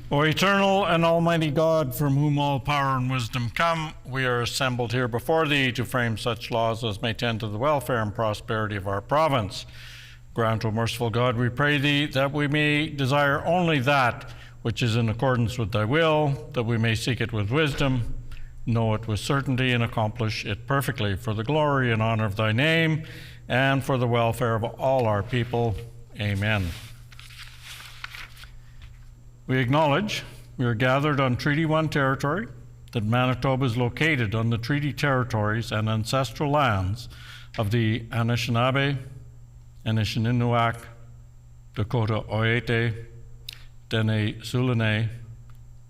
O eternal and almighty God, from whom all power and wisdom come, we are assembled here before thee to frame such laws as may tend to the welfare and prosperity of our province. Grant, O merciful God, we pray thee, that we may desire only that which is in accordance with thy will, that we may seek it with wisdom, know it with certainty, and accomplish it perfectly, for the glory and honor of thy name, and for the welfare of all our people. Amen. We acknowledge we are gathered on Treaty 1 territory, that Manitoba is located on the treaty territories and ancestral lands of the Anishinaabe, Anishinaabe, Dakota Oiete, Dene Sulene,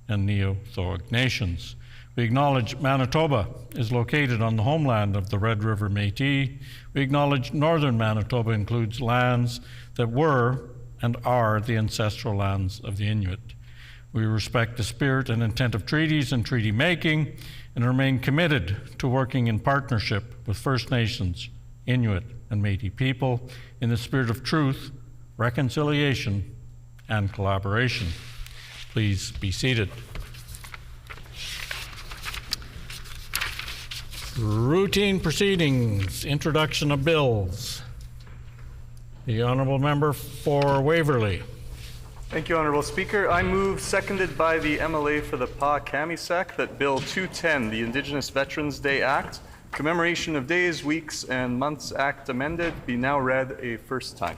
and Neothoic nations. We acknowledge Manitoba is located on the homeland of the Red River Métis. We acknowledge northern Manitoba includes lands that were and are the ancestral lands of the Inuit. We respect the spirit and intent of treaties and treaty making and remain committed to working in partnership with First Nations, Inuit, and Métis people in the spirit of truth, reconciliation, and collaboration. Please be seated. Routine proceedings, introduction of bills. The Honourable Member for Waverley. Thank you, Honourable Speaker. I move, seconded by the MLA for the Pas-Kamisak, that Bill 210, the Indigenous Veterans Day Act, Commemoration of Days, Weeks, and Months Act amended, be now read a first time.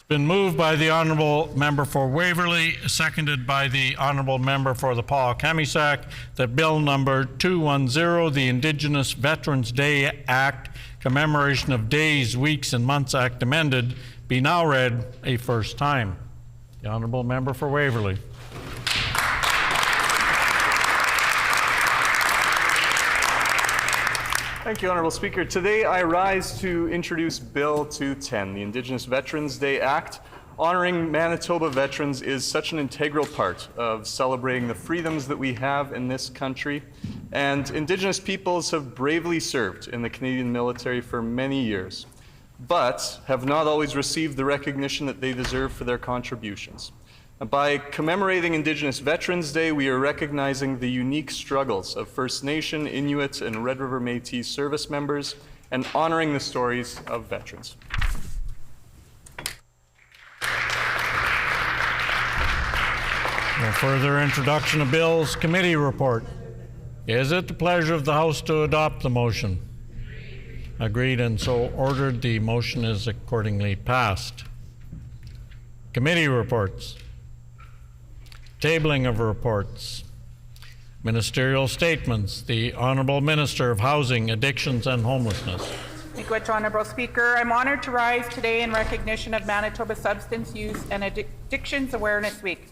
Been moved by the Honourable Member for Waverley, seconded by the Honourable Member for the Pas-Kamisak, that Bill number 210, the Indigenous Veterans Day Act, Commemoration of Days, Weeks, and Months Act amended, be now read a first time. The Honourable Member for Waverley. Thank you, Honourable Speaker. Today I rise to introduce Bill 210, the Indigenous Veterans Day Act. Honoring Manitoba veterans is such an integral part of celebrating the freedoms that we have in this country. And Indigenous peoples have bravely served in the Canadian military for many years, but have not always received the recognition that they deserve for their contributions. By commemorating Indigenous Veterans Day, we are recognizing the unique struggles of First Nation, Inuit, and Red River Métis service members, and honoring the stories of veterans. No further introduction of bills. Committee report. Is it the pleasure of the House to adopt the motion? Agreed, and so ordered. The motion is accordingly passed. Committee reports. Tabling of reports. Ministerial statements. The Honourable Minister of Housing, Addictions and Homelessness. Thank you, Honourable Speaker. I'm honoured to rise today in recognition of Manitoba Substance Use and Addictions Awareness Week.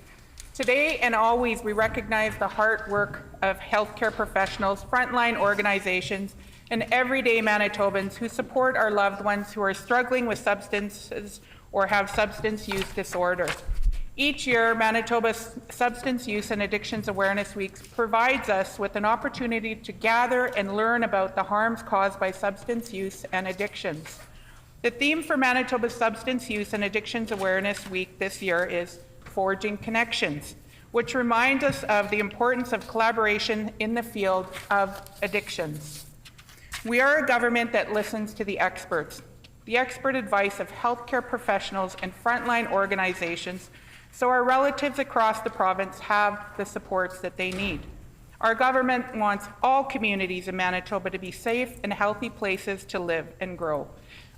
Today and always, we recognize the hard work of healthcare professionals, frontline organizations, and everyday Manitobans who support our loved ones who are struggling with substances or have substance use disorder. Each year, Manitoba's Substance Use and Addictions Awareness Week provides us with an opportunity to gather and learn about the harms caused by substance use and addictions. The theme for Manitoba's Substance Use and Addictions Awareness Week this year is Forging Connections, which reminds us of the importance of collaboration in the field of addictions. We are a government that listens to the experts, the expert advice of healthcare professionals and frontline organizations, so our relatives across the province have the supports that they need. Our government wants all communities in Manitoba to be safe and healthy places to live and grow.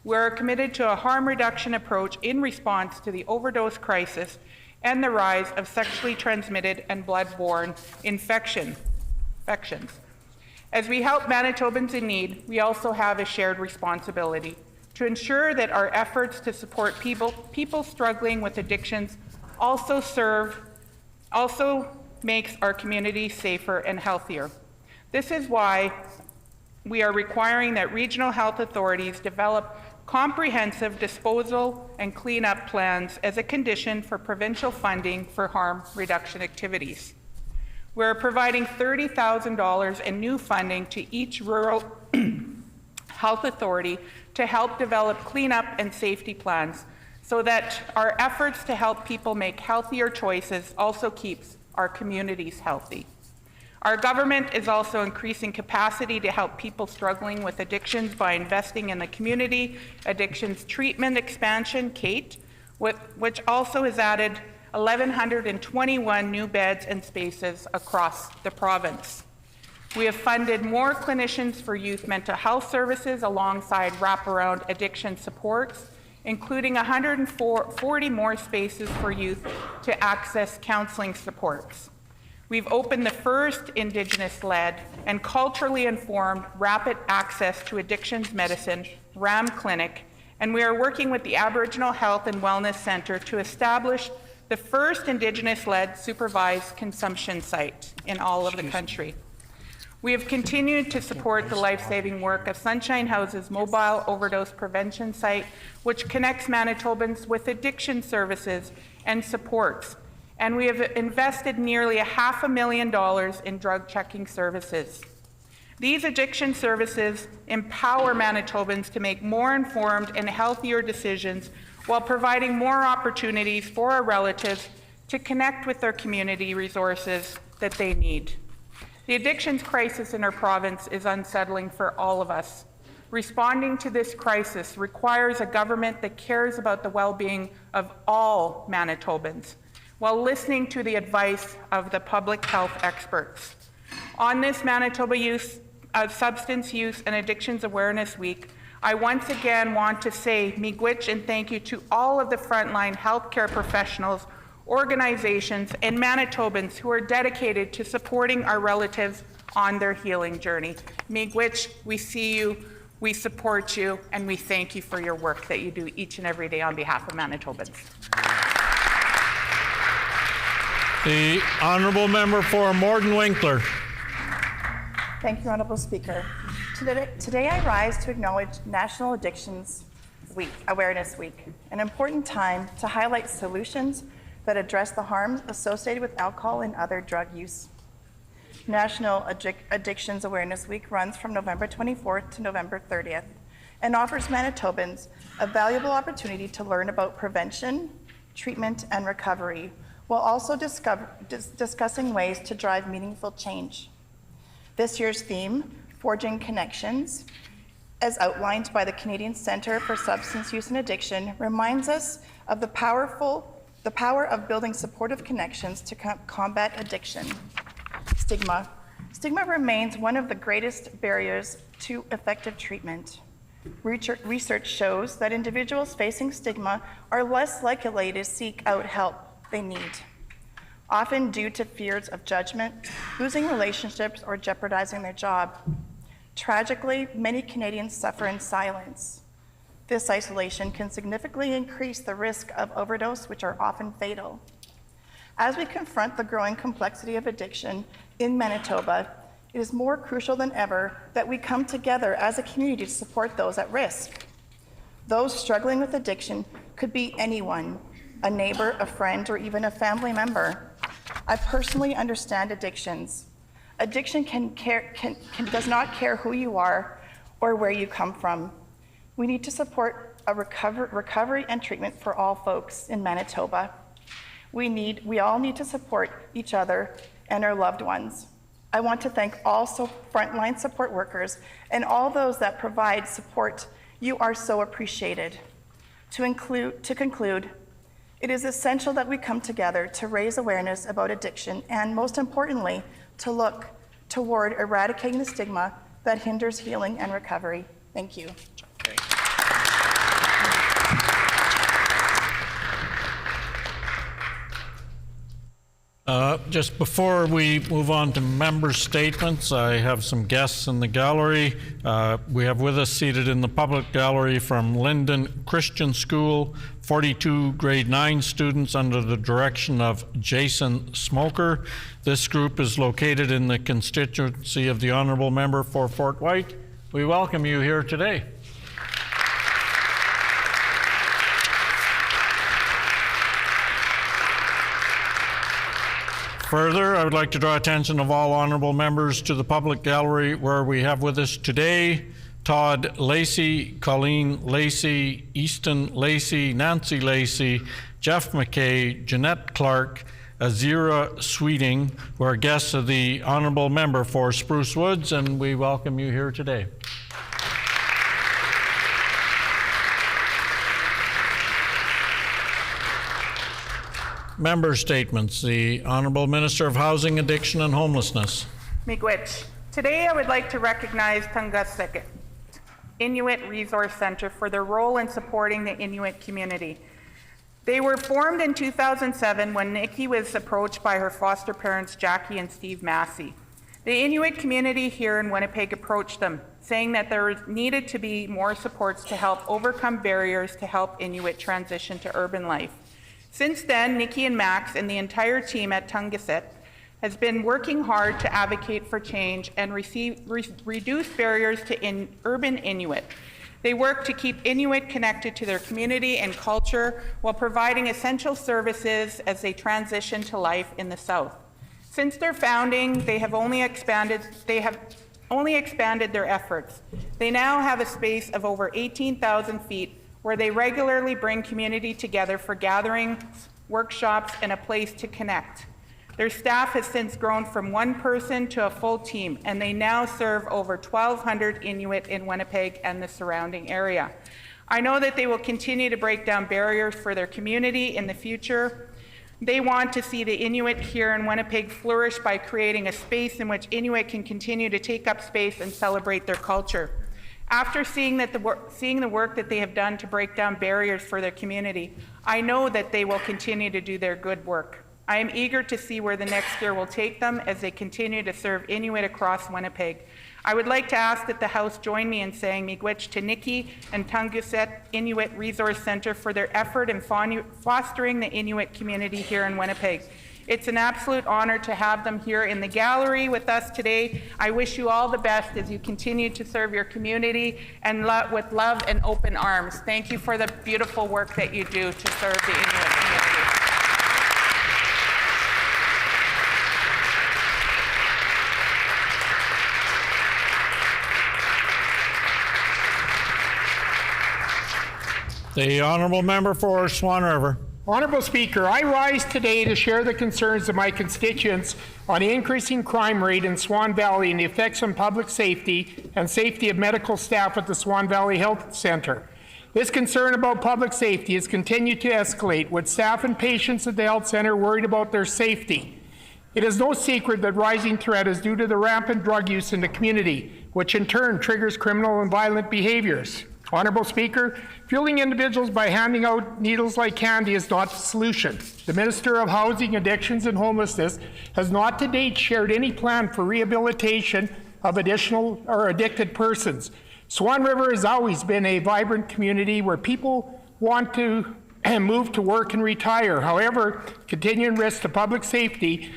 We're committed to a harm reduction approach in response to the overdose crisis and the rise of sexually transmitted and blood-borne infections. As we help Manitobans in need, we also have a shared responsibility to ensure that our efforts to support people struggling with addictions also makes our community safer and healthier. This is why we are requiring that regional health authorities develop comprehensive disposal and cleanup plans as a condition for provincial funding for harm reduction activities. We're providing $30,000 in new funding to each rural health authority to help develop cleanup and safety plans so that our efforts to help people make healthier choices also keeps our communities healthy. Our government is also increasing capacity to help people struggling with addictions by investing in the Community Addictions Treatment Expansion, CATE, which also has added 1,121 new beds and spaces across the province. We have funded more clinicians for youth mental health services alongside wraparound addiction supports, including 140 more spaces for youth to access counseling supports. We've opened the first Indigenous-led and culturally informed rapid access to addictions medicine, RAM clinic, and we are working with the Aboriginal Health and Wellness Centre to establish the first Indigenous-led supervised consumption site in all of the country. We have continued to support the life-saving work of Sunshine House's mobile overdose prevention site, which connects Manitobans with addiction services and supports. And we have invested nearly $500,000 in drug checking services. These addiction services empower Manitobans to make more informed and healthier decisions while providing more opportunities for our relatives to connect with their community resources that they need. The addictions crisis in our province is unsettling for all of us. Responding to this crisis requires a government that cares about the well-being of all Manitobans, while listening to the advice of the public health experts. On this Manitoba Substance Use and Addictions Awareness Week, I once again want to say miigwech and thank you to all of the frontline healthcare professionals, organizations, and Manitobans who are dedicated to supporting our relatives on their healing journey. Miigwech, we see you, we support you, and we thank you for your work that you do each and every day on behalf of Manitobans. The Honourable Member for Morden Winkler. Thank you, Honourable Speaker. Today I rise to acknowledge National Addictions Week, Awareness Week, an important time to highlight solutions that address the harms associated with alcohol and other drug use. National Addictions Awareness Week runs from November 24th to November 30th and offers Manitobans a valuable opportunity to learn about prevention, treatment, and recovery, while also discussing ways to drive meaningful change. This year's theme, Forging Connections, as outlined by the Canadian Centre for Substance Use and Addiction, reminds us of the power of building supportive connections to combat addiction. Stigma. Stigma remains one of the greatest barriers to effective treatment. Research shows that individuals facing stigma are less likely to seek out help they need, often due to fears of judgment, losing relationships, or jeopardizing their job. Tragically, many Canadians suffer in silence. This isolation can significantly increase the risk of overdose, which are often fatal. As we confront the growing complexity of addiction in Manitoba, it is more crucial than ever that we come together as a community to support those at risk. Those struggling with addiction could be anyone, a neighbor, a friend, or even a family member. I personally understand addictions. Addiction does not care who you are or where you come from. We need to support a recovery and treatment for all folks in Manitoba. We all need to support each other and our loved ones. I want to thank all frontline support workers and all those that provide support. You are so appreciated. To conclude, it is essential that we come together to raise awareness about addiction and, most importantly, to look toward eradicating the stigma that hinders healing and recovery. Thank you. Just before we move on to member statements, I have some guests in the gallery. We have with us seated in the public gallery from Linden Christian School, 42 grade 9 students under the direction of Jason Smoker. This group is located in the constituency of the Honourable Member for Fort White. We welcome you here today. Further, I would like to draw attention of all honorable members to the public gallery where we have with us today Todd Lacey, Colleen Lacey, Easton Lacey, Nancy Lacey, Jeff McKay, Jeanette Clark, Azira Sweeting, who are guests of the honorable member for Spruce Woods, and we welcome you here today. Member statements. The Honorable Minister of Housing, Addiction and Homelessness. Miigwech. Today I would like to recognize Tungasek Inuit Resource Center for their role in supporting the Inuit community. They were formed in 2007 when Nikki was approached by her foster parents, Jackie and Steve Massey. The Inuit community here in Winnipeg approached them, saying that there needed to be more supports to help overcome barriers to help Inuit transition to urban life. Since then, Nikki and Max and the entire team at Tungasek has been working hard to advocate for change and reduce barriers to urban Inuit. They work to keep Inuit connected to their community and culture while providing essential services as they transition to life in the South. Since their founding, they have only expanded their efforts. They now have a space of over 18,000 feet where they regularly bring community together for gatherings, workshops, and a place to connect. Their staff has since grown from one person to a full team, and they now serve over 1,200 Inuit in Winnipeg and the surrounding area. I know that they will continue to break down barriers for their community in the future. They want to see the Inuit here in Winnipeg flourish by creating a space in which Inuit can continue to take up space and celebrate their culture. After seeing the work that they have done to break down barriers for their community, I know that they will continue to do their good work. I am eager to see where the next year will take them as they continue to serve Inuit across Winnipeg. I would like to ask that the House join me in saying miigwech to Nikki and Tungasek Inuit Resource Center for their effort in fostering the Inuit community here in Winnipeg. It's an absolute honor to have them here in the gallery with us today. I wish you all the best as you continue to serve your community and with love and open arms. Thank you for the beautiful work that you do to serve the Inuit community. The Honourable Member for Swan River. Honourable Speaker, I rise today to share the concerns of my constituents on the increasing crime rate in Swan Valley and the effects on public safety and safety of medical staff at the Swan Valley Health Centre. This concern about public safety has continued to escalate, with staff and patients at the health centre worried about their safety. It is no secret that rising threat is due to the rampant drug use in the community, which in turn triggers criminal and violent behaviours. Honourable Speaker, fueling individuals by handing out needles like candy is not the solution. The Minister of Housing, Addictions and Homelessness has not to date shared any plan for rehabilitation of additional or addicted persons. Swan River has always been a vibrant community where people want to move to work and retire. However, continuing risk to public safety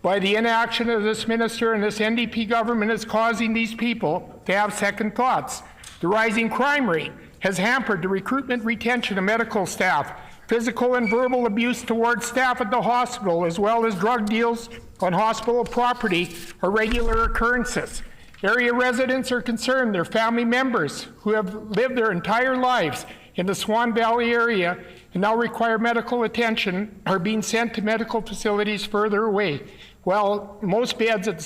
by the inaction of this minister and this NDP government is causing these people to have second thoughts. The rising crime rate has hampered the recruitment retention of medical staff. Physical and verbal abuse towards staff at the hospital, as well as drug deals on hospital property, are regular occurrences. Area residents are concerned their family members who have lived their entire lives in the Swan Valley area and now require medical attention are being sent to medical facilities further away. Well, most beds at the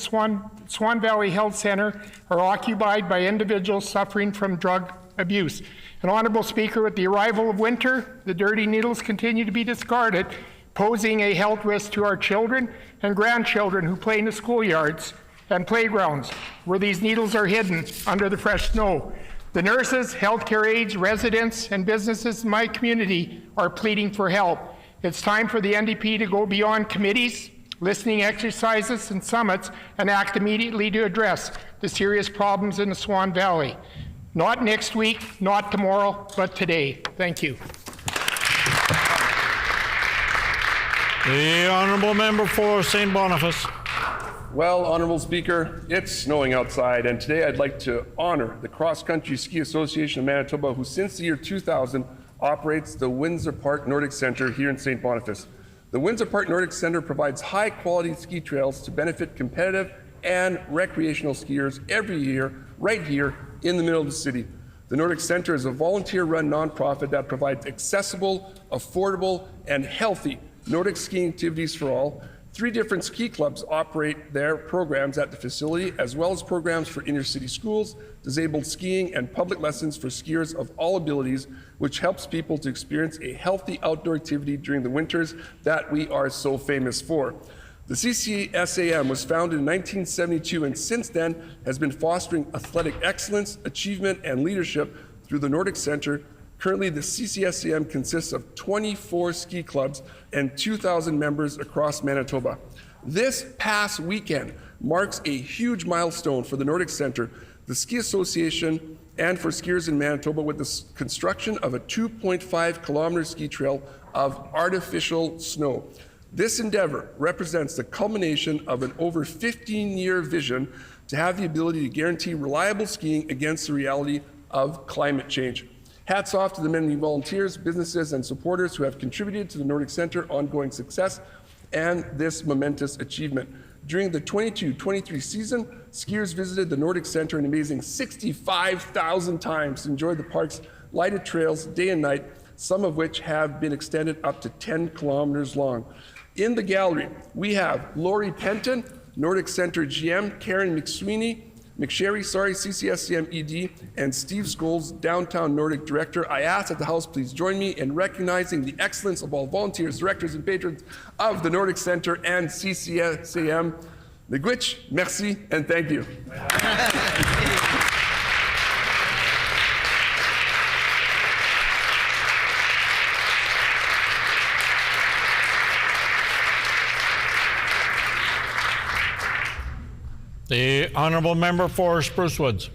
Swan Valley Health Centre are occupied by individuals suffering from drug abuse. And Honourable Speaker, with the arrival of winter, the dirty needles continue to be discarded, posing a health risk to our children and grandchildren who play in the schoolyards and playgrounds where these needles are hidden under the fresh snow. The nurses, healthcare aides, residents, and businesses in my community are pleading for help. It's time for the NDP to go beyond committees, listening exercises, and summits and act immediately to address the serious problems in the Swan Valley. Not next week, not tomorrow, but today. Thank you. The Honourable Member for St. Boniface. Well, Honourable Speaker, it's snowing outside, and today I'd like to honour the Cross Country Ski Association of Manitoba, who since the year 2000 operates the Windsor Park Nordic Centre here in St. Boniface. The Windsor Park Nordic Centre provides high-quality ski trails to benefit competitive and recreational skiers every year, right here in the middle of the city. The Nordic Centre is a volunteer-run nonprofit that provides accessible, affordable, and healthy Nordic skiing activities for all. 3 different ski clubs operate their programs at the facility, as well as programs for inner-city schools, disabled skiing, and public lessons for skiers of all abilities, which helps people to experience a healthy outdoor activity during the winters that we are so famous for. The CCSAM was founded in 1972 and since then has been fostering athletic excellence, achievement, and leadership through the Nordic Centre. Currently, the CCSAM consists of 24 ski clubs and 2,000 members across Manitoba. This past weekend marks a huge milestone for the Nordic Centre, the Ski Association, and for skiers in Manitoba with the construction of a 2.5-kilometer ski trail of artificial snow. This endeavor represents the culmination of an over 15-year vision to have the ability to guarantee reliable skiing against the reality of climate change. Hats off to the many volunteers, businesses, and supporters who have contributed to the Nordic Centre ongoing success and this momentous achievement. During the 22-23 season, skiers visited the Nordic Centre an amazing 65,000 times to enjoy the park's lighted trails day and night, some of which have been extended up to 10 kilometers long. In the gallery, we have Lori Penton, Nordic Centre GM, Karen McSherry, CCSCM ED, and Steve Scholes, Downtown Nordic Director. I ask that the House please join me in recognizing the excellence of all volunteers, directors, and patrons of the Nordic Centre and CCSCM. Miigwech, merci, and thank you. The Honourable Member for Spruce Woods.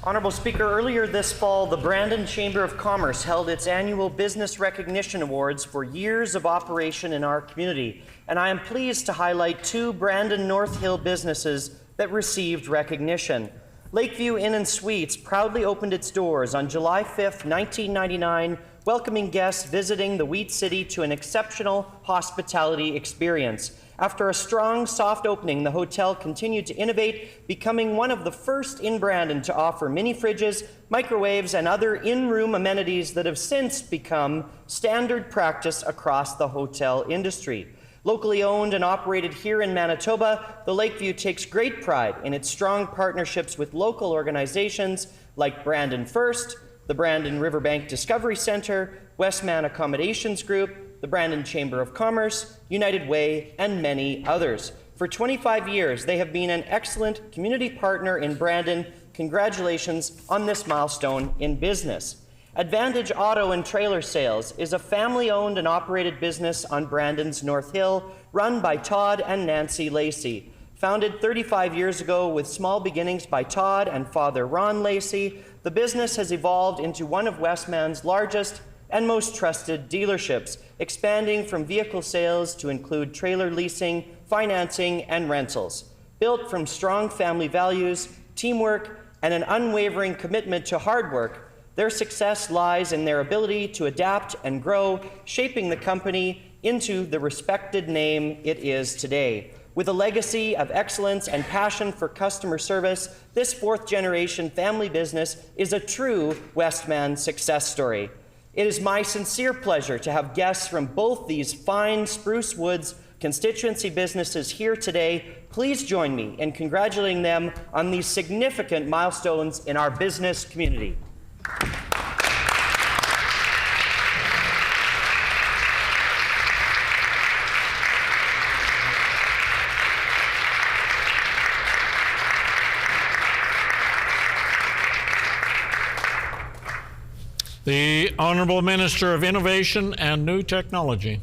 Honourable Speaker, earlier this fall, the Brandon Chamber of Commerce held its annual Business Recognition Awards for years of operation in our community, and I am pleased to highlight 2 Brandon North Hill businesses that received recognition. Lakeview Inn & Suites proudly opened its doors on July 5th, 1999, welcoming guests visiting the Wheat City to an exceptional hospitality experience. After a strong, soft opening, the hotel continued to innovate, becoming one of the first in Brandon to offer mini fridges, microwaves, and other in-room amenities that have since become standard practice across the hotel industry. Locally owned and operated here in Manitoba, the Lakeview takes great pride in its strong partnerships with local organizations like Brandon First, the Brandon Riverbank Discovery Centre, Westman Accommodations Group, the Brandon Chamber of Commerce, United Way, and many others. For 25 years, they have been an excellent community partner in Brandon. Congratulations on this milestone in business. Advantage Auto and Trailer Sales is a family-owned and operated business on Brandon's North Hill, run by Todd and Nancy Lacey. Founded 35 years ago with small beginnings by Todd and Father Ron Lacey, the business has evolved into one of Westman's largest and most trusted dealerships, expanding from vehicle sales to include trailer leasing, financing, and rentals. Built from strong family values, teamwork, and an unwavering commitment to hard work, their success lies in their ability to adapt and grow, shaping the company into the respected name it is today. With a legacy of excellence and passion for customer service, this 4th-generation family business is a true Westman success story. It is my sincere pleasure to have guests from both these fine Spruce Woods constituency businesses here today. Please join me in congratulating them on these significant milestones in our business community. The Honourable Minister of Innovation and New Technology.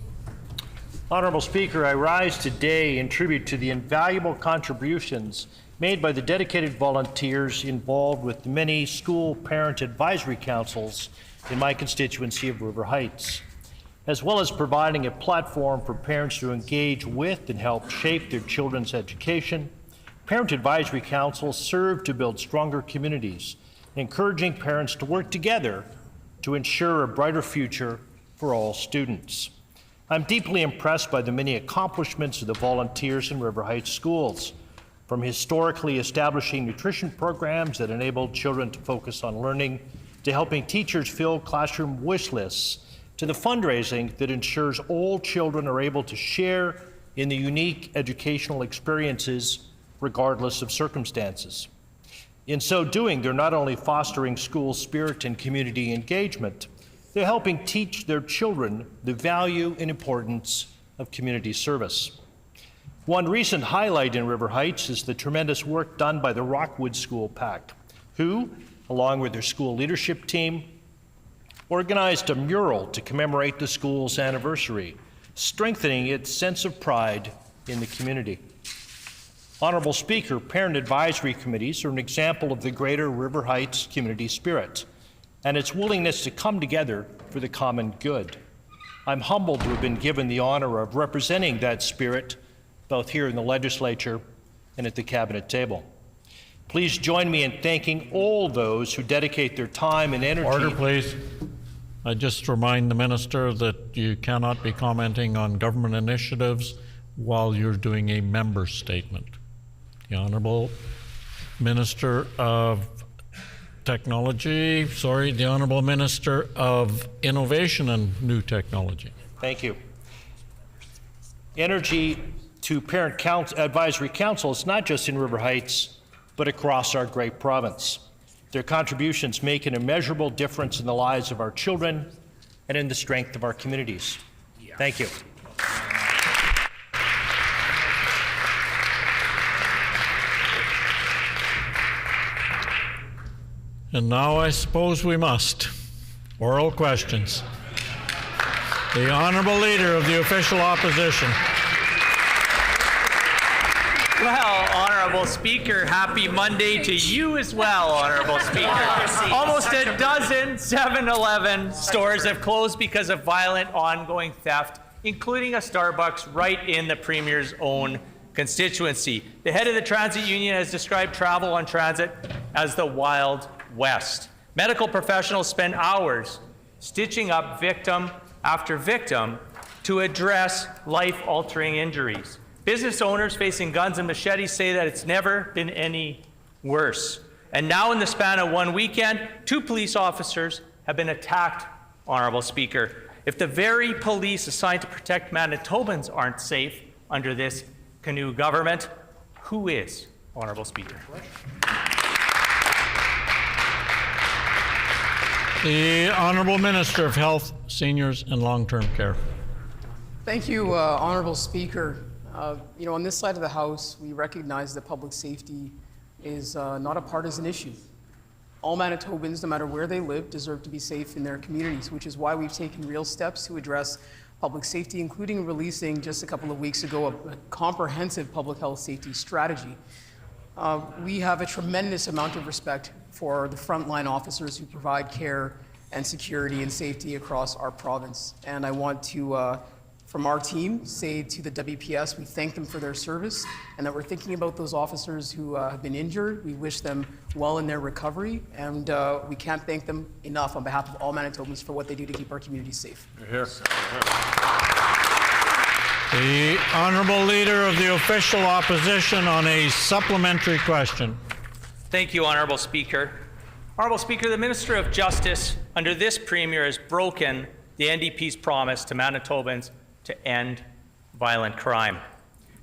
Honourable Speaker, I rise today in tribute to the invaluable contributions made by the dedicated volunteers involved with the many school parent advisory councils in my constituency of River Heights, as well as providing a platform for parents to engage with and help shape their children's education. Parent advisory councils serve to build stronger communities, encouraging parents to work together to ensure a brighter future for all students. I'm deeply impressed by the many accomplishments of the volunteers in River Heights schools, from historically establishing nutrition programs that enabled children to focus on learning, to helping teachers fill classroom wish lists, to the fundraising that ensures all children are able to share in the unique educational experiences regardless of circumstances. In so doing, they're not only fostering school spirit and community engagement, they're helping teach their children the value and importance of community service. One recent highlight in River Heights is the tremendous work done by the Rockwood School PAC, who, along with their school leadership team, organized a mural to commemorate the school's anniversary, strengthening its sense of pride in the community. Honorable Speaker, parent advisory committees are an example of the greater River Heights community spirit and its willingness to come together for the common good. I'm humbled to have been given the honor of representing that spirit both here in the Legislature and at the Cabinet table. Please join me in thanking all those who dedicate their time and energy. Order, please. I just remind the Minister that you cannot be commenting on government initiatives while you're doing a member statement. The Honourable Minister of the Honourable Minister of Innovation and New Technology. Thank you. Energy to Parent Advisory Councils, not just in River Heights, but across our great province. Their contributions make an immeasurable difference in the lives of our children and in the strength of our communities. Thank you. And now I suppose we must. Oral questions. The Honourable Leader of the Official Opposition. Well, Honourable Speaker, happy Monday to you as well, Honourable Speaker. Almost a dozen 7-Eleven stores have closed because of violent ongoing theft, including a Starbucks right in the Premier's own constituency. The head of the transit union has described travel on transit as the Wild West. Medical professionals spend hours stitching up victim after victim to address life-altering injuries. Business owners facing guns and machetes say that it's never been any worse. And now in the span of one weekend, 2 police officers have been attacked, Honourable Speaker. If the very police assigned to protect Manitobans aren't safe under this canoe government, who is, Honourable Speaker? The Honourable Minister of Health, Seniors and Long-Term Care. Thank you, Honourable Speaker. On this side of the House, we recognize that public safety is not a partisan issue. All Manitobans, no matter where they live, deserve to be safe in their communities, which is why we've taken real steps to address public safety, including releasing just a couple of weeks ago a comprehensive public health safety strategy. We have a tremendous amount of respect for the frontline officers who provide care and security and safety across our province. And I want to, from our team, say to the WPS, we thank them for their service and that we're thinking about those officers who have been injured. We wish them well in their recovery, and we can't thank them enough on behalf of all Manitobans for what they do to keep our communities safe. Here. The Honourable Leader of the Official Opposition on a supplementary question. Thank you, Honourable Speaker. Honourable Speaker, the Minister of Justice under this Premier has broken the NDP's promise to Manitobans to end violent crime.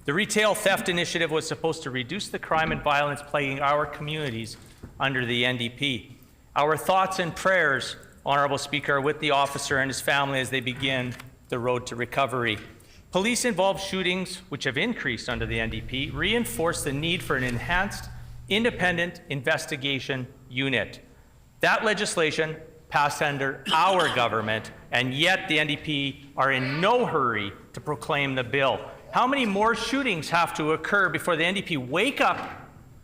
The Retail Theft Initiative was supposed to reduce the crime and violence plaguing our communities under the NDP. Our thoughts and prayers, Honourable Speaker, are with the officer and his family as they begin the road to recovery. Police-involved shootings, which have increased under the NDP, reinforce the need for an enhanced independent investigation unit. That legislation passed under our government, and yet the NDP are in no hurry to proclaim the bill. How many more shootings have to occur before the NDP wake up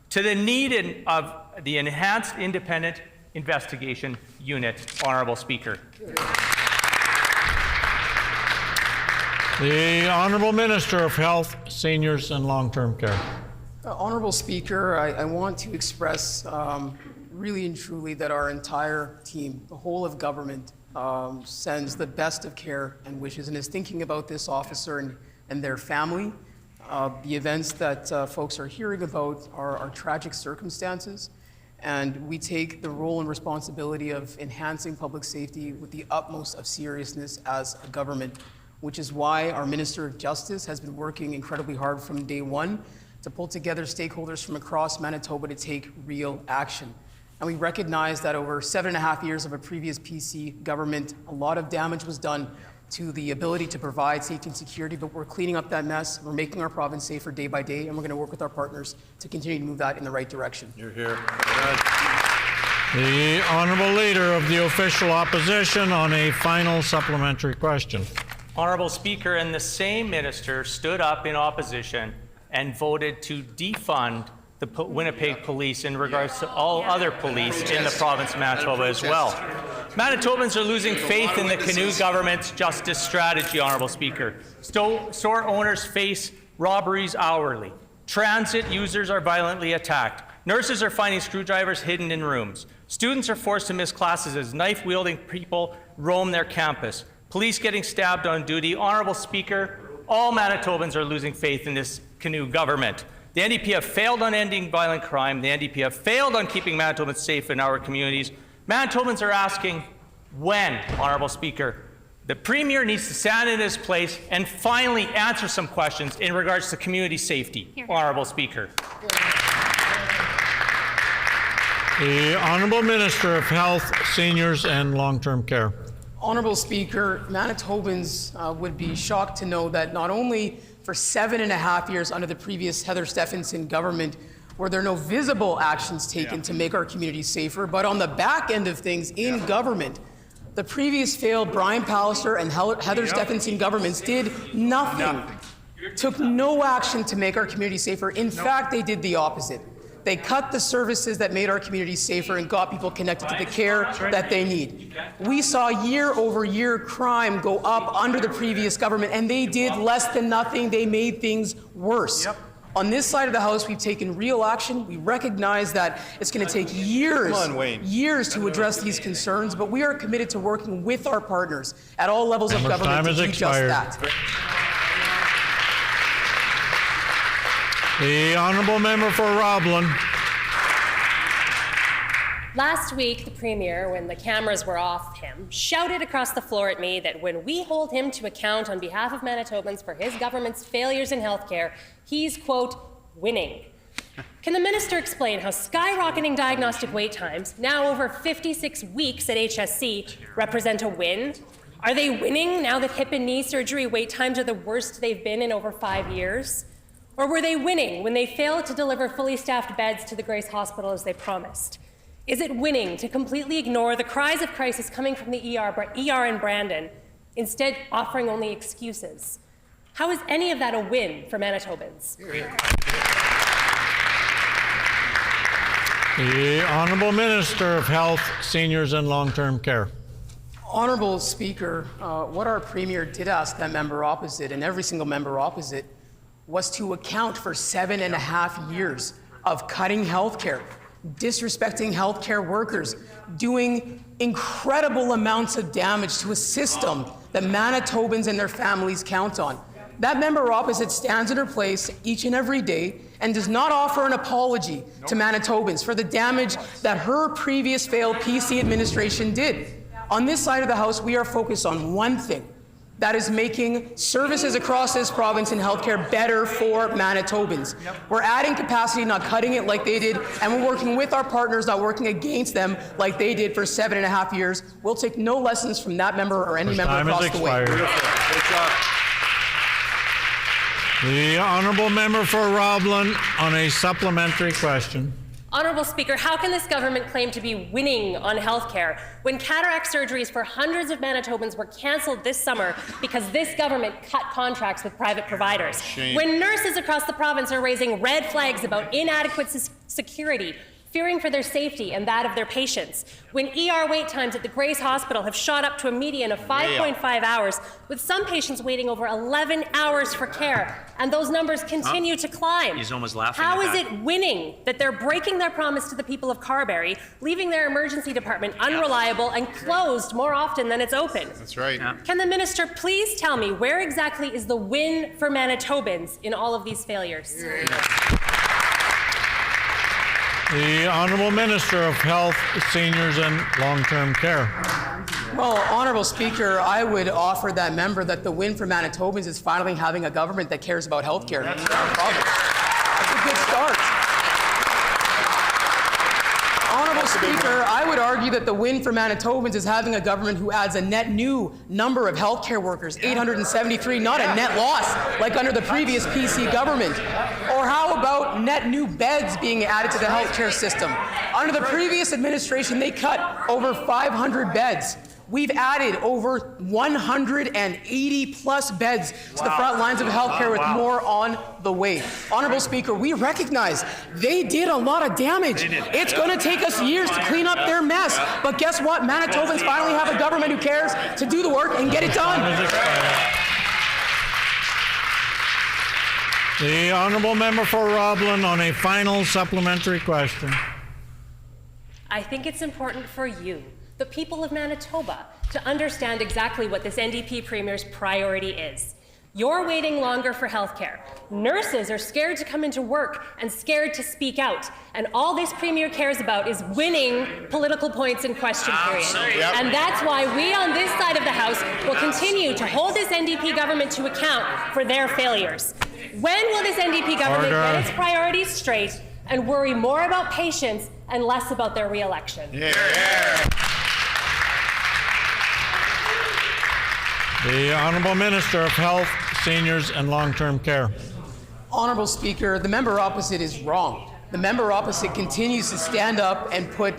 to the need of the enhanced independent investigation unit, Honourable Speaker? The Honourable Minister of Health, Seniors and Long-Term Care. Honourable Speaker, I want to express really and truly that our entire team, the whole of government, sends the best of care and wishes and is thinking about this officer and their family. The events that folks are hearing about are tragic circumstances, and we take the role and responsibility of enhancing public safety with the utmost of seriousness as a government, which is why our Minister of Justice has been working incredibly hard from day one to pull together stakeholders from across Manitoba to take real action. And we recognize that over 7.5 years of a previous PC government, a lot of damage was done to the ability to provide safety and security, but we're cleaning up that mess. We're making our province safer day by day, and we're going to work with our partners to continue to move that in the right direction. You're here. The Honourable Leader of the Official Opposition on a final supplementary question. Honourable Speaker, and the same minister stood up in opposition and voted to defund the Winnipeg Police in regards to all other police in the province of Manitoba as well. Manitobans are losing faith in the Canoe government's justice strategy, Honourable Speaker. Store owners face robberies hourly. Transit users are violently attacked. Nurses are finding screwdrivers hidden in rooms. Students are forced to miss classes as knife-wielding people roam their campus. Police getting stabbed on duty. Honourable Speaker, all Manitobans are losing faith in this Canoe government. The NDP have failed on ending violent crime. The NDP have failed on keeping Manitobans safe in our communities. Manitobans are asking when, Honourable Speaker. The Premier needs to stand in his place and finally answer some questions in regards to community safety, Honourable Speaker. The Honourable Minister of Health, Seniors and Long-Term Care. Honourable Speaker, Manitobans would be shocked to know that not only for 7.5 years under the previous Heather Stephenson government were there no visible actions taken to make our communities safer, but on the back end of things in government, the previous failed Brian Pallister and Heather Stephenson governments did nothing, took no action to make our communities safer. In fact, they did the opposite. They cut the services that made our communities safer and got people connected to the care that they need. We saw year-over-year crime go up under the previous government, and they did less than nothing. They made things worse. On this side of the House, we've taken real action. We recognize that it's going to take years to address these concerns, but we are committed to working with our partners at all levels of government to do just that. The Honourable Member for Roblin. Last week, the Premier, when the cameras were off him, shouted across the floor at me that when we hold him to account on behalf of Manitobans for his government's failures in healthcare, he's, quote, winning. Can the minister explain how skyrocketing diagnostic wait times, now over 56 weeks at HSC, represent a win? Are they winning now that hip and knee surgery wait times are the worst they've been in over 5 years? Or were they winning when they failed to deliver fully staffed beds to the Grace Hospital as they promised? Is it winning to completely ignore the cries of crisis coming from the ER in Brandon, instead offering only excuses? How is any of that a win for Manitobans? The Honourable Minister of Health, Seniors and Long-Term Care. Honourable Speaker, what our Premier did ask that member opposite, and every single member opposite, was to account for 7.5 years of cutting healthcare, disrespecting healthcare workers, doing incredible amounts of damage to a system that Manitobans and their families count on. That member opposite stands in her place each and every day and does not offer an apology to Manitobans for the damage that her previous failed PC administration did. On this side of the House, we are focused on one thing. That is making services across this province in healthcare better for Manitobans. We're adding capacity, not cutting it like they did, and we're working with our partners, not working against them like they did for 7.5 years. We'll take no lessons from that member or any member across the way. The Honourable Member for Roblin on a supplementary question. Honourable Speaker, how can this government claim to be winning on healthcare when cataract surgeries for hundreds of Manitobans were cancelled this summer because this government cut contracts with private providers? When nurses across the province are raising red flags about inadequate security, fearing for their safety and that of their patients. When ER wait times at the Grace Hospital have shot up to a median of 5.5 hours, with some patients waiting over 11 hours for care, and those numbers continue to climb. He's almost laughing How at is that. it winning that they're breaking their promise to the people of Carberry, leaving their emergency department unreliable and closed more often than it's open? That's right. Can the minister please tell me where exactly is the win for Manitobans in all of these failures? The Honourable Minister of Health, Seniors and Long-Term Care. Well, Honourable Speaker, I would offer that member that the win for Manitobans is finally having a government that cares about healthcare in our province. That's a good start. Honourable Speaker, I would argue that the win for Manitobans is having a government who adds a net new number of healthcare workers, 873, not a net loss like under the previous PC government. Or how about net new beds being added to the healthcare system? Under the previous administration, they cut over 500 beds. We've added over 180 plus beds to the front lines of healthcare with more on the way. Honourable Speaker, we recognize they did a lot of damage. It's going to take us years to clean up their mess. But guess what? Manitobans finally have a government who cares to do the work and get it done. The Honourable Member for Roblin on a final supplementary question. I think it's important for you, the people of Manitoba, to understand exactly what this NDP Premier's priority is. You're waiting longer for healthcare. Nurses are scared to come into work and scared to speak out. And all this Premier cares about is winning political points in question period. And that's why we on this side of the House will continue to hold this NDP government to account for their failures. When will this NDP government get its priorities straight and worry more about patients and less about their re-election? The Honourable Minister of Health, Seniors and Long-Term Care. Honourable Speaker, the member opposite is wrong. The member opposite continues to stand up and put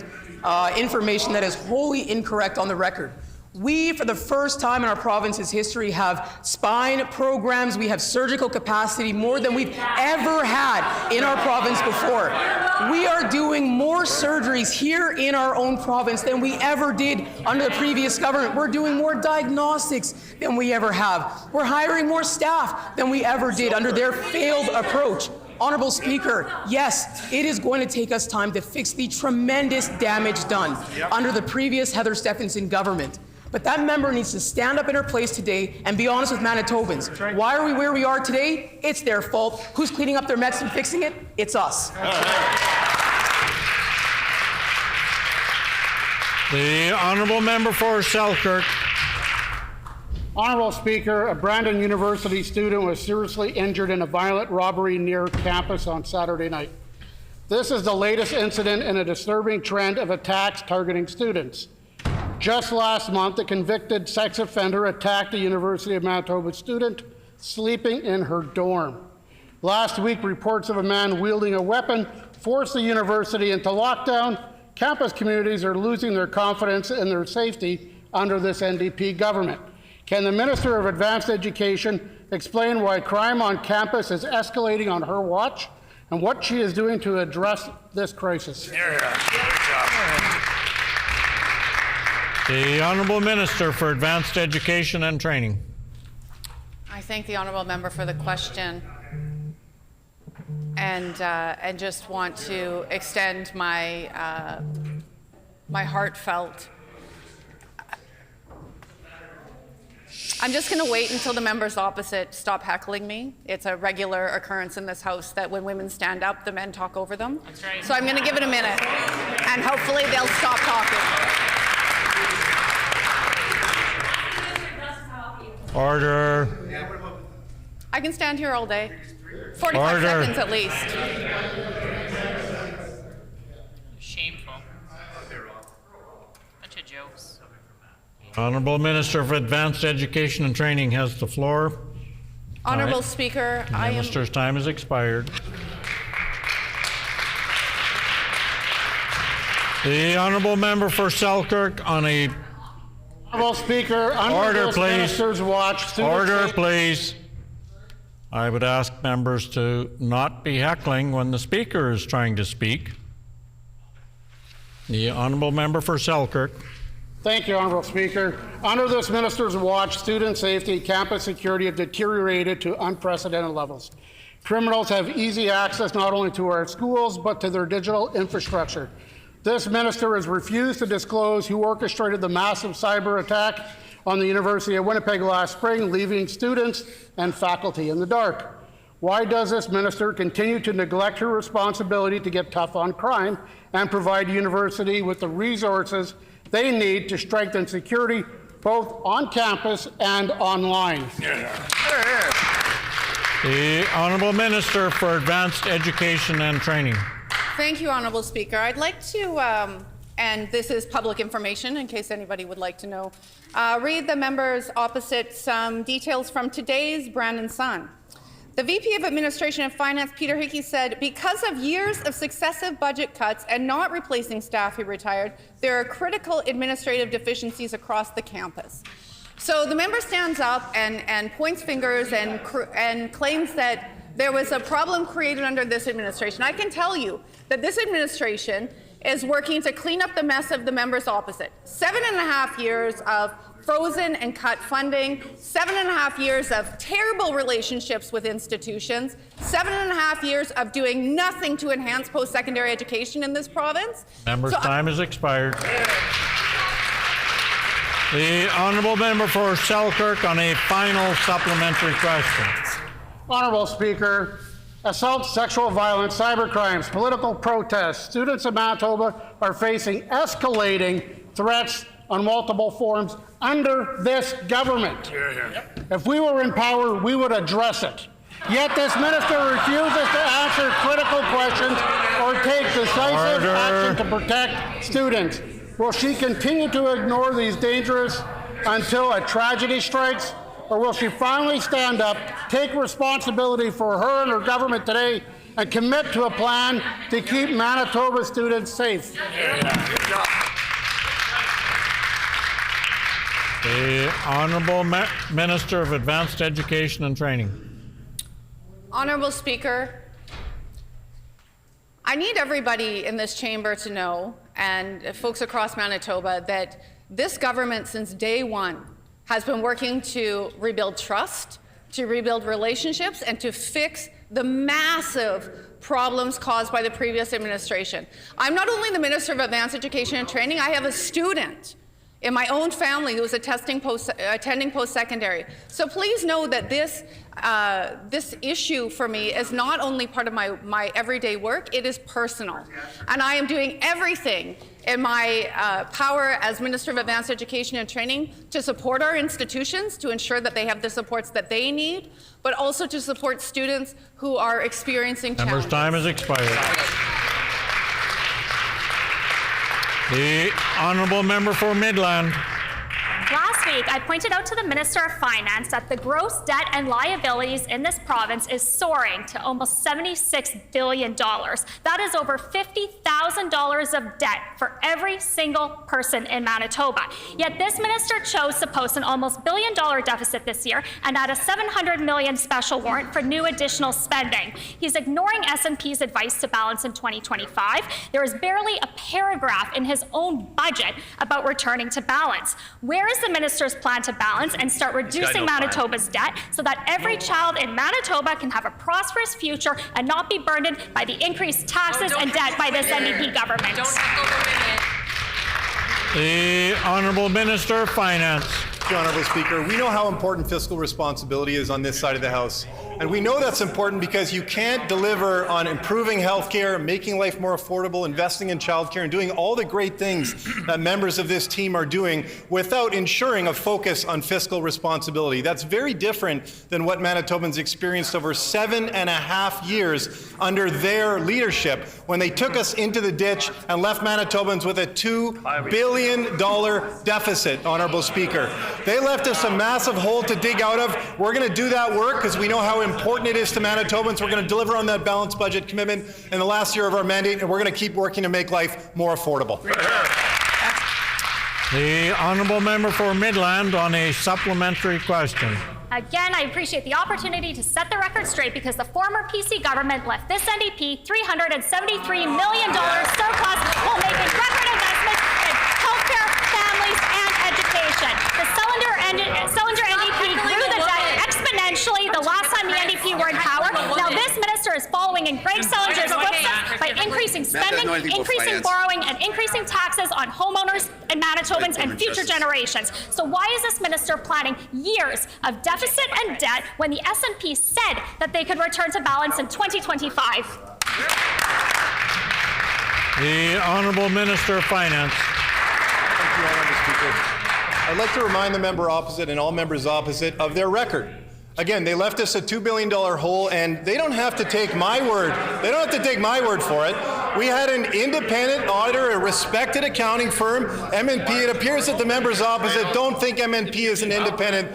information that is wholly incorrect on the record. We, for the first time in our province's history, have spine programs. We have surgical capacity more than we've ever had in our province before. We are doing more surgeries here in our own province than we ever did under the previous government. We're doing more diagnostics than we ever have. We're hiring more staff than we ever did under their failed approach. Honourable Speaker, yes, it is going to take us time to fix the tremendous damage done under the previous Heather Stephenson government. But that member needs to stand up in her place today and be honest with Manitobans. Why are we where we are today? It's their fault. Who's cleaning up their mess and fixing it? It's us. The Honourable Member for Selkirk. Honourable Speaker, a Brandon University student was seriously injured in a violent robbery near campus on Saturday night. This is the latest incident in a disturbing trend of attacks targeting students. Just last month, a convicted sex offender attacked a University of Manitoba student sleeping in her dorm. Last week, reports of a man wielding a weapon forced the university into lockdown. Campus communities are losing their confidence in their safety under this NDP government. Can the Minister of Advanced Education explain why crime on campus is escalating on her watch and what she is doing to address this crisis? The Honourable Minister for Advanced Education and Training. I thank the honourable member for the question, and just want to extend my my heartfelt. I'm just going to wait until the members opposite stop heckling me. It's a regular occurrence in this House that when women stand up, the men talk over them. That's right. So I'm going to give it a minute, and hopefully they'll stop talking. Order. I can stand here all day. 45 seconds at least. Shameful. Bunch of jokes. Honourable Minister for Advanced Education and Training has the floor. Honourable Speaker, the Minister's time has expired. The Honourable Member for Selkirk on a... Honourable Speaker, Order, please. Minister's watch. Order, please. I would ask members to not be heckling when the Speaker is trying to speak. The honourable member for Selkirk. Thank you, Honourable Speaker. Under this minister's watch, student safety and campus security have deteriorated to unprecedented levels. Criminals have easy access not only to our schools, but to their digital infrastructure. This minister has refused to disclose who orchestrated the massive cyber attack on the University of Winnipeg last spring, leaving students and faculty in the dark. Why does this minister continue to neglect her responsibility to get tough on crime and provide the university with the resources they need to strengthen security both on campus and online? The Honourable Minister for Advanced Education and Training. Thank you, Honourable Speaker. I'd like to, and this is public information in case anybody would like to know, read the members opposite some details from today's Brandon Sun. The VP of Administration and Finance, Peter Hickey, said, because of years of successive budget cuts and not replacing staff who retired, there are critical administrative deficiencies across the campus. So the member stands up and points fingers and claims that there was a problem created under this administration. I can tell you that this administration is working to clean up the mess of the members opposite. 7.5 years of frozen and cut funding, 7.5 years of terrible relationships with institutions, 7.5 years of doing nothing to enhance post-secondary education in this province. Member's time has expired. The honourable member for Selkirk on a final supplementary question. Honourable Speaker, assault, sexual violence, cybercrimes, political protests, students in Manitoba are facing escalating threats on multiple forms under this government. If we were in power, we would address it. Yet this minister refuses to answer critical questions or take decisive action to protect students. Will she continue to ignore these dangers until a tragedy strikes? Or will she finally stand up, take responsibility for her and her government today, and commit to a plan to keep Manitoba students safe? The Honourable Minister of Advanced Education and Training. Honourable Speaker, I need everybody in this chamber to know, and folks across Manitoba, that this government since day one has been working to rebuild trust, to rebuild relationships, and to fix the massive problems caused by the previous administration. I'm not only the Minister of Advanced Education and Training, I have a student in my own family who is attending post-secondary. So please know that this issue for me is not only part of my everyday work, it is personal. And I am doing everything in my power as Minister of Advanced Education and Training to support our institutions, to ensure that they have the supports that they need, but also to support students who are experiencing challenges. Member's time has expired. The honourable member for Midland. Last week, I pointed out to the Minister of Finance that the gross debt and liabilities in this province is soaring to almost $76 billion. That is over $50,000 of debt for every single person in Manitoba. Yet this minister chose to post an almost $1 billion deficit this year and add a $700 million special warrant for new additional spending. He's ignoring SNP's advice to balance in 2025. There is barely a paragraph in his own budget about returning to balance. Where is the minister's plan to balance and start reducing Manitoba's debt so that every child in Manitoba can have a prosperous future and not be burdened by the increased taxes and debt by this NDP government? The Honourable Minister of Finance. Thank you, Honourable Speaker. We know how important fiscal responsibility is on this side of the House. And we know that's important because you can't deliver on improving healthcare, making life more affordable, investing in childcare, and doing all the great things that members of this team are doing without ensuring a focus on fiscal responsibility. That's very different than what Manitobans experienced over 7.5 years under their leadership when they took us into the ditch and left Manitobans with a $2 billion deficit, Honourable Speaker. They left us a massive hole to dig out of. We're going to do that work because we know how important it is to Manitobans. We're going to deliver on that balanced budget commitment in the last year of our mandate, and we're going to keep working to make life more affordable. The honourable member for Midland on a supplementary question. Again, I appreciate the opportunity to set the record straight because the former PC government left this NDP $373 million surplus while making record investments minister is following in Greg Selinger's footsteps by increasing spending, increasing borrowing, and increasing taxes on homeowners and Manitobans and future generations. So why is this minister planning years of deficit and debt when the SNP said that they could return to balance in 2025? The Honourable Minister of Finance. Thank you, Honourable Speaker. I'd like to remind the member opposite and all members opposite of their record. Again, they left us a $2 billion hole, and they don't have to take my word. They don't have to take my word for it. We had an independent auditor, a respected accounting firm, MNP. It appears that the members opposite don't think MNP is an independent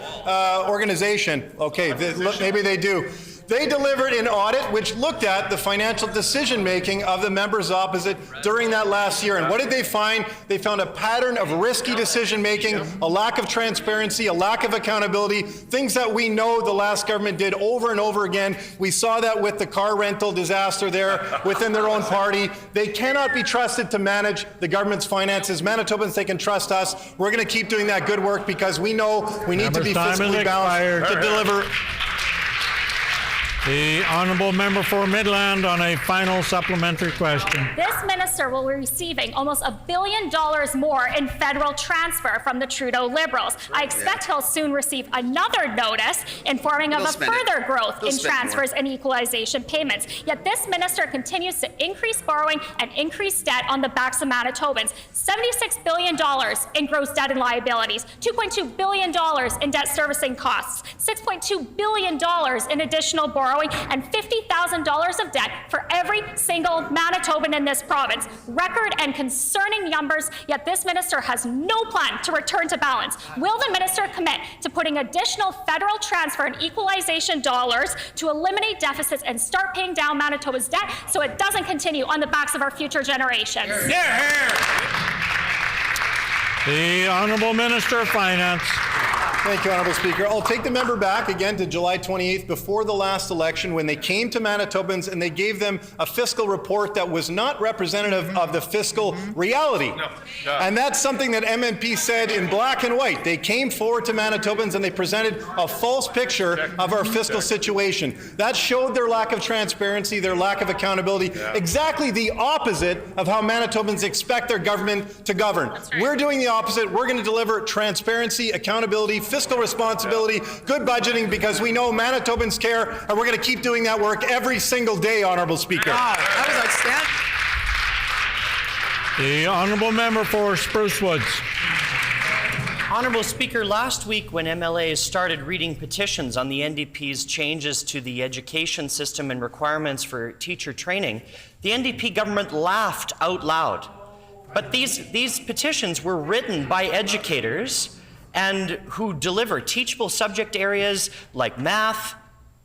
organization. Okay, maybe they do. They delivered an audit which looked at the financial decision-making of the members opposite during that last year. And what did they find? They found a pattern of risky decision-making, a lack of transparency, a lack of accountability, things that we know the last government did over and over again. We saw that with the car rental disaster there within their own party. They cannot be trusted to manage the government's finances. Manitobans, they can trust us. We're going to keep doing that good work because we know we need to be fiscally balanced to deliver. The Honourable Member for Midland on a final supplementary question. This minister will be receiving almost $1 billion more in federal transfer from the Trudeau Liberals. I expect he'll soon receive another notice informing of a further growth in transfers and equalization payments. Yet this minister continues to increase borrowing and increase debt on the backs of Manitobans. $76 billion in gross debt and liabilities, $2.2 billion in debt servicing costs, $6.2 billion in additional borrowing, and $50,000 of debt for every single Manitoban in this province. Record and concerning numbers, yet this minister has no plan to return to balance. Will the minister commit to putting additional federal transfer and equalization dollars to eliminate deficits and start paying down Manitoba's debt so it doesn't continue on the backs of our future generations? The Honourable Minister of Finance. Thank you, Honourable Speaker. I'll take the member back again to July 28th, before the last election, when they came to Manitobans and they gave them a fiscal report that was not representative of the fiscal reality. And that's something that MNP said in black and white. They came forward to Manitobans and they presented a false picture of our fiscal situation. That showed their lack of transparency, their lack of accountability, exactly the opposite of how Manitobans expect their government to govern. We're doing the opposite. We're going to deliver transparency, accountability, fiscal responsibility, good budgeting, because we know Manitobans care, and we're going to keep doing that work every single day, Honourable Speaker. That was outstanding. The Honourable Member for Spruce Woods. Honourable Speaker, last week when MLAs started reading petitions on the NDP's changes to the education system and requirements for teacher training, the NDP government laughed out loud. But these petitions were written by educators and who deliver teachable subject areas like math,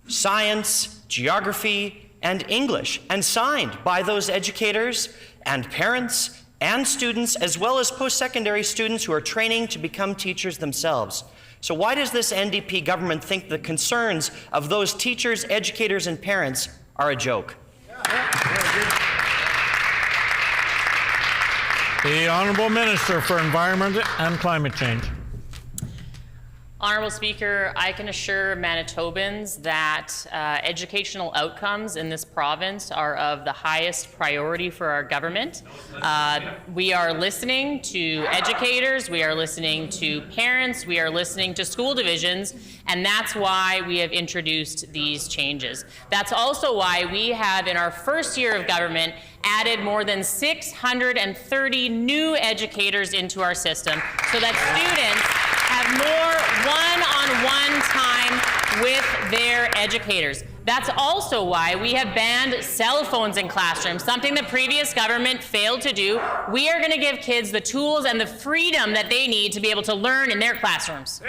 science, geography, and English, and signed by those educators and parents and students, as well as post-secondary students who are training to become teachers themselves. So why does this NDP government think the concerns of those teachers, educators, and parents are a joke? The Honourable Minister for Environment and Climate Change. Honourable Speaker, I can assure Manitobans that educational outcomes in this province are of the highest priority for our government. We are listening to educators, we are listening to parents, we are listening to school divisions, and that's why we have introduced these changes. That's also why we have, in our first year of government, added more than 630 new educators into our system so that students have more one-on-one time with their educators. That's also why we have banned cell phones in classrooms, something the previous government failed to do. We are going to give kids the tools and the freedom that they need to be able to learn in their classrooms.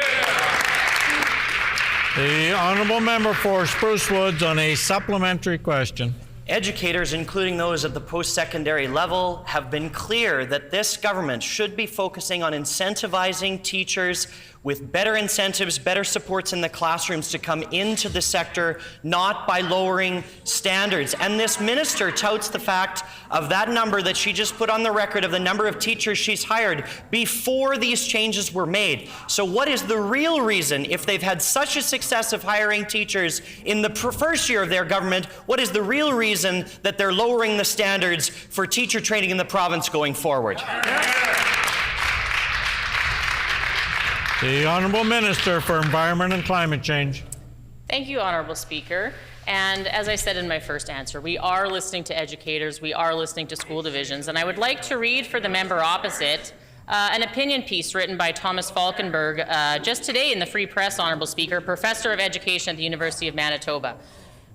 The Honourable Member for Spruce Woods on a supplementary question. Educators, including those at the post-secondary level, have been clear that this government should be focusing on incentivizing teachers with better incentives, better supports in the classrooms to come into the sector, not by lowering standards. And this minister touts the fact of that number that she just put on the record of the number of teachers she's hired before these changes were made. So what is the real reason, if they've had such a success of hiring teachers in the first year of their government, what is the real reason that they're lowering the standards for teacher training in the province going forward? The Honourable Minister for Environment and Climate Change. Thank you, Honourable Speaker. And as I said in my first answer, we are listening to educators, we are listening to school divisions, and I would like to read for the member opposite an opinion piece written by Thomas Falkenberg just today in the Free Press, Honourable Speaker, Professor of Education at the University of Manitoba.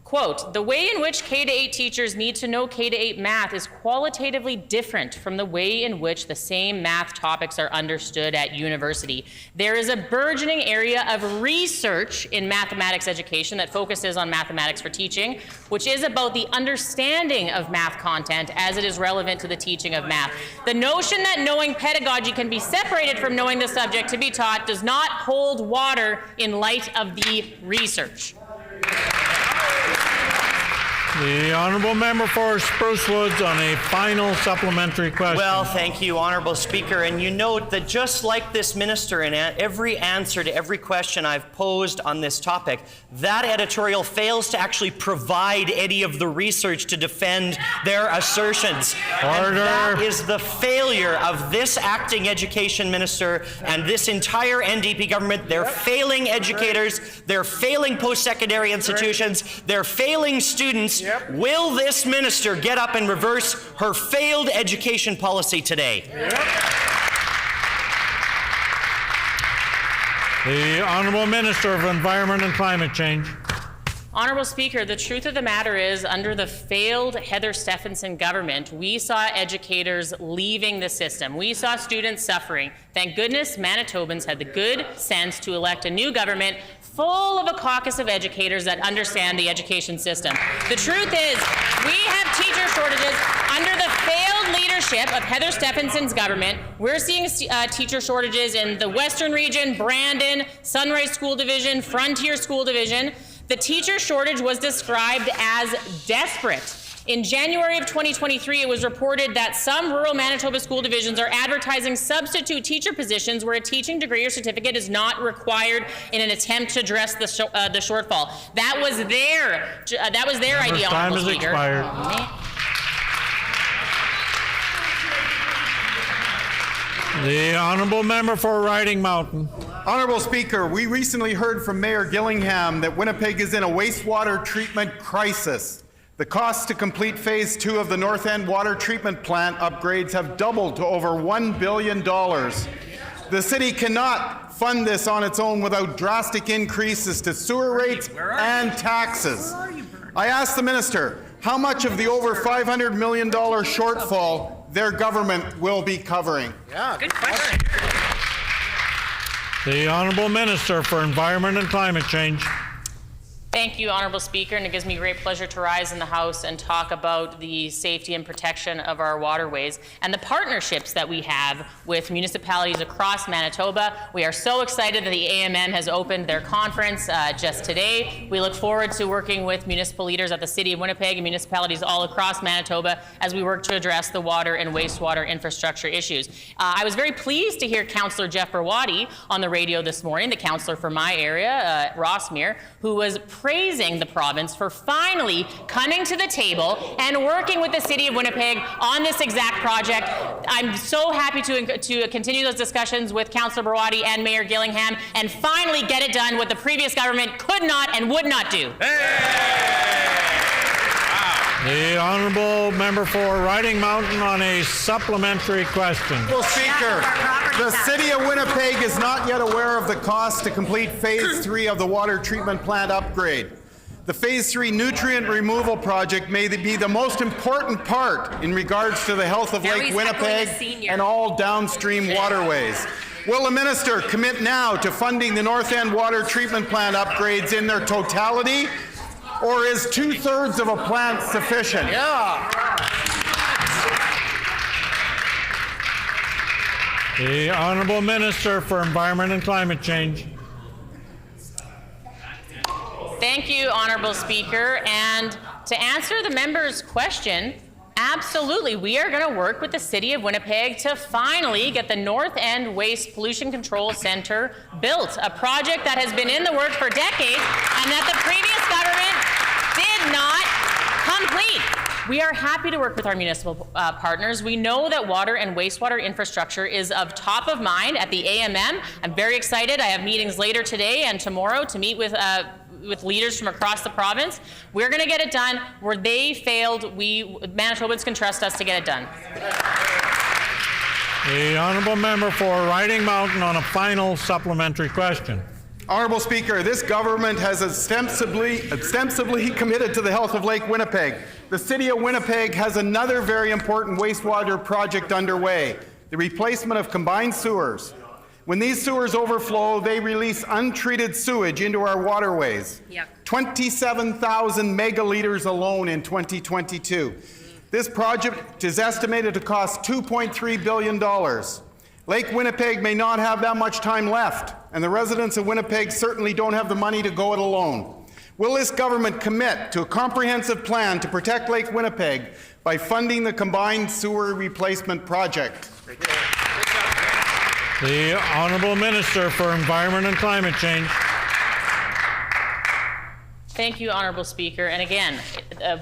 Quote, the way in which K-8 teachers need to know K-8 math is qualitatively different from the way in which the same math topics are understood at university. There is a burgeoning area of research in mathematics education that focuses on mathematics for teaching, which is about the understanding of math content as it is relevant to the teaching of math. The notion that knowing pedagogy can be separated from knowing the subject to be taught does not hold water in light of the research. The Honourable Member for Spruce Woods on a final supplementary question. Well, thank you, Honourable Speaker. And you note that just like this minister in every answer to every question I've posed on this topic, that editorial fails to actually provide any of the research to defend their assertions. Order. And that is the failure of this acting education minister and this entire NDP government. They're failing educators, they're failing post-secondary institutions, they're failing students. Will this minister get up and reverse her failed education policy today? The Honourable Minister of Environment and Climate Change. Honourable Speaker, the truth of the matter is, under the failed Heather Stephenson government, we saw educators leaving the system. We saw students suffering. Thank goodness Manitobans had the good sense to elect a new government full of a caucus of educators that understand the education system. The truth is, we have teacher shortages under the failed leadership of Heather Stephenson's government. We're seeing teacher shortages in the Western region, Brandon, Sunrise School Division, Frontier School Division. The teacher shortage was described as desperate. In January of 2023, it was reported that some rural Manitoba school divisions are advertising substitute teacher positions where a teaching degree or certificate is not required in an attempt to address the shortfall. That was their idea, Honourable Speaker. Time has expired. The Honourable Member for Riding Mountain. Honourable Speaker, we recently heard from Mayor Gillingham that Winnipeg is in a wastewater treatment crisis. The costs to complete Phase 2 of the North End water treatment plant upgrades have doubled to over $1 billion. The city cannot fund this on its own without drastic increases to sewer rates and taxes. I asked the minister how much of the over $500 million shortfall their government will be covering. Yeah, good question. The Honourable Minister for Environment and Climate Change. Thank you, Honourable Speaker, and it gives me great pleasure to rise in the House and talk about the safety and protection of our waterways and the partnerships that we have with municipalities across Manitoba. We are so excited that the AMM has opened their conference just today. We look forward to working with municipal leaders at the City of Winnipeg and municipalities all across Manitoba as we work to address the water and wastewater infrastructure issues. I was very pleased to hear Councillor Jeff Berwadi on the radio this morning, the councillor from my area, Rossmere, who was praising the province for finally coming to the table and working with the City of Winnipeg on this exact project. I'm so happy to continue those discussions with Councillor Berwadi and Mayor Gillingham and finally get it done what the previous government could not and would not do. The Honourable Member for Riding Mountain on a supplementary question. Well, Speaker, the City of Winnipeg is not yet aware of the cost to complete Phase 3 of the water treatment plant upgrade. The Phase 3 nutrient removal project may be the most important part in regards to the health of Lake Winnipeg and all downstream waterways. Will the minister commit now to funding the North End water treatment plant upgrades in their totality Or is 2/3 of a plant sufficient? The Honourable Minister for Environment and Climate Change. Thank you, Honourable Speaker. And to answer the member's question, absolutely, we are going to work with the City of Winnipeg to finally get the North End Waste Pollution Control Centre built, a project that has been in the works for decades and that the previous government did not complete. We are happy to work with our municipal partners. We know that water and wastewater infrastructure is of top of mind at the AMM. I'm very excited. I have meetings later today and tomorrow to meet with leaders from across the province. We're going to get it done. Where they failed, Manitobans can trust us to get it done. The Honourable Member for Riding Mountain on a final supplementary question. Honourable Speaker, this government has ostensibly committed to the health of Lake Winnipeg. The City of Winnipeg has another very important wastewater project underway, the replacement of combined sewers. When these sewers overflow, they release untreated sewage into our waterways. 27,000 megaliters alone in 2022. This project is estimated to cost $2.3 billion. Lake Winnipeg may not have that much time left, and the residents of Winnipeg certainly don't have the money to go it alone. Will this government commit to a comprehensive plan to protect Lake Winnipeg by funding the combined sewer replacement project? The Honourable Minister for Environment and Climate Change. Thank you, Honourable Speaker. And again,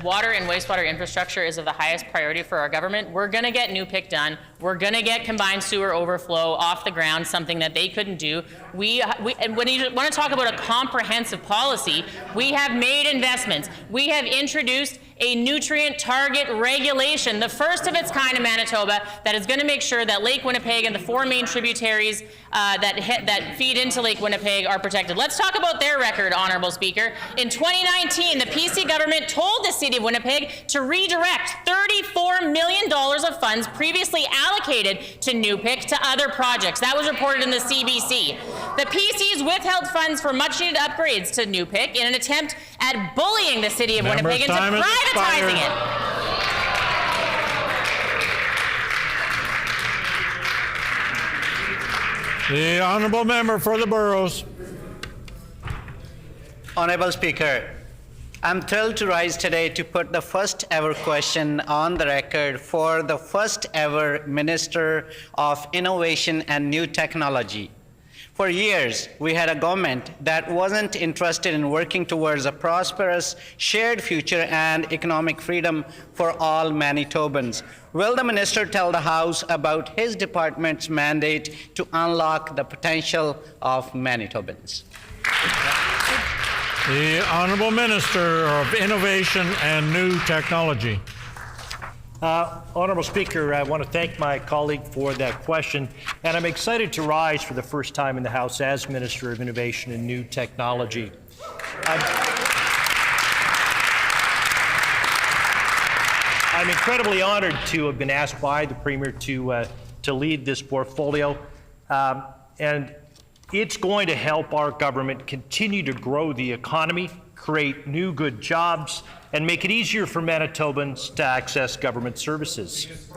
water and wastewater infrastructure is of the highest priority for our government. We're going to get NUPIC done. We're going to get combined sewer overflow off the ground, something that they couldn't do. And when you want to talk about a comprehensive policy, we have made investments. We have introduced a nutrient target regulation, the first of its kind in Manitoba, that is going to make sure that Lake Winnipeg and the 4 main tributaries that feed into Lake Winnipeg are protected. Let's talk about their record, Honourable Speaker. In 2019, the PC government told the City of Winnipeg to redirect $34 million of funds previously allocated to NUPIC to other projects. That was reported in the CBC. The PCs withheld funds for much-needed upgrades to NUPIC in an attempt at bullying the City of Winnipeg into privatizing it. The Honourable Member for the Boroughs. Honourable Speaker, I'm thrilled to rise today to put the first ever question on the record for the first ever Minister of Innovation and New Technology. For years, we had a government that wasn't interested in working towards a prosperous, shared future and economic freedom for all Manitobans. Will the Minister tell the House about his department's mandate to unlock the potential of Manitobans? The Honourable Minister of Innovation and New Technology. Honourable Speaker, I want to thank my colleague for that question, and I'm excited to rise for the first time in the House as Minister of Innovation and New Technology. I'm incredibly honoured to have been asked by the Premier to lead this portfolio, and it's going to help our government continue to grow the economy, create new good jobs, and make it easier for Manitobans to access government services.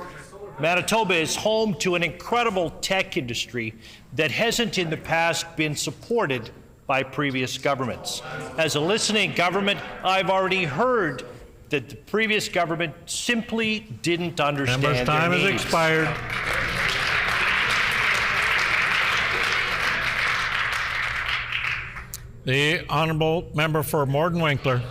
Manitoba is home to an incredible tech industry that hasn't in the past been supported by previous governments. As a listening government, I've already heard that the previous government simply didn't understand their needs. Member's time has expired. The Honourable Member for Morden Winkler.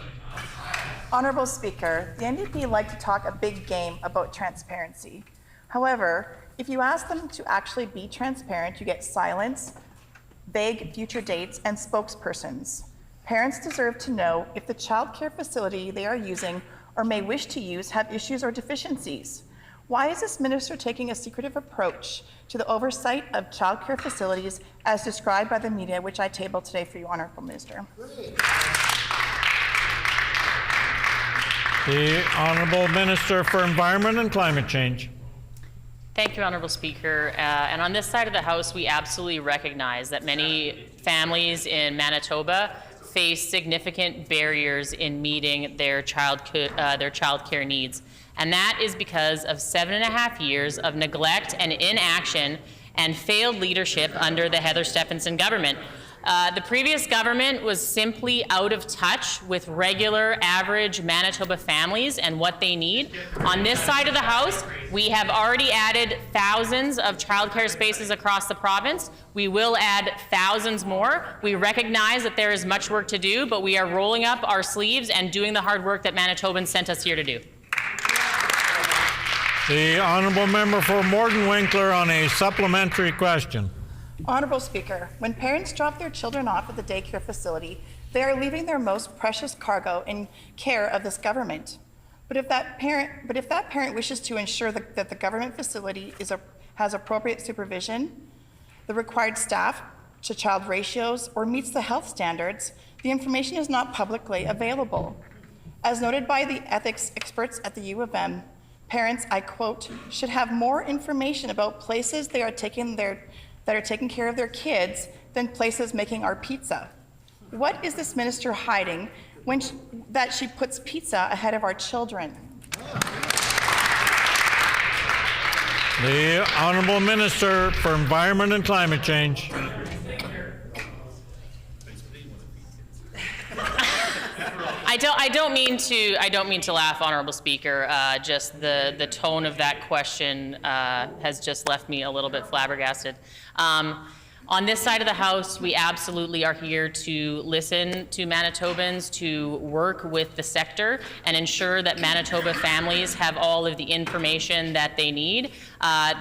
Honourable Speaker, the NDP like to talk a big game about transparency. However, if you ask them to actually be transparent, you get silence, vague future dates, and spokespersons. Parents deserve to know if the childcare facility they are using or may wish to use have issues or deficiencies. Why is this minister taking a secretive approach to the oversight of childcare facilities as described by the media, which I table today for you, Honourable Minister? The Honourable Minister for Environment and Climate Change. Thank you, Honourable Speaker. And on this side of the House, we absolutely recognize that many families in Manitoba face significant barriers in meeting their childcare needs. And that is because of 7.5 years of neglect and inaction and failed leadership under the Heather Stefanson government. The previous government was simply out of touch with regular, average Manitoba families and what they need. On this side of the House, we have already added thousands of childcare spaces across the province. We will add thousands more. We recognize that there is much work to do, but we are rolling up our sleeves and doing the hard work that Manitobans sent us here to do. The honourable member for Morton Winkler on a supplementary question. Honourable Speaker, when parents drop their children off at the daycare facility, they are leaving their most precious cargo in care of this government. But if that parent wishes to ensure that the government facility has appropriate supervision, the required staff to child ratios, or meets the health standards, the information is not publicly available. As noted by the ethics experts at the U of M, parents, I quote, should have more information about places that are taking care of their kids than places making our pizza. What is this minister hiding that she puts pizza ahead of our children? The Honourable Minister for Environment and Climate Change. I don't mean to laugh, Honourable Speaker. Just the tone of that question has just left me a little bit flabbergasted. On this side of the House, we absolutely are here to listen to Manitobans, to work with the sector and ensure that Manitoba families have all of the information that they need.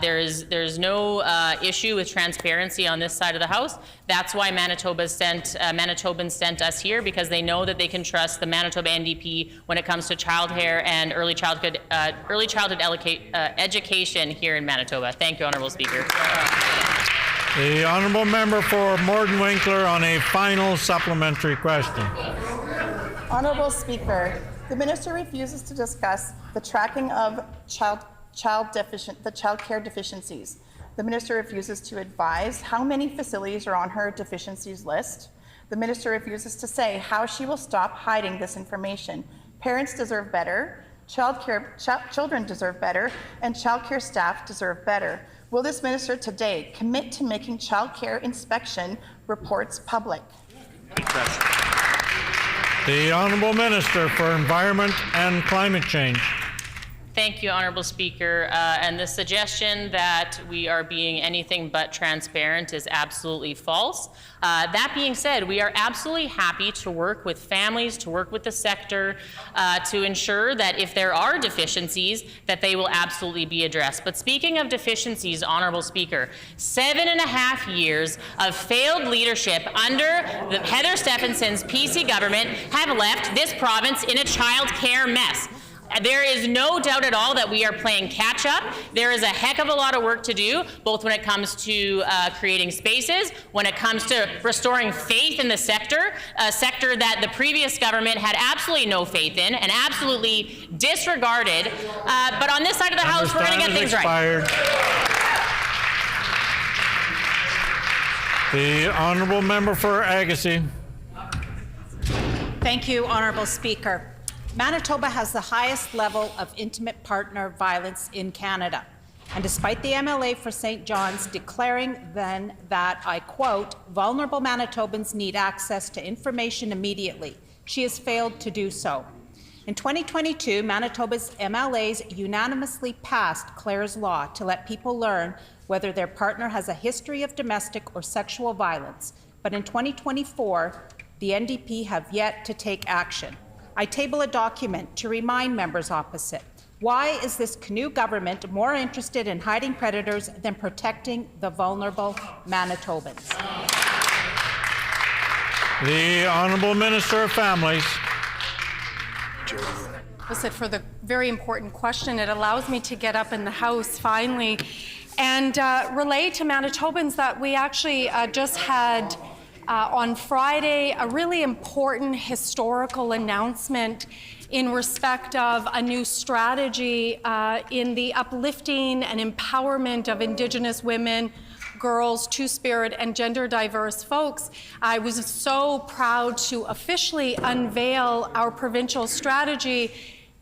There's no issue with transparency on this side of the House. That's why Manitobans sent us here, because they know that they can trust the Manitoba NDP when it comes to childcare and early childhood education here in Manitoba. Thank you, Honourable Speaker. The honourable member for Morton Winkler on a final supplementary question. Honourable Speaker, the minister refuses to discuss the tracking of childcare deficiencies. The minister refuses to advise how many facilities are on her deficiencies list. The minister refuses to say how she will stop hiding this information. Parents deserve better, children deserve better, and childcare staff deserve better. Will this minister today commit to making childcare inspection reports public? The Honourable Minister for Environment and Climate Change. Thank you, Honourable Speaker. And the suggestion that we are being anything but transparent is absolutely false. That being said, we are absolutely happy to work with families, to work with the sector, to ensure that if there are deficiencies, that they will absolutely be addressed. But speaking of deficiencies, Honourable Speaker, 7.5 years of failed leadership under the Heather Stefanson's PC government have left this province in a child care mess. There is no doubt at all that we are playing catch up. There is a heck of a lot of work to do, both when it comes to creating spaces, when it comes to restoring faith in the sector, a sector that the previous government had absolutely no faith in and absolutely disregarded. But on this side of the House, we're going to get things right. The honourable member for Agassiz. Thank you, Honourable Speaker. Manitoba has the highest level of intimate partner violence in Canada. And despite the MLA for St. John's declaring then that, I quote, vulnerable Manitobans need access to information immediately, she has failed to do so. In 2022, Manitoba's MLAs unanimously passed Clare's Law to let people learn whether their partner has a history of domestic or sexual violence. But in 2024, the NDP have yet to take action. I table a document to remind members opposite. Why is this Canoe government more interested in hiding predators than protecting the vulnerable Manitobans? The Honourable Minister of Families. Listen, for the very important question. It allows me to get up in the House finally and relay to Manitobans that we actually just had on Friday a really important historical announcement in respect of a new strategy in the uplifting and empowerment of Indigenous women, girls, two-spirit, and gender-diverse folks, I was so proud to officially unveil our provincial strategy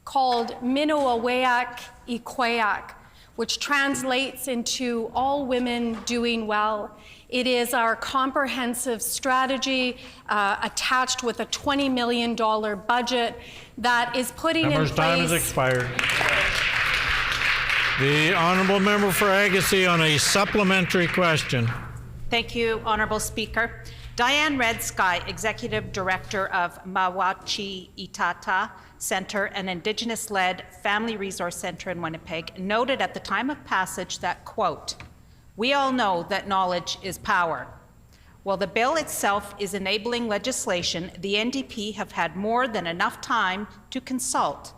called Minuaweak Ikweak, which translates into all women doing well. It is our comprehensive strategy attached with a $20 million budget that is putting in place... Time has expired. The honourable member for Agassiz on a supplementary question. Thank you, Honourable Speaker. Diane Red Sky, Executive Director of Mawachi Itata Centre, an Indigenous-led family resource centre in Winnipeg, noted at the time of passage that, quote, "We all know that knowledge is power. While the bill itself is enabling legislation, the NDP have had more than enough time to consult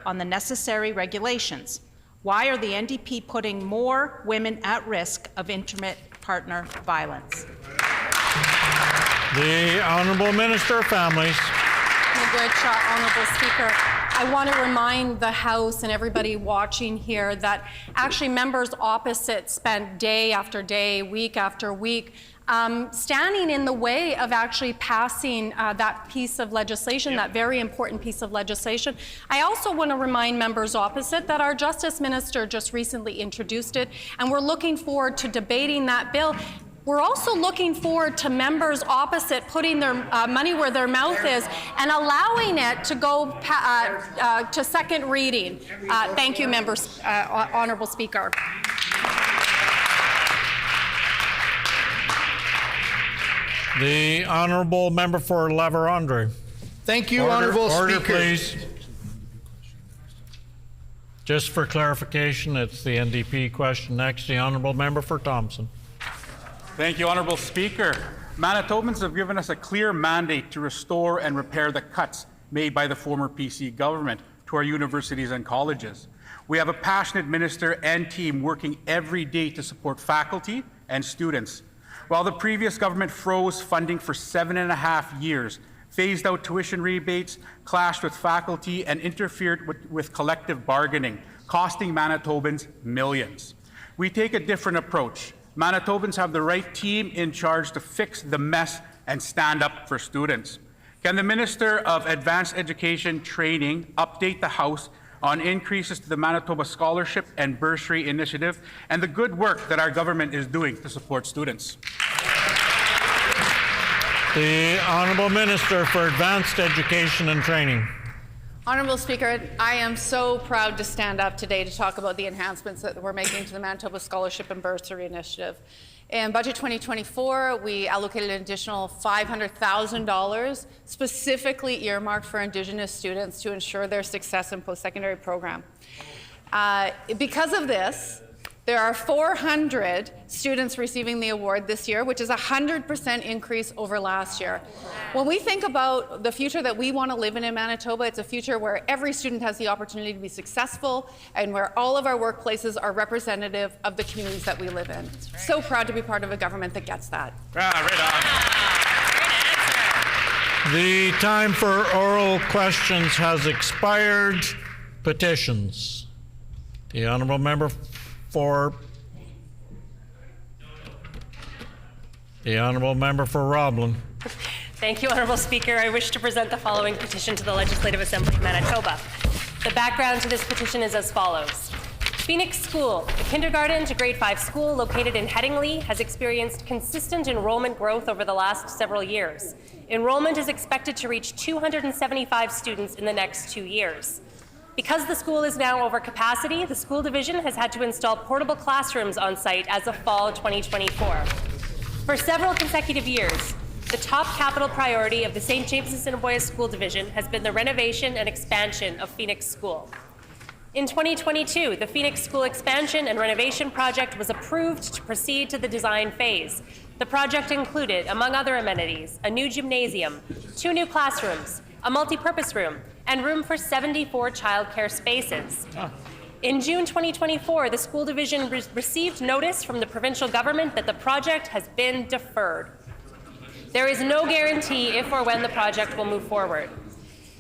on the necessary regulations. Why are the NDP putting more women at risk of intimate partner violence?" The Honourable Minister of Families. Honourable Speaker, I want to remind the House and everybody watching here that actually members opposite spent day after day, week after week, standing in the way of actually passing that piece of legislation, that very important piece of legislation. I also want to remind members opposite that our Justice Minister just recently introduced it, and we're looking forward to debating that bill. We're also looking forward to members opposite putting their money where their mouth is and allowing it to go to second reading. Thank you, members, Honourable Speaker. The Honourable Member for La Vérendrye. Thank you, Honourable Speaker. Order, Please. Just for clarification, it's the NDP question next. The Honourable Member for Thompson. Thank you, Honourable Speaker. Manitobans have given us a clear mandate to restore and repair the cuts made by the former PC government to our universities and colleges. We have a passionate minister and team working every day to support faculty and students. While the previous government froze funding for 7.5 years, phased out tuition rebates, clashed with faculty, and interfered with collective bargaining, costing Manitobans millions. We take a different approach. Manitobans have the right team in charge to fix the mess and stand up for students. Can the Minister of Advanced Education Training update the House on increases to the Manitoba Scholarship and Bursary Initiative and the good work that our government is doing to support students? The Honourable Minister for Advanced Education and Training. Honourable Speaker, I am so proud to stand up today to talk about the enhancements that we're making to the Manitoba Scholarship and Bursary Initiative. In Budget 2024, we allocated an additional $500,000 specifically earmarked for Indigenous students to ensure their success in post-secondary program. Because of this, there are 400 students receiving the award this year, which is a 100% increase over last year. When we think about the future that we want to live in Manitoba, it's a future where every student has the opportunity to be successful and where all of our workplaces are representative of the communities that we live in. Right. So proud to be part of a government that gets that. The time for oral questions has expired. Petitions. The Honourable Member for Roblin. Thank you, Honourable Speaker. I wish to present the following petition to the Legislative Assembly of Manitoba. The background to this petition is as follows. Phoenix School, a kindergarten to grade 5 school located in Headingley, has experienced consistent enrollment growth over the last several years. Enrollment is expected to reach 275 students in the next 2 years. Because the school is now over capacity, the school division has had to install portable classrooms on site as of fall 2024. For several consecutive years, the top capital priority of the St. James Assiniboia School Division has been the renovation and expansion of Phoenix School. In 2022, the Phoenix School expansion and renovation project was approved to proceed to the design phase. The project included, among other amenities, a new gymnasium, 2 new classrooms, a multi-purpose room, and room for 74 childcare spaces. In June 2024, the school division received notice from the provincial government that the project has been deferred. There is no guarantee if or when the project will move forward.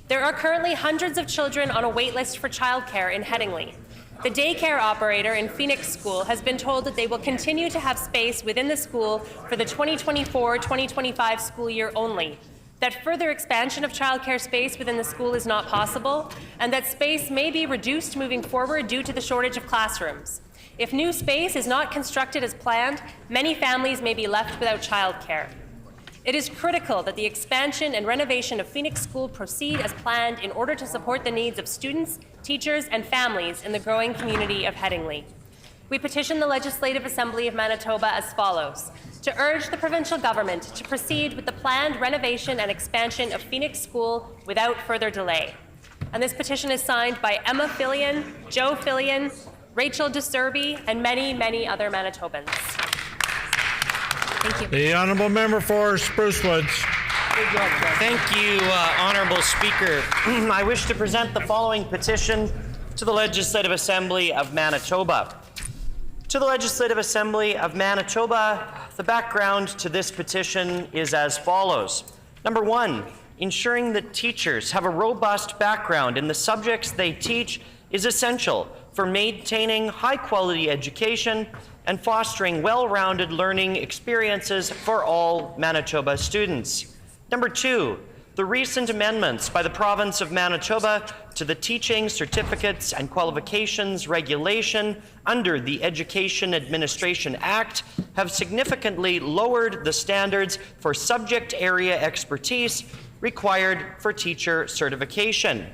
There are currently hundreds of children on a wait list for childcare in Headingley. The daycare operator in Phoenix School has been told that they will continue to have space within the school for the 2024-2025 school year only, that further expansion of childcare space within the school is not possible, and that space may be reduced moving forward due to the shortage of classrooms. If new space is not constructed as planned, many families may be left without childcare. It is critical that the expansion and renovation of Phoenix School proceed as planned in order to support the needs of students, teachers, and families in the growing community of Headingley. We petition the Legislative Assembly of Manitoba as follows: to urge the provincial government to proceed with the planned renovation and expansion of Phoenix School without further delay. And this petition is signed by Emma Fillion, Joe Fillion, Rachel DeSerby, and many, many other Manitobans. Thank you. The Honourable Member for Spruce Woods. Thank you, Honourable Speaker. I wish to present the following petition to the Legislative Assembly of Manitoba. To the Legislative Assembly of Manitoba, the background to this petition is as follows. Number one, ensuring that teachers have a robust background in the subjects they teach is essential for maintaining high-quality education and fostering well-rounded learning experiences for all Manitoba students. Number two, the recent amendments by the province of Manitoba to the Teaching Certificates and Qualifications Regulation under the Education Administration Act have significantly lowered the standards for subject area expertise required for teacher certification.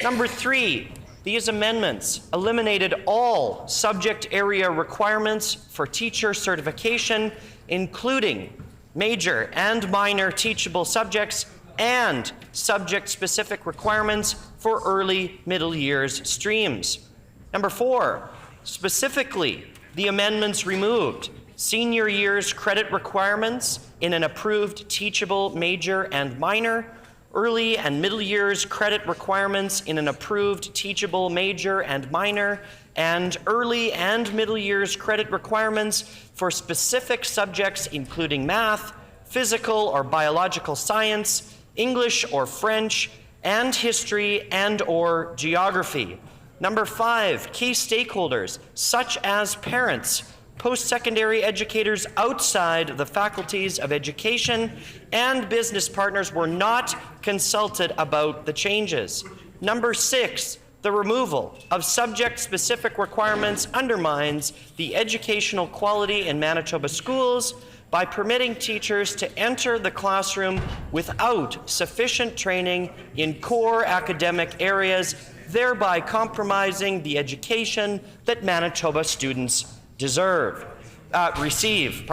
Number three, these amendments eliminated all subject area requirements for teacher certification, including major and minor teachable subjects and subject-specific requirements for early middle years streams. Number four, specifically, the amendments removed senior years credit requirements in an approved teachable major and minor, early and middle years credit requirements in an approved teachable major and minor, and early and middle years credit requirements for specific subjects including math, physical or biological science, English or French, and history and/or geography. Number five, key stakeholders such as parents, post-secondary educators outside the faculties of education, and business partners were not consulted about the changes. Number six, the removal of subject-specific requirements undermines the educational quality in Manitoba schools by permitting teachers to enter the classroom without sufficient training in core academic areas, thereby compromising the education that Manitoba students receive.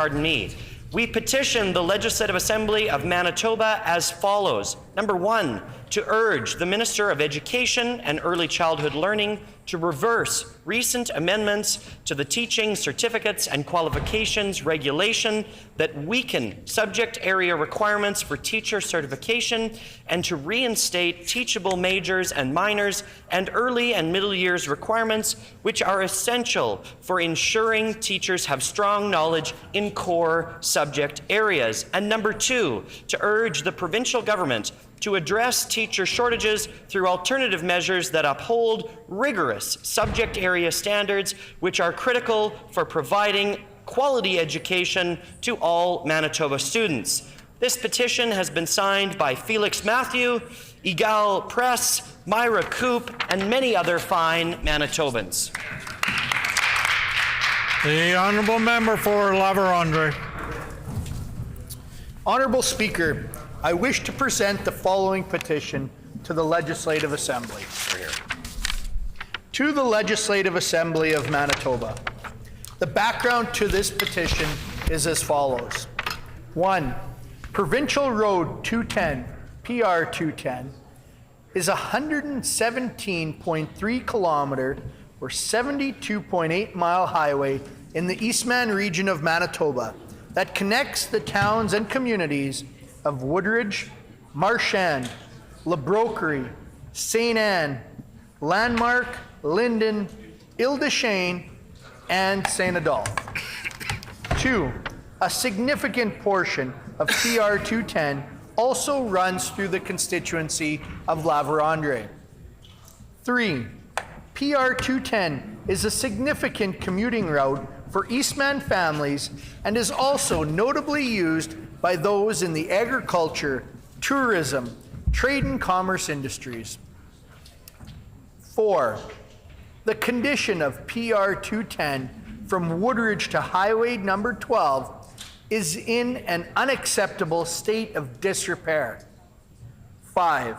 We petition the Legislative Assembly of Manitoba as follows. Number one, to urge the Minister of Education and Early Childhood Learning to reverse recent amendments to the Teaching Certificates and Qualifications Regulation that weaken subject area requirements for teacher certification and to reinstate teachable majors and minors and early and middle years requirements which are essential for ensuring teachers have strong knowledge in core subject areas. And number two, to urge the provincial government to address teacher shortages through alternative measures that uphold rigorous subject area standards which are critical for providing quality education to all Manitoba students. This petition has been signed by Felix Matthew, Egal Press, Myra Coop, and many other fine Manitobans. The Honourable Member for La Vérendrye. Honourable Speaker, I wish to present the following petition to the Legislative Assembly. To the Legislative Assembly of Manitoba. The background to this petition is as follows. 1. Provincial Road 210, PR 210, is a 117.3 kilometer or 72.8 mile highway in the Eastman region of Manitoba that connects the towns and communities of Woodridge, Marchand, La Broquerie, St. Anne, Landmark, Linden, Ile-des-Chênes, and St. Adolphe. 2. A significant portion of PR 210 also runs through the constituency of La Vérendrye. 3. PR 210 is a significant commuting route for Eastman families and is also notably used by those in the agriculture, tourism, trade and commerce industries. 4, the condition of PR 210 from Woodridge to Highway number 12 is in an unacceptable state of disrepair. 5,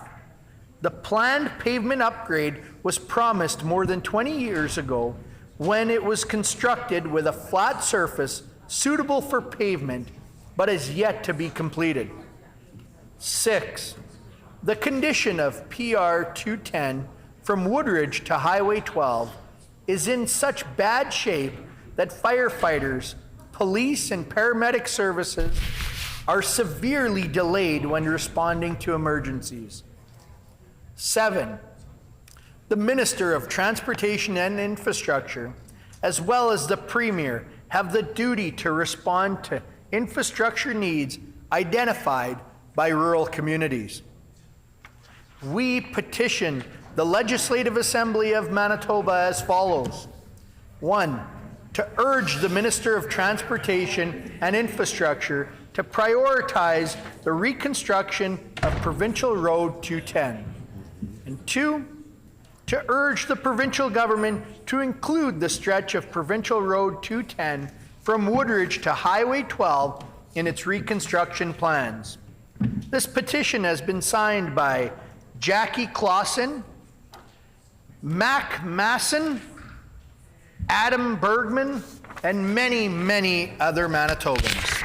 the planned pavement upgrade was promised more than 20 years ago when it was constructed with a flat surface suitable for pavement, but is yet to be completed. 6, the condition of PR 210 from Woodridge to Highway 12 is in such bad shape that firefighters, police, and paramedic services are severely delayed when responding to emergencies. 7, the Minister of Transportation and Infrastructure, as well as the Premier, have the duty to respond to infrastructure needs identified by rural communities. We petition the Legislative Assembly of Manitoba as follows. 1, to urge the Minister of Transportation and Infrastructure to prioritize the reconstruction of Provincial Road 210. And 2, to urge the provincial government to include the stretch of Provincial Road 210 from Woodridge to Highway 12 in its reconstruction plans. This petition has been signed by Jackie Clausen, Mac Masson, Adam Bergman, and many, many other Manitobans.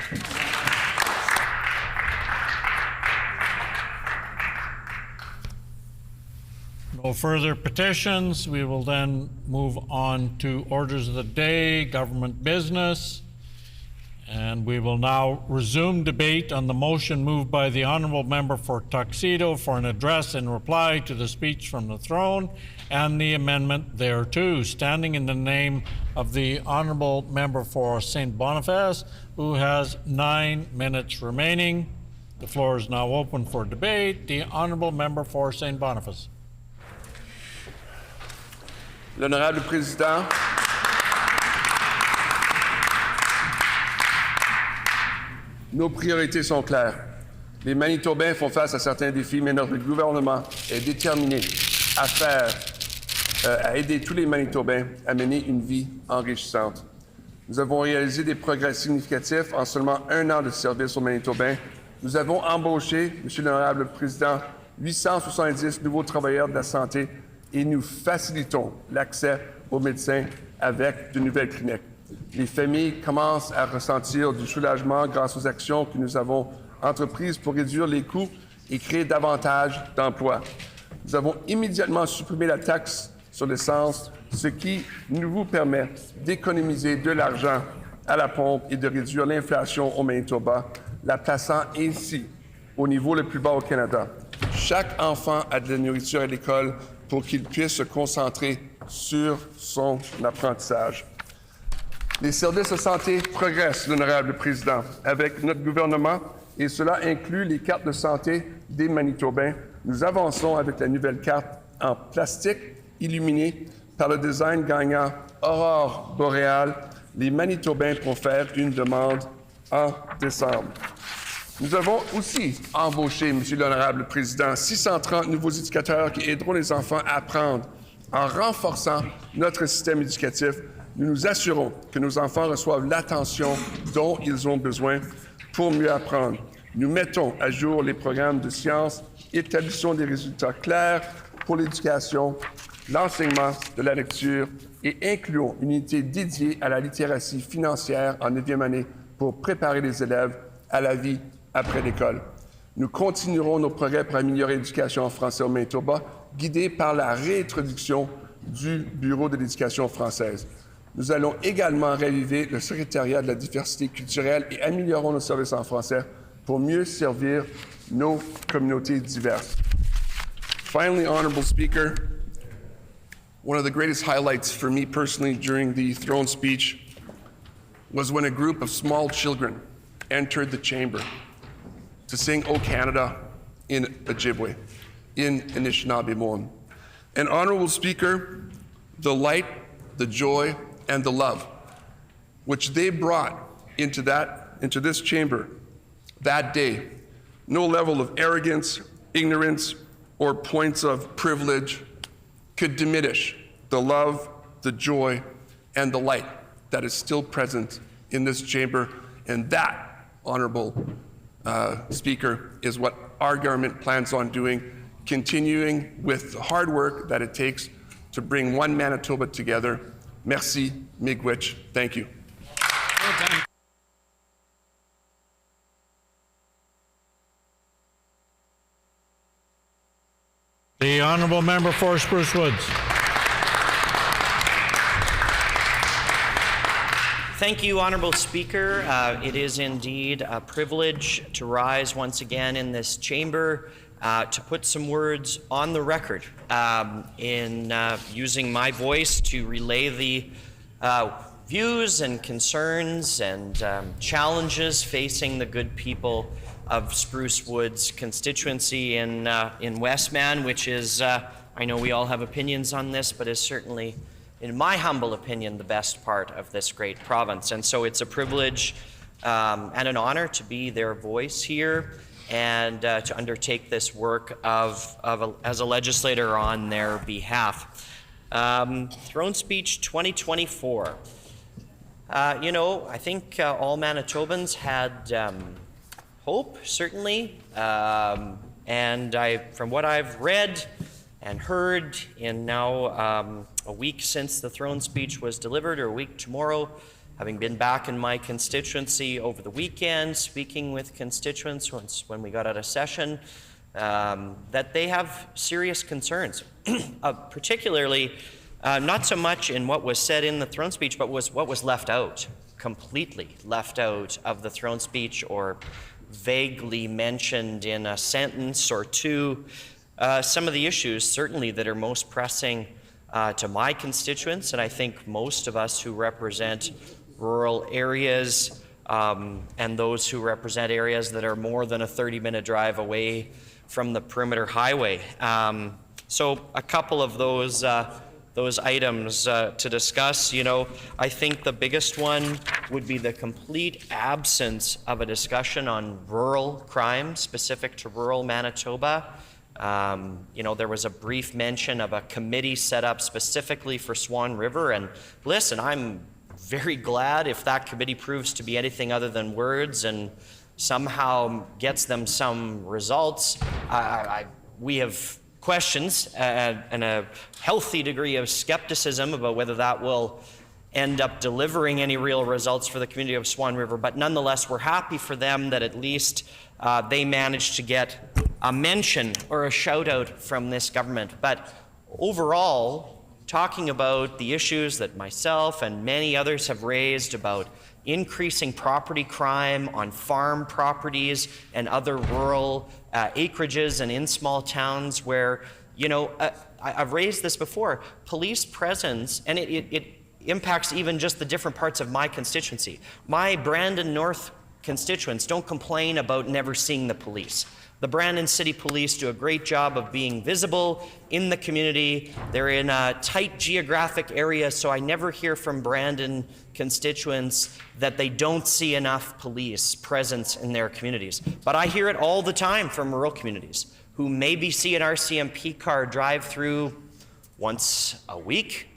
No further petitions. We will then move on to orders of the day, government business. And we will now resume debate on the motion moved by the Honourable Member for Tuxedo for an address in reply to the speech from the throne and the amendment thereto. Standing in the name of the Honourable Member for St. Boniface, who has 9 minutes remaining. The floor is now open for debate. The Honourable Member for St. Boniface. L'honorable président, nos priorités sont claires. Les Manitobains font face à certains défis, mais notre gouvernement est déterminé à aider tous les Manitobains à mener une vie enrichissante. Nous avons réalisé des progrès significatifs en seulement 1 an de service aux Manitobains. Nous avons embauché, Monsieur l'honorable président, 870 nouveaux travailleurs de la santé et nous facilitons l'accès aux médecins avec de nouvelles cliniques. Les familles commencent à ressentir du soulagement grâce aux actions que nous avons entreprises pour réduire les coûts et créer davantage d'emplois. Nous avons immédiatement supprimé la taxe sur l'essence, ce qui nous permet d'économiser de l'argent à la pompe et de réduire l'inflation au Manitoba, la plaçant ainsi au niveau le plus bas au Canada. Chaque enfant a de la nourriture à l'école pour qu'il puisse se concentrer sur son apprentissage. Les services de santé progressent, l'honorable président, avec notre gouvernement, et cela inclut les cartes de santé des Manitobains. Nous avançons avec la nouvelle carte en plastique illuminée par le design gagnant Aurore boréale. Les Manitobains pourront faire une demande en décembre. Nous avons aussi embauché, Monsieur l'honorable président, 630 nouveaux éducateurs qui aideront les enfants à apprendre. En renforçant notre système éducatif, nous nous assurons que nos enfants reçoivent l'attention dont ils ont besoin pour mieux apprendre. Nous mettons à jour les programmes de sciences, établissons des résultats clairs pour l'éducation, l'enseignement de la lecture et incluons une unité dédiée à la littératie financière en 9e année pour préparer les élèves à la vie après l'école. Nous continuerons nos progrès pour améliorer l'éducation en français au Manitoba, guidés par la réintroduction du Bureau de l'éducation française. Nous allons également raviver le secrétariat de la diversité culturelle et améliorons nos services en français pour mieux servir nos communautés diverses. Finally, Honourable Speaker, one of the greatest highlights for me personally during the throne speech was when a group of small children entered the chamber to sing O Canada in Ojibwe, in Anishinaabe Moan. And Honourable Speaker, the light the joy, and the love, which they brought into this chamber that day. No level of arrogance, ignorance, or points of privilege could diminish the love, the joy, and the light that is still present in this chamber. And that, Honorable Speaker, is what our government plans on doing, continuing with the hard work that it takes to bring one Manitoba together. Merci, miigwech. Thank you. The Honourable Member for Spruce Woods. Thank you, Honourable Speaker. It is indeed a privilege to rise once again in this chamber to put some words on the record in using my voice to relay the views and concerns and challenges facing the good people of Spruce Woods constituency in Westman, which is, I know we all have opinions on this, but is certainly, in my humble opinion, the best part of this great province. And so it's a privilege and an honor to be their voice here and to undertake this work as a legislator on their behalf. Throne Speech 2024. You know, I think all Manitobans had hope, certainly, and from what I've read and heard in now a week since the throne speech was delivered, or a week tomorrow, having been back in my constituency over the weekend, speaking with constituents when we got out of session, that they have serious concerns, particularly not so much in what was said in the throne speech, but what was left out, completely left out of the throne speech, or vaguely mentioned in a sentence or two. Some of the issues certainly that are most pressing to my constituents, and I think most of us who represent rural areas and those who represent areas that are more than a 30-minute drive away from the perimeter highway. So a couple of those items to discuss. You know, I think the biggest one would be the complete absence of a discussion on rural crime specific to rural Manitoba. You know, there was a brief mention of a committee set up specifically for Swan River, and listen, I'm very glad if that committee proves to be anything other than words and somehow gets them some results. We have questions and a healthy degree of skepticism about whether that will end up delivering any real results for the community of Swan River, but nonetheless, we're happy for them that at least they managed to get a mention or a shout out from this government. But overall, talking about the issues that myself and many others have raised about increasing property crime on farm properties and other rural acreages and in small towns where, you know, I've raised this before, police presence, and it impacts even just the different parts of my constituency. My Brandon North constituents don't complain about never seeing the police. The Brandon City Police do a great job of being visible in the community. They're in a tight geographic area, so I never hear from Brandon constituents that they don't see enough police presence in their communities. But I hear it all the time from rural communities who maybe see an RCMP car drive through once a week,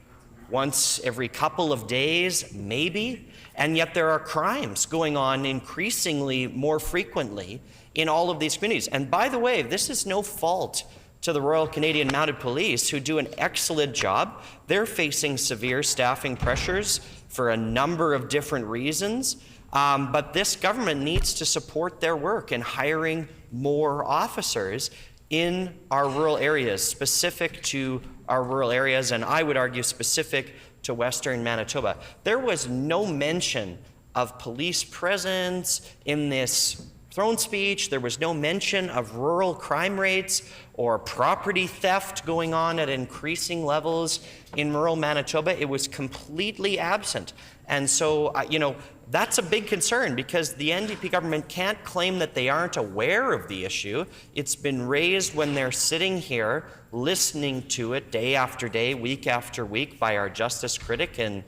once every couple of days, maybe, and yet there are crimes going on increasingly more frequently in all of these communities. And by the way, this is no fault to the Royal Canadian Mounted Police, who do an excellent job. They're facing severe staffing pressures for a number of different reasons, but this government needs to support their work in hiring more officers in our rural areas, specific to our rural areas, and I would argue specific to Western Manitoba. There was no mention of police presence in this throne speech. There was no mention of rural crime rates or property theft going on at increasing levels in rural Manitoba. It was completely absent. And so, you know, that's a big concern because the NDP government can't claim that they aren't aware of the issue. It's been raised when they're sitting here listening to it day after day, week after week by our justice critic and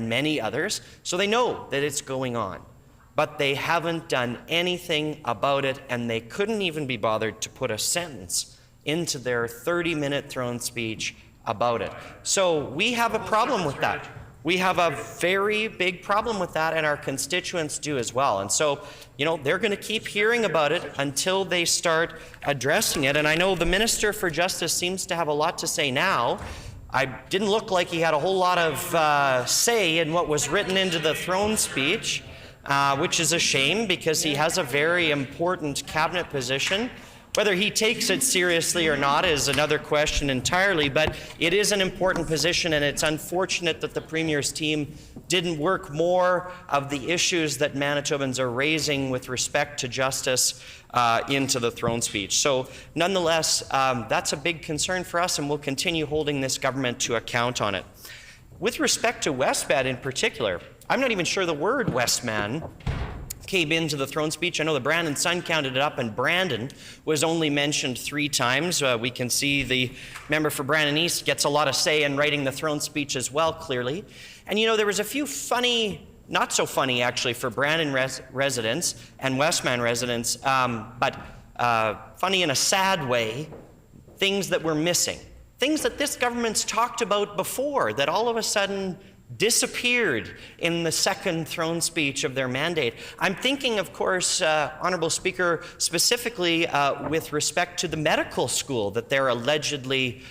many others. So they know that it's going on. But they haven't done anything about it, and they couldn't even be bothered to put a sentence into their 30-minute throne speech about it. So we have a problem with that. We have a very big problem with that, and our constituents do as well. And so, they're going to keep hearing about it until they start addressing it. And I know the Minister for Justice seems to have a lot to say now. I didn't look like he had a whole lot of say in what was written into the throne speech, which is a shame because he has a very important cabinet position. Whether he takes it seriously or not is another question entirely, but it is an important position, and it's unfortunate that the Premier's team didn't work more of the issues that Manitobans are raising with respect to justice into the throne speech. So nonetheless, that's a big concern for us, and we'll continue holding this government to account on it. With respect to Westman in particular, I'm not even sure the word Westman came into the throne speech. I know the Brandon Sun counted it up, and Brandon was only mentioned 3 times. We can see the member for Brandon East gets a lot of say in writing the throne speech as well, clearly. And there was a few funny, not so funny actually, for Brandon residents and Westman residents, but funny in a sad way, things that were missing. Things that this government's talked about before that all of a sudden disappeared in the second throne speech of their mandate. I'm thinking, of course, Honourable Speaker, specifically with respect to the medical school that they're allegedly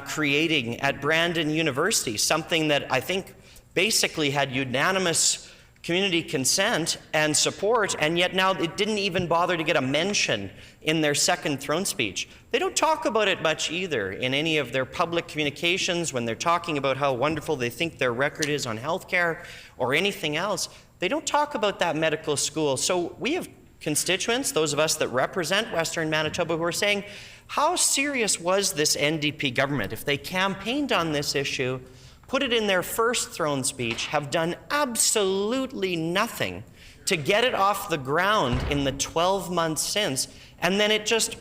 creating at Brandon University, something that I think basically had unanimous community consent and support, and yet now it didn't even bother to get a mention in their second throne speech. They don't talk about it much either in any of their public communications when they're talking about how wonderful they think their record is on healthcare or anything else. They don't talk about that medical school. So we have constituents, those of us that represent Western Manitoba, who are saying, how serious was this NDP government? If they campaigned on this issue, put it in their first throne speech, have done absolutely nothing to get it off the ground in the 12 months since, and then it just,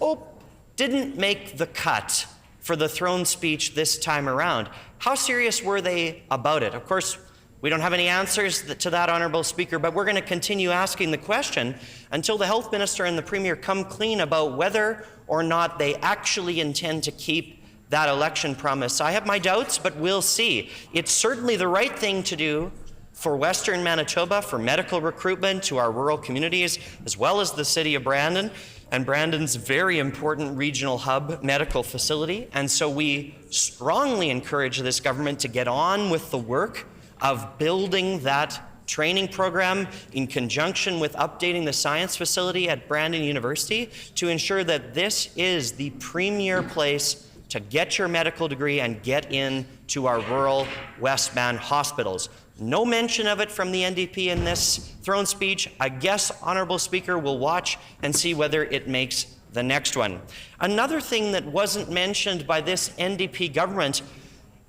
didn't make the cut for the throne speech this time around. How serious were they about it? Of course, we don't have any answers to that, Honourable Speaker, but we're going to continue asking the question until the Health Minister and the Premier come clean about whether or not they actually intend to keep that election promise. I have my doubts, but we'll see. It's certainly the right thing to do for Western Manitoba, for medical recruitment to our rural communities, as well as the city of Brandon, and Brandon's very important regional hub medical facility. And so we strongly encourage this government to get on with the work of building that training program in conjunction with updating the science facility at Brandon University to ensure that this is the premier place to get your medical degree and get into our rural Westman hospitals. No mention of it from the NDP in this throne speech. I guess, Honourable Speaker, we'll watch and see whether it makes the next one. Another thing that wasn't mentioned by this NDP government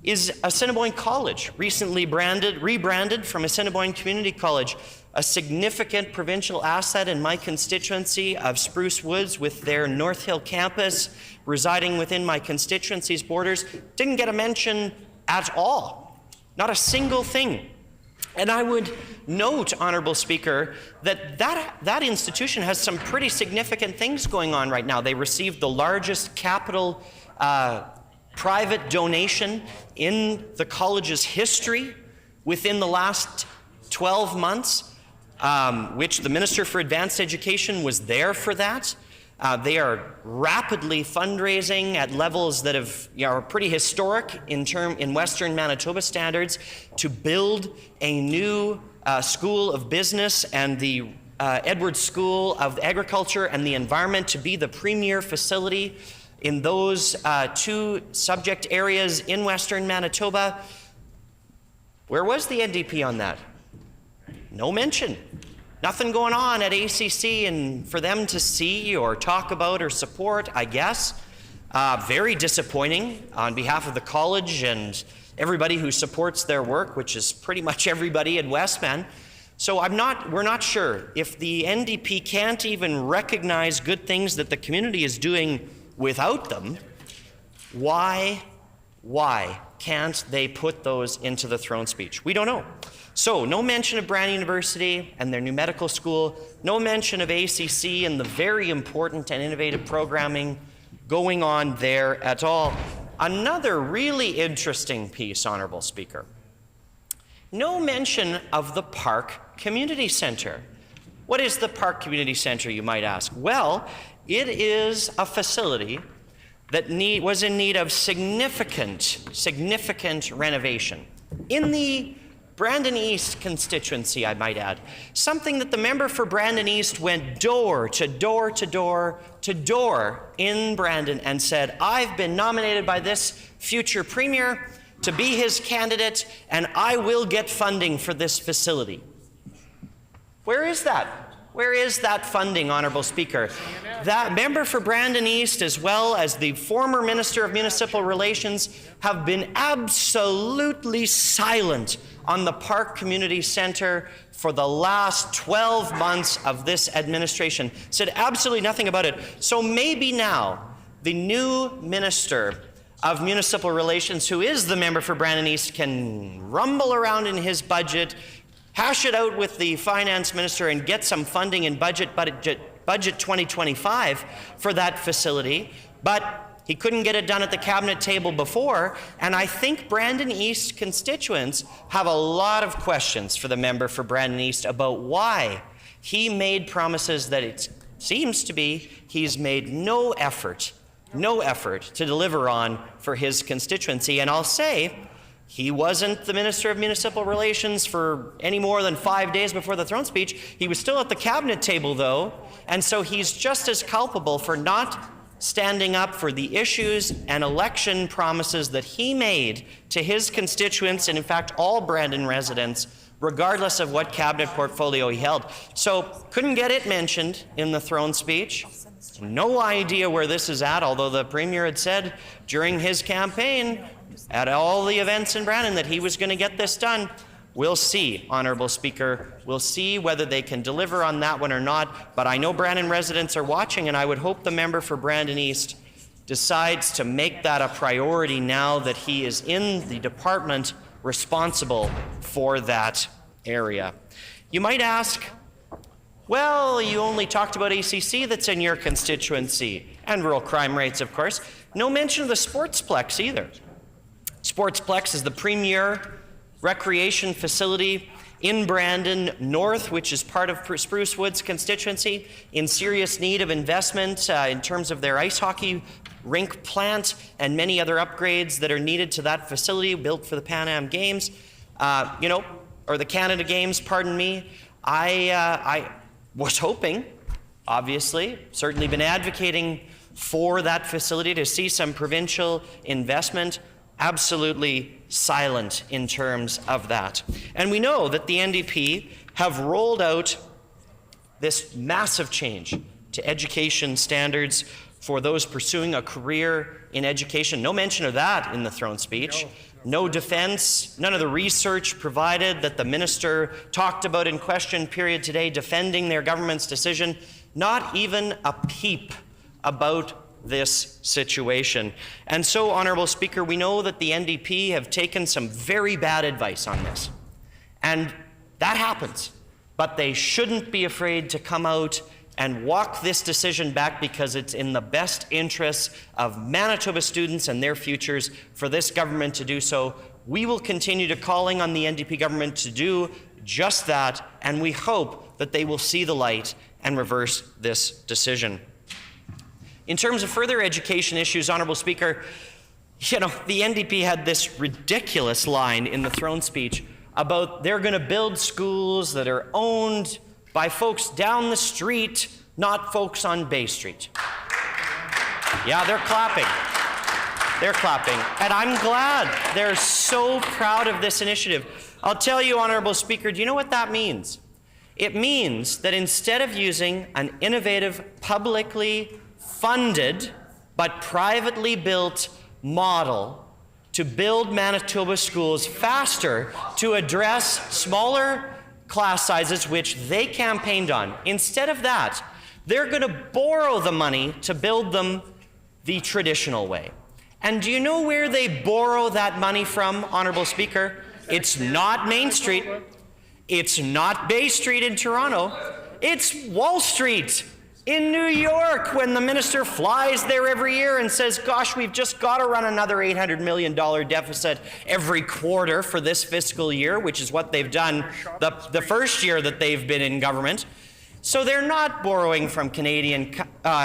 is Assiniboine College, recently rebranded from Assiniboine Community College, a significant provincial asset in my constituency of Spruce Woods with their North Hill campus residing within my constituency's borders. Didn't get a mention at all, not a single thing. And I would note, Honourable Speaker, that institution has some pretty significant things going on right now. They received the largest capital private donation in the college's history within the last 12 months, which the Minister for Advanced Education was there for that. They are rapidly fundraising at levels that are pretty historic in Western Manitoba standards to build a new School of Business and the Edwards School of Agriculture and the Environment to be the premier facility in those 2 subject areas in Western Manitoba. Where was the NDP on that? No mention. Nothing going on at ACC and for them to see or talk about or support, I guess. Very disappointing on behalf of the college and everybody who supports their work, which is pretty much everybody in Westman. So we're not sure if the NDP can't even recognize good things that the community is doing without them. Why can't they put those into the throne speech? We don't know. So no mention of Brandon University and their new medical school, no mention of ACC and the very important and innovative programming going on there at all. Another really interesting piece, Honourable Speaker. No mention of the Park Community Centre. What is the Park Community Centre, you might ask? Well, it is a facility that was in need of significant renovation. In the Brandon East constituency, I might add. Something that the member for Brandon East went door to door to door to door in Brandon and said, I've been nominated by this future premier to be his candidate, and I will get funding for this facility. Where is that? Where is that funding, Honourable Speaker? That member for Brandon East, as well as the former Minister of Municipal Relations, have been absolutely silent on the Park Community Centre for the last 12 months of this administration. Said absolutely nothing about it. So maybe now the new Minister of Municipal Relations, who is the member for Brandon East, can rumble around in his budget, hash it out with the finance minister and get some funding in budget 2025 for that facility. But he couldn't get it done at the cabinet table before, and I think Brandon East constituents have a lot of questions for the member for Brandon East about why he made promises that it seems to be he's made no effort to deliver on for his constituency. And I'll say, he wasn't the Minister of Municipal Relations for any more than 5 days before the throne speech. He was still at the cabinet table, though, and so he's just as culpable for not standing up for the issues and election promises that he made to his constituents, and in fact all Brandon residents, regardless of what cabinet portfolio he held. So couldn't get it mentioned in the throne speech. No idea where this is at, although the Premier had said during his campaign at all the events in Brandon that he was going to get this done. We'll see, Honourable Speaker. We'll see whether they can deliver on that one or not. But I know Brandon residents are watching, and I would hope the member for Brandon East decides to make that a priority now that he is in the department responsible for that area. You might ask, well, you only talked about ACC that's in your constituency, and rural crime rates, of course. No mention of the Sportsplex either. Sportsplex is the premier recreation facility in Brandon North, which is part of Spruce Woods constituency, in serious need of investment in terms of their ice hockey rink plant and many other upgrades that are needed to that facility built for the Pan Am Games, or the Canada Games, pardon me. I was hoping, obviously, certainly been advocating for that facility to see some provincial investment. Absolutely silent in terms of that. And we know that the NDP have rolled out this massive change to education standards for those pursuing a career in education. No mention of that in the throne speech. No defense, none of the research provided that the minister talked about in question period today defending their government's decision. Not even a peep about this situation. And so, Honourable Speaker, we know that the NDP have taken some very bad advice on this. And that happens. But they shouldn't be afraid to come out and walk this decision back, because it's in the best interests of Manitoba students and their futures for this government to do so. We will continue to calling on the NDP government to do just that, and we hope that they will see the light and reverse this decision. In terms of further education issues, Honourable Speaker, the NDP had this ridiculous line in the throne speech about they're going to build schools that are owned by folks down the street, not folks on Bay Street. Yeah, they're clapping. They're clapping. And I'm glad. They're so proud of this initiative. I'll tell you, Honourable Speaker, do you know what that means? It means that instead of using an innovative, publicly funded but privately built model to build Manitoba schools faster to address smaller class sizes, which they campaigned on. Instead of that, they're going to borrow the money to build them the traditional way. And do you know where they borrow that money from, Honourable Speaker? It's not Main Street. It's not Bay Street in Toronto. It's Wall Street in New York, when the minister flies there every year and says, gosh, we've just got to run another $800 million deficit every quarter for this fiscal year, which is what they've done the first year that they've been in government. So they're not borrowing from Canadian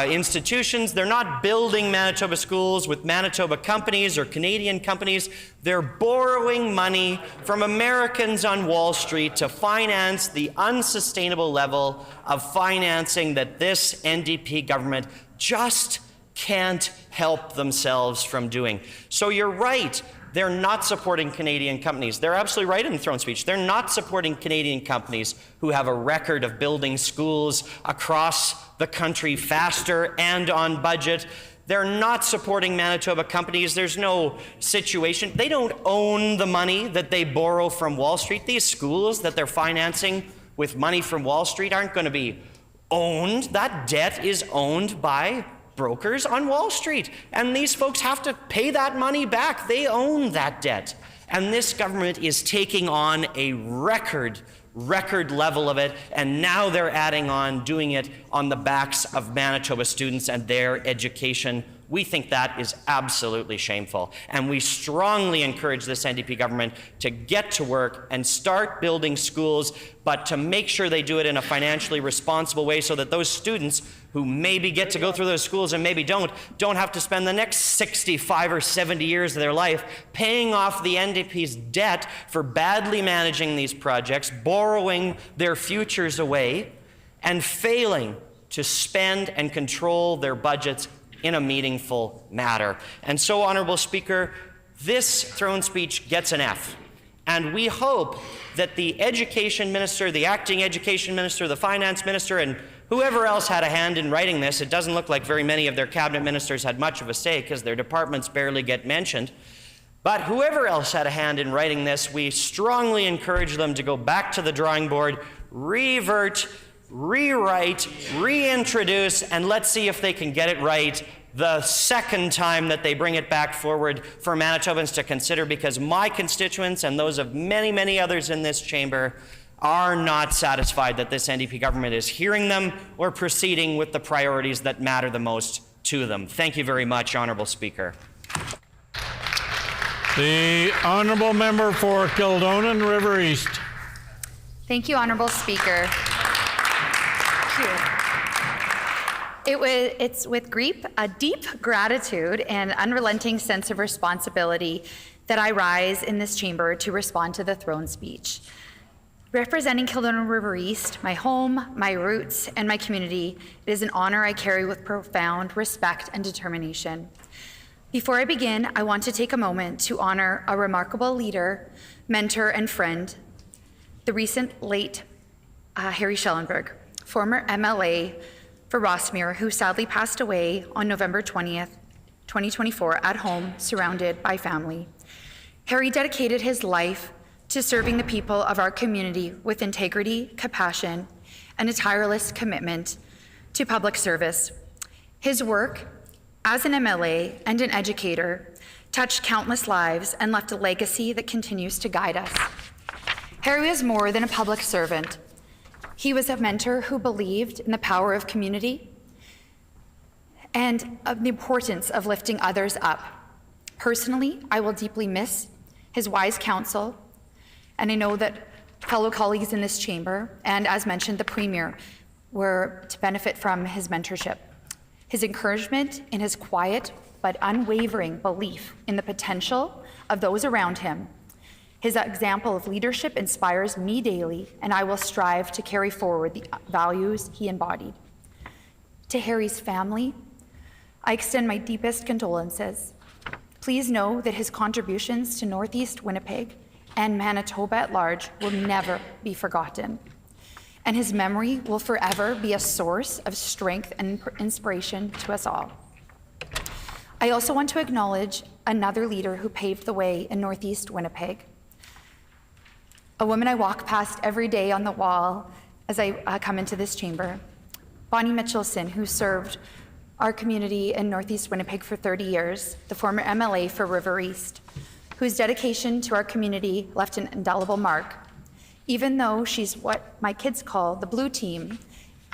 institutions. They're not building Manitoba schools with Manitoba companies or Canadian companies. They're borrowing money from Americans on Wall Street to finance the unsustainable level of financing that this NDP government just can't help themselves from doing. So you're right. They're not supporting Canadian companies. They're absolutely right in the throne speech. They're not supporting Canadian companies who have a record of building schools across the country faster and on budget. They're not supporting Manitoba companies. There's no situation. They don't own the money that they borrow from Wall Street. These schools that they're financing with money from Wall Street aren't going to be owned. That debt is owned by brokers on Wall Street, and these folks have to pay that money back. They own that debt, and this government is taking on a record level of it, and now they're adding on doing it on the backs of Manitoba students and their education. We think that is absolutely shameful, and we strongly encourage this NDP government to get to work and start building schools, but to make sure they do it in a financially responsible way so that those students who maybe get to go through those schools and maybe don't have to spend the next 65 or 70 years of their life paying off the NDP's debt for badly managing these projects, borrowing their futures away, and failing to spend and control their budgets in a meaningful manner. And so, Honourable Speaker, this throne speech gets an F. And we hope that the Education Minister, the Acting Education Minister, the Finance Minister, and whoever else had a hand in writing this — it doesn't look like very many of their cabinet ministers had much of a say because their departments barely get mentioned. But whoever else had a hand in writing this, we strongly encourage them to go back to the drawing board, revert, rewrite, reintroduce, and let's see if they can get it right the second time that they bring it back forward for Manitobans to consider, because my constituents and those of many, many others in this chamber are not satisfied that this NDP government is hearing them or proceeding with the priorities that matter the most to them. Thank you very much, Honourable Speaker. The Honourable Member for Kildonan River East. Thank you, Honourable Speaker. It's with a deep gratitude and unrelenting sense of responsibility that I rise in this chamber to respond to the throne speech. Representing Kildonan River East, my home, my roots, and my community, it is an honor I carry with profound respect and determination. Before I begin, I want to take a moment to honor a remarkable leader, mentor, and friend, the recent late Harry Schellenberg, former MLA for Rossmere, who sadly passed away on November 20th, 2024, at home, surrounded by family. Harry dedicated his life to serving the people of our community with integrity, compassion, and a tireless commitment to public service. His work as an MLA and an educator touched countless lives and left a legacy that continues to guide us. Harry was more than a public servant. He was a mentor who believed in the power of community and of the importance of lifting others up. Personally, I will deeply miss his wise counsel, and I know that fellow colleagues in this chamber, and as mentioned, the Premier, were to benefit from his mentorship. His encouragement and his quiet but unwavering belief in the potential of those around him. His example of leadership inspires me daily, and I will strive to carry forward the values he embodied. To Harry's family, I extend my deepest condolences. Please know that his contributions to Northeast Winnipeg and Manitoba at large will never be forgotten, and his memory will forever be a source of strength and inspiration to us all. I also want to acknowledge another leader who paved the way in Northeast Winnipeg, a woman I walk past every day on the wall as I come into this chamber. Bonnie Mitchelson, who served our community in Northeast Winnipeg for 30 years, the former MLA for River East, whose dedication to our community left an indelible mark. Even though she's what my kids call the blue team,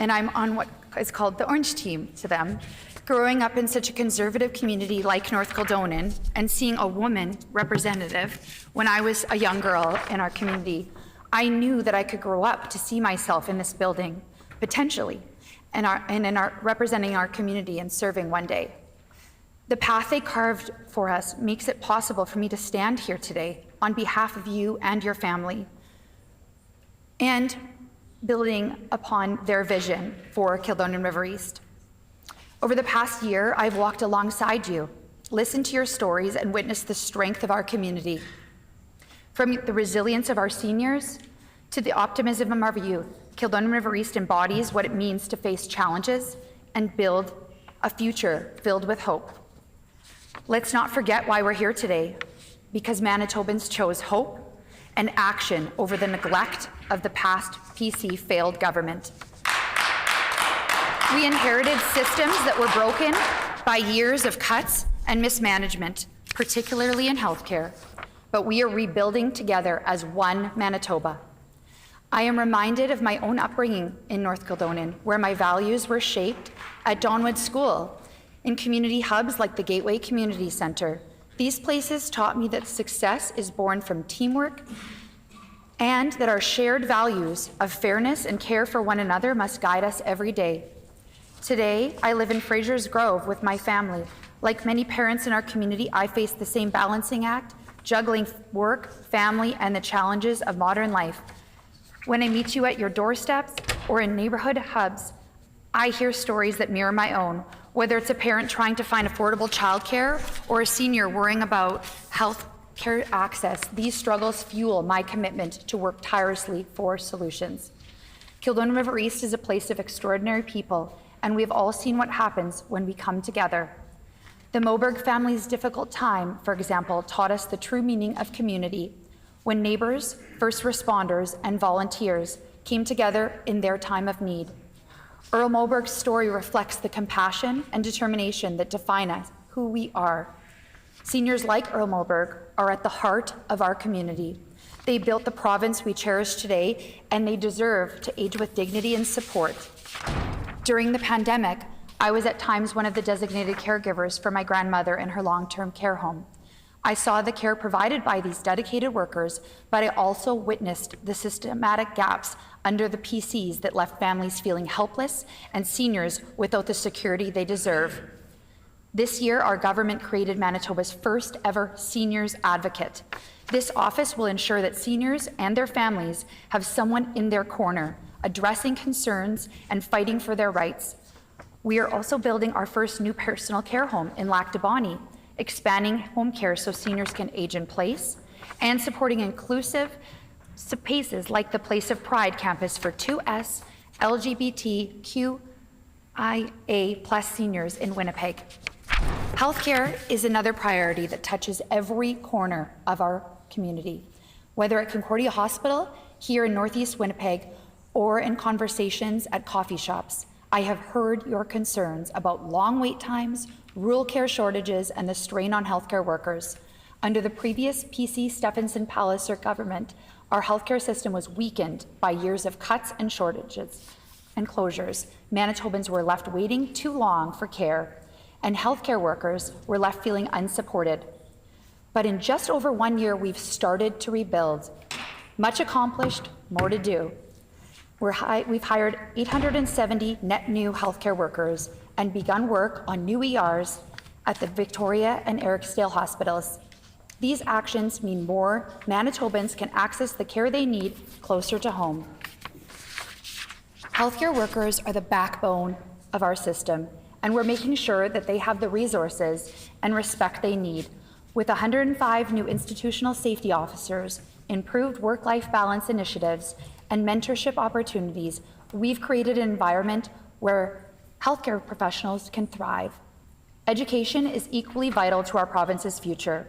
and I'm on what is called the orange team to them, growing up in such a conservative community like North Kildonan and seeing a woman representative when I was a young girl in our community, I knew that I could grow up to see myself in this building, potentially, and representing our community and serving one day. The path they carved for us makes it possible for me to stand here today on behalf of you and your family, and building upon their vision for Kildonan River East. Over the past year, I've walked alongside you, listened to your stories, and witnessed the strength of our community. From the resilience of our seniors to the optimism of our youth, Kildonan River East embodies what it means to face challenges and build a future filled with hope. Let's not forget why we're here today, because Manitobans chose hope and action over the neglect of the past PC failed government. We inherited systems that were broken by years of cuts and mismanagement, particularly in healthcare, but we are rebuilding together as one Manitoba. I am reminded of my own upbringing in North Kildonan, where my values were shaped at Donwood School, in community hubs like the Gateway Community Centre. These places taught me that success is born from teamwork and that our shared values of fairness and care for one another must guide us every day. Today, I live in Fraser's Grove with my family. Like many parents in our community, I face the same balancing act, juggling work, family, and the challenges of modern life. When I meet you at your doorsteps or in neighborhood hubs, I hear stories that mirror my own, whether it's a parent trying to find affordable childcare or a senior worrying about health care access. These struggles fuel my commitment to work tirelessly for solutions. Kildonan River East is a place of extraordinary people, and we've all seen what happens when we come together. The Moberg family's difficult time, for example, taught us the true meaning of community when neighbors, first responders, and volunteers came together in their time of need. Earl Moberg's story reflects the compassion and determination that define us, who we are. Seniors like Earl Moberg are at the heart of our community. They built the province we cherish today, and they deserve to age with dignity and support. During the pandemic, I was at times one of the designated caregivers for my grandmother in her long-term care home. I saw the care provided by these dedicated workers, but I also witnessed the systematic gaps under the PCs that left families feeling helpless and seniors without the security they deserve. This year, our government created Manitoba's first ever seniors advocate. This office will ensure that seniors and their families have someone in their corner, addressing concerns and fighting for their rights. We are also building our first new personal care home in Lac du Bonnet, expanding home care so seniors can age in place, and supporting inclusive spaces like the Place of Pride campus for 2S LGBTQIA+ seniors in Winnipeg. Healthcare is another priority that touches every corner of our community, whether at Concordia Hospital, here in Northeast Winnipeg, or in conversations at coffee shops. I have heard your concerns about long wait times, rural care shortages, and the strain on healthcare workers. Under the previous PC Stephenson-Palliser government, our healthcare system was weakened by years of cuts and shortages and closures. Manitobans were left waiting too long for care, and healthcare workers were left feeling unsupported. But in just over 1 year, we've started to rebuild. Much accomplished, more to do. We've hired 870 net new healthcare workers and begun work on new ERs at the Victoria and Eriksdale hospitals. These actions mean more Manitobans can access the care they need closer to home. Healthcare workers are the backbone of our system, and we're making sure that they have the resources and respect they need. With 105 new institutional safety officers, improved work-life balance initiatives, and mentorship opportunities, we've created an environment where healthcare professionals can thrive. Education is equally vital to our province's future.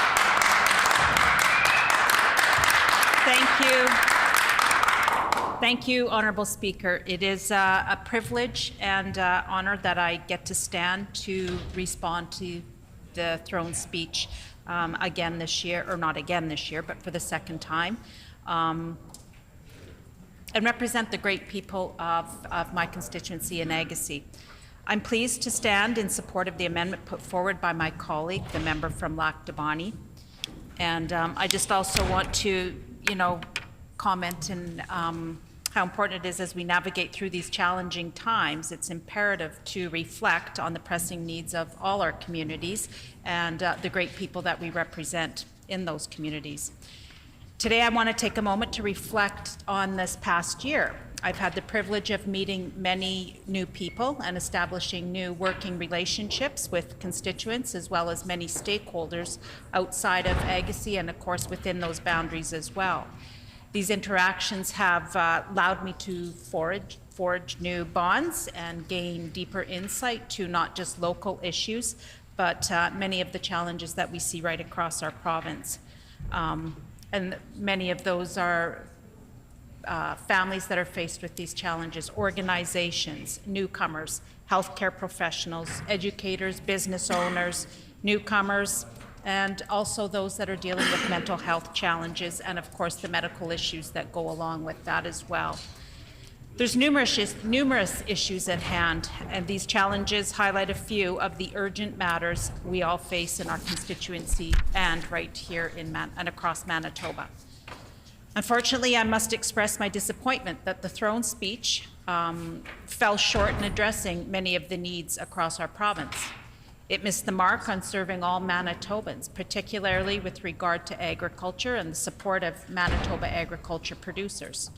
Thank you, Honourable Speaker. It is a privilege and honour that I get to stand to respond to the throne speech again this year, or not again this year, but for the second time, and represent the great people of my constituency in Agassiz. I'm pleased to stand in support of the amendment put forward by my colleague, the member from Lac du Bonny. And I just also want to, comment on how important it is as we navigate through these challenging times. It's imperative to reflect on the pressing needs of all our communities and the great people that we represent in those communities. Today, I want to take a moment to reflect on this past year. I've had the privilege of meeting many new people and establishing new working relationships with constituents as well as many stakeholders outside of Agassiz and, of course, within those boundaries as well. These interactions have allowed me to forge new bonds and gain deeper insight to not just local issues, but many of the challenges that we see right across our province. And many of those are families that are faced with these challenges, organizations, newcomers, healthcare professionals, educators, business owners, newcomers, and also those that are dealing with mental health challenges and, of course, the medical issues that go along with that as well. There's numerous issues at hand, and these challenges highlight a few of the urgent matters we all face in our constituency and right here and across Manitoba. Unfortunately, I must express my disappointment that the throne speech fell short in addressing many of the needs across our province. It missed the mark on serving all Manitobans, particularly with regard to agriculture and the support of Manitoba agriculture producers.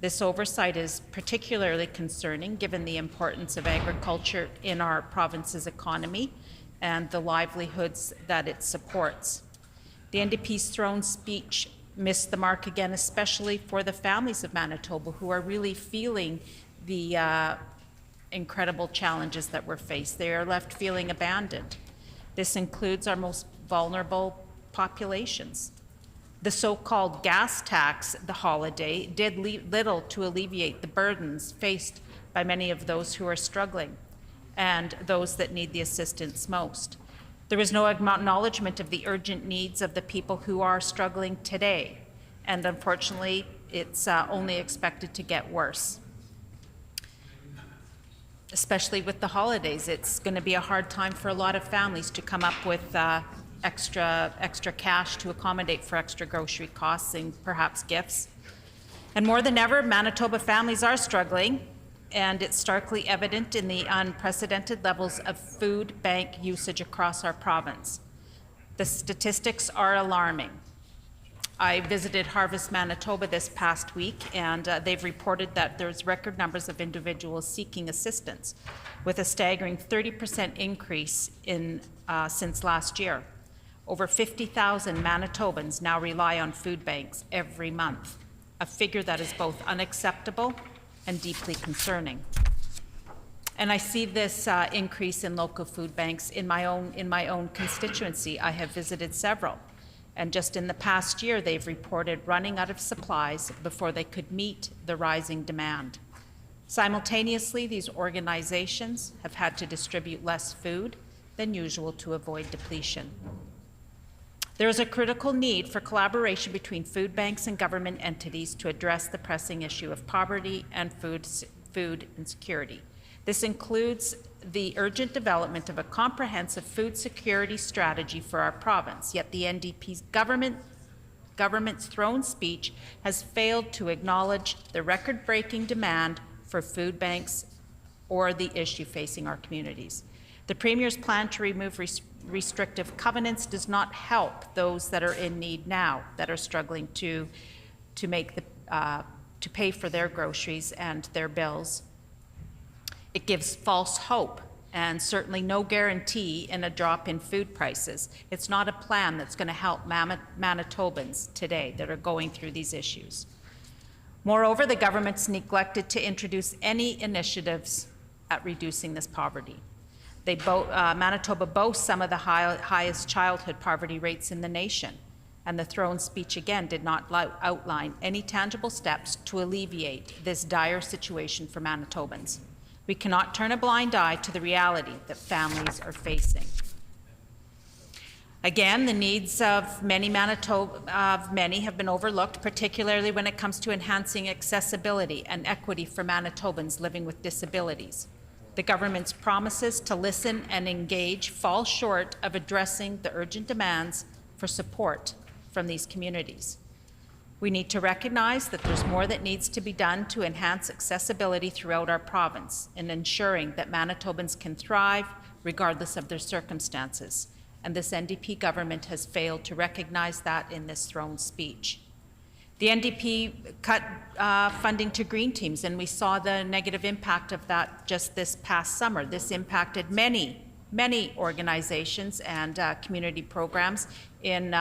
This oversight is particularly concerning given the importance of agriculture in our province's economy and the livelihoods that it supports. The NDP's throne speech missed the mark again, especially for the families of Manitoba who are really feeling the incredible challenges that we're faced. They are left feeling abandoned. This includes our most vulnerable populations. The so-called gas tax, the holiday, did little to alleviate the burdens faced by many of those who are struggling and those that need the assistance most. There was no acknowledgement of the urgent needs of the people who are struggling today, and unfortunately, it's only expected to get worse. Especially with the holidays, it's going to be a hard time for a lot of families to come up with extra cash to accommodate for extra grocery costs and perhaps gifts. And more than ever, Manitoba families are struggling, and it's starkly evident in the unprecedented levels of food bank usage across our province. The statistics are alarming. I visited Harvest Manitoba this past week, and they've reported that there's record numbers of individuals seeking assistance, with a staggering 30% increase since last year. Over 50,000 Manitobans now rely on food banks every month, a figure that is both unacceptable and deeply concerning. And I see this increase in local food banks in my own constituency. I have visited several. And just in the past year, they've reported running out of supplies before they could meet the rising demand. Simultaneously, these organizations have had to distribute less food than usual to avoid depletion. There is a critical need for collaboration between food banks and government entities to address the pressing issue of poverty and food insecurity. This includes the urgent development of a comprehensive food security strategy for our province, yet the NDP's government's throne speech has failed to acknowledge the record-breaking demand for food banks or the issue facing our communities. The Premier's plan to remove restrictive covenants does not help those that are in need now, that are struggling to pay for their groceries and their bills. It gives false hope and certainly no guarantee in a drop in food prices. It's not a plan that's going to help Manitobans today that are going through these issues. Moreover, the government's neglected to introduce any initiatives at reducing this poverty. Manitoba boasts some of the highest childhood poverty rates in the nation, and the throne speech again did not outline any tangible steps to alleviate this dire situation for Manitobans. We cannot turn a blind eye to the reality that families are facing. Again, the needs of many have been overlooked, particularly when it comes to enhancing accessibility and equity for Manitobans living with disabilities. The government's promises to listen and engage fall short of addressing the urgent demands for support from these communities. We need to recognize that there's more that needs to be done to enhance accessibility throughout our province in ensuring that Manitobans can thrive regardless of their circumstances. And this NDP government has failed to recognize that in this throne speech. The NDP cut funding to green teams, and we saw the negative impact of that just this past summer. This impacted many organizations and community programs in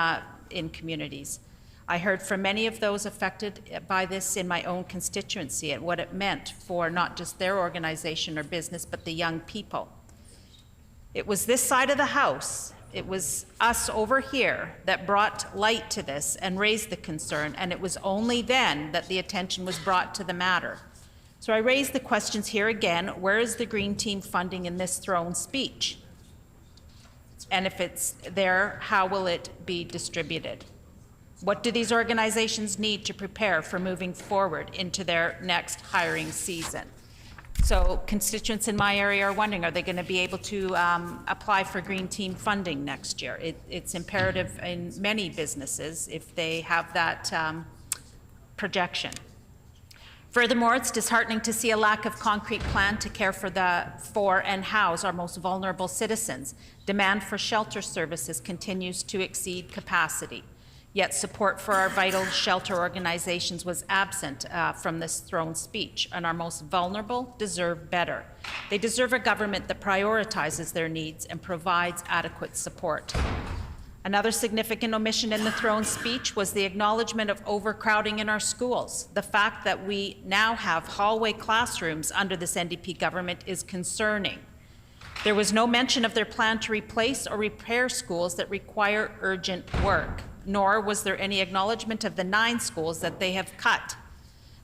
communities. I heard from many of those affected by this in my own constituency at what it meant for not just their organization or business, but the young people. It was this side of the House, it was us over here that brought light to this and raised the concern, and it was only then that the attention was brought to the matter. So I raise the questions here again. Where is the Green Team funding in this throne speech? And if it's there, how will it be distributed? What do these organizations need to prepare for moving forward into their next hiring season? So constituents in my area are wondering, are they going to be able to apply for Green Team funding next year? It's imperative in many businesses if they have that projection. Furthermore, it's disheartening to see a lack of concrete plan to care for and house our most vulnerable citizens. Demand for shelter services continues to exceed capacity. Yet support for our vital shelter organizations was absent from this throne speech, and our most vulnerable deserve better. They deserve a government that prioritizes their needs and provides adequate support. Another significant omission in the throne speech was the acknowledgement of overcrowding in our schools. The fact that we now have hallway classrooms under this NDP government is concerning. There was no mention of their plan to replace or repair schools that require urgent work, nor was there any acknowledgement of the 9 schools that they have cut.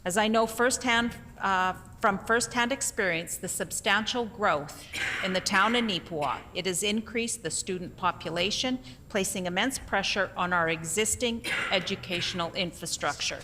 As I know from firsthand experience, the substantial growth in the town of Neepawa, it has increased the student population, placing immense pressure on our existing educational infrastructure.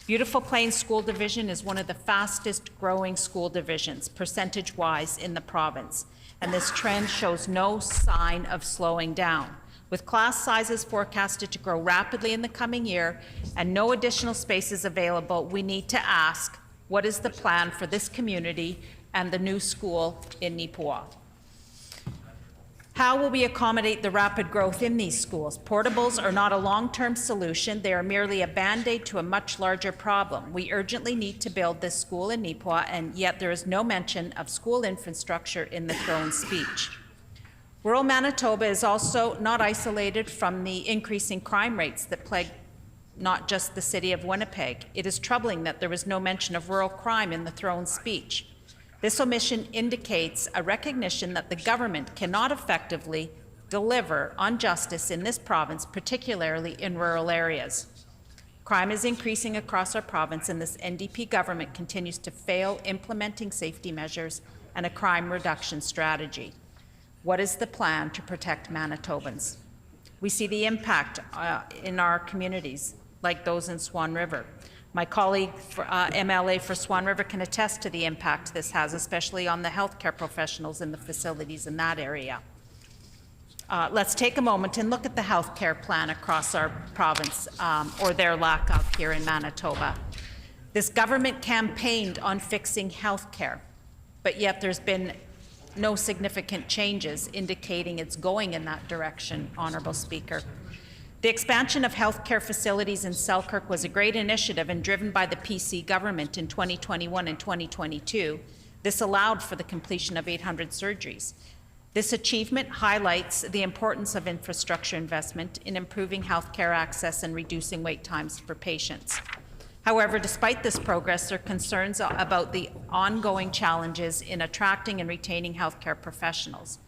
Beautiful Plains School Division is one of the fastest growing school divisions, percentage-wise, in the province, and this trend shows no sign of slowing down. With class sizes forecasted to grow rapidly in the coming year and no additional spaces available, we need to ask, what is the plan for this community and the new school in Neepawa? How will we accommodate the rapid growth in these schools? Portables are not a long-term solution. They are merely a band-aid to a much larger problem. We urgently need to build this school in Neepawa, and yet there is no mention of school infrastructure in the throne speech. Rural Manitoba is also not isolated from the increasing crime rates that plague not just the city of Winnipeg. It is troubling that there was no mention of rural crime in the throne speech. This omission indicates a recognition that the government cannot effectively deliver on justice in this province, particularly in rural areas. Crime is increasing across our province, and this NDP government continues to fail implementing safety measures and a crime reduction strategy. What is the plan to protect Manitobans? We see the impact in our communities, like those in Swan River. My colleague, MLA for Swan River, can attest to the impact this has, especially on the healthcare professionals in the facilities in that area. Let's take a moment and look at the healthcare plan across our province, or their lack of here in Manitoba. This government campaigned on fixing healthcare, but yet there's been no significant changes indicating it's going in that direction, Honourable Speaker. The expansion of healthcare facilities in Selkirk was a great initiative and driven by the PC government in 2021 and 2022. This allowed for the completion of 800 surgeries. This achievement highlights the importance of infrastructure investment in improving healthcare access and reducing wait times for patients. However, despite this progress, there are concerns about the ongoing challenges in attracting and retaining healthcare professionals.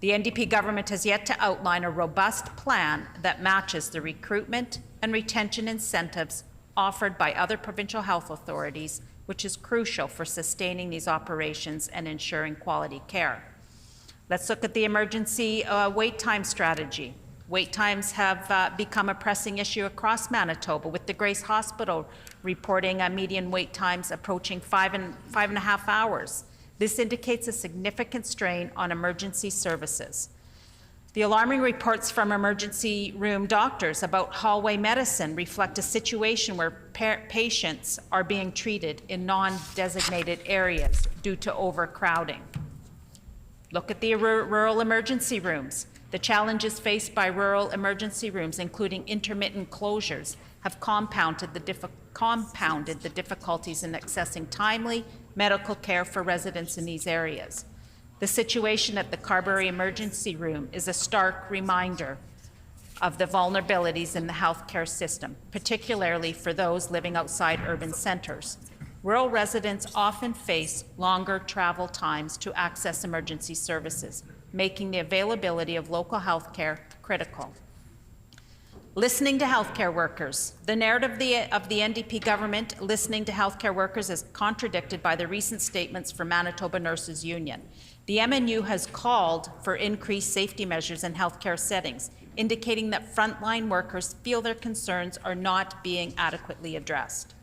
The NDP government has yet to outline a robust plan that matches the recruitment and retention incentives offered by other provincial health authorities, which is crucial for sustaining these operations and ensuring quality care. Let's look at the emergency wait time strategy. Wait times have become a pressing issue across Manitoba, with the Grace Hospital reporting median wait times approaching 5.5 hours. This indicates a significant strain on emergency services. The alarming reports from emergency room doctors about hallway medicine reflect a situation where patients are being treated in non-designated areas due to overcrowding. Look at the rural emergency rooms. The challenges faced by rural emergency rooms, including intermittent closures, have compounded the difficulties in accessing timely medical care for residents in these areas. The situation at the Carberry Emergency Room is a stark reminder of the vulnerabilities in the healthcare system, particularly for those living outside urban centers. Rural residents often face longer travel times to access emergency services, making the availability of local health care critical. Listening to healthcare workers. The narrative of the NDP government listening to healthcare workers is contradicted by the recent statements from Manitoba Nurses Union. The MNU has called for increased safety measures in healthcare settings, indicating that frontline workers feel their concerns are not being adequately addressed.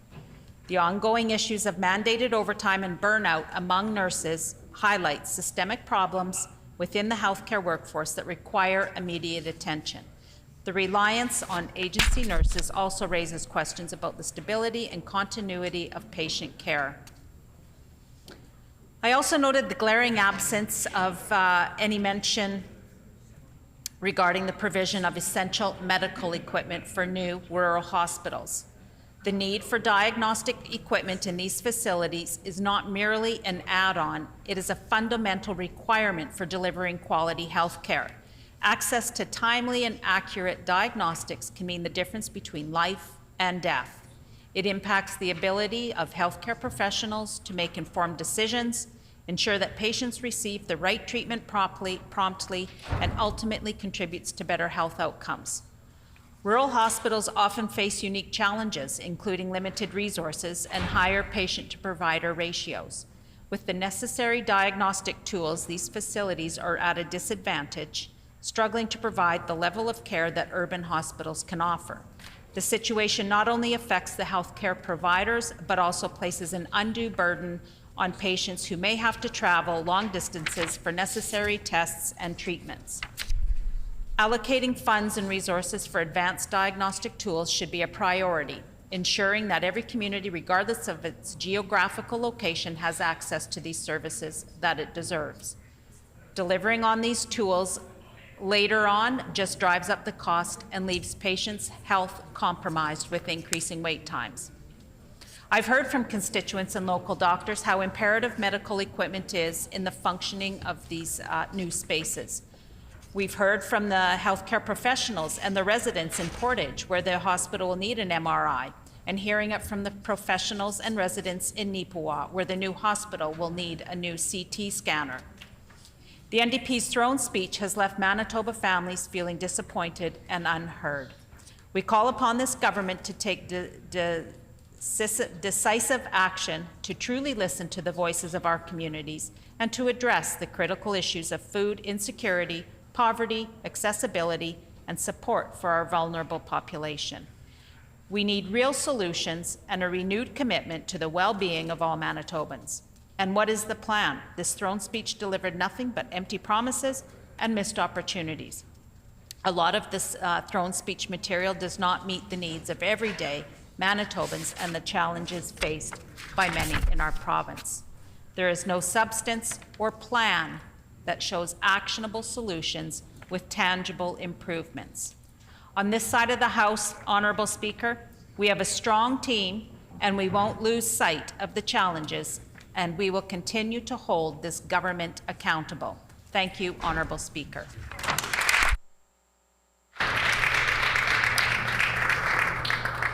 The ongoing issues of mandated overtime and burnout among nurses highlight systemic problems within the healthcare workforce that require immediate attention. The reliance on agency nurses also raises questions about the stability and continuity of patient care. I also noted the glaring absence of any mention regarding the provision of essential medical equipment for new rural hospitals. The need for diagnostic equipment in these facilities is not merely an add-on, it is a fundamental requirement for delivering quality health care. Access to timely and accurate diagnostics can mean the difference between life and death. It impacts the ability of healthcare professionals to make informed decisions, ensure that patients receive the right treatment promptly, and ultimately contributes to better health outcomes. Rural hospitals often face unique challenges, including limited resources and higher patient-to-provider ratios. With the necessary diagnostic tools, these facilities are at a disadvantage, struggling to provide the level of care that urban hospitals can offer. The situation not only affects the healthcare providers, but also places an undue burden on patients who may have to travel long distances for necessary tests and treatments. Allocating funds and resources for advanced diagnostic tools should be a priority, ensuring that every community, regardless of its geographical location, has access to these services that it deserves. Delivering on these tools later on just drives up the cost and leaves patients' health compromised with increasing wait times. I've heard from constituents and local doctors how imperative medical equipment is in the functioning of these new spaces. We've heard from the healthcare professionals and the residents in Portage, where the hospital will need an MRI, and hearing it from the professionals and residents in Neepawa, where the new hospital will need a new CT scanner. The NDP's throne speech has left Manitoba families feeling disappointed and unheard. We call upon this government to take decisive action to truly listen to the voices of our communities and to address the critical issues of food insecurity, poverty, accessibility, and support for our vulnerable population. We need real solutions and a renewed commitment to the well-being of all Manitobans. And what is the plan? This throne speech delivered nothing but empty promises and missed opportunities. A lot of this throne speech material does not meet the needs of everyday Manitobans and the challenges faced by many in our province. There is no substance or plan that shows actionable solutions with tangible improvements. On this side of the House, Honourable Speaker, we have a strong team and we won't lose sight of the challenges, and we will continue to hold this government accountable. Thank you, Honourable Speaker.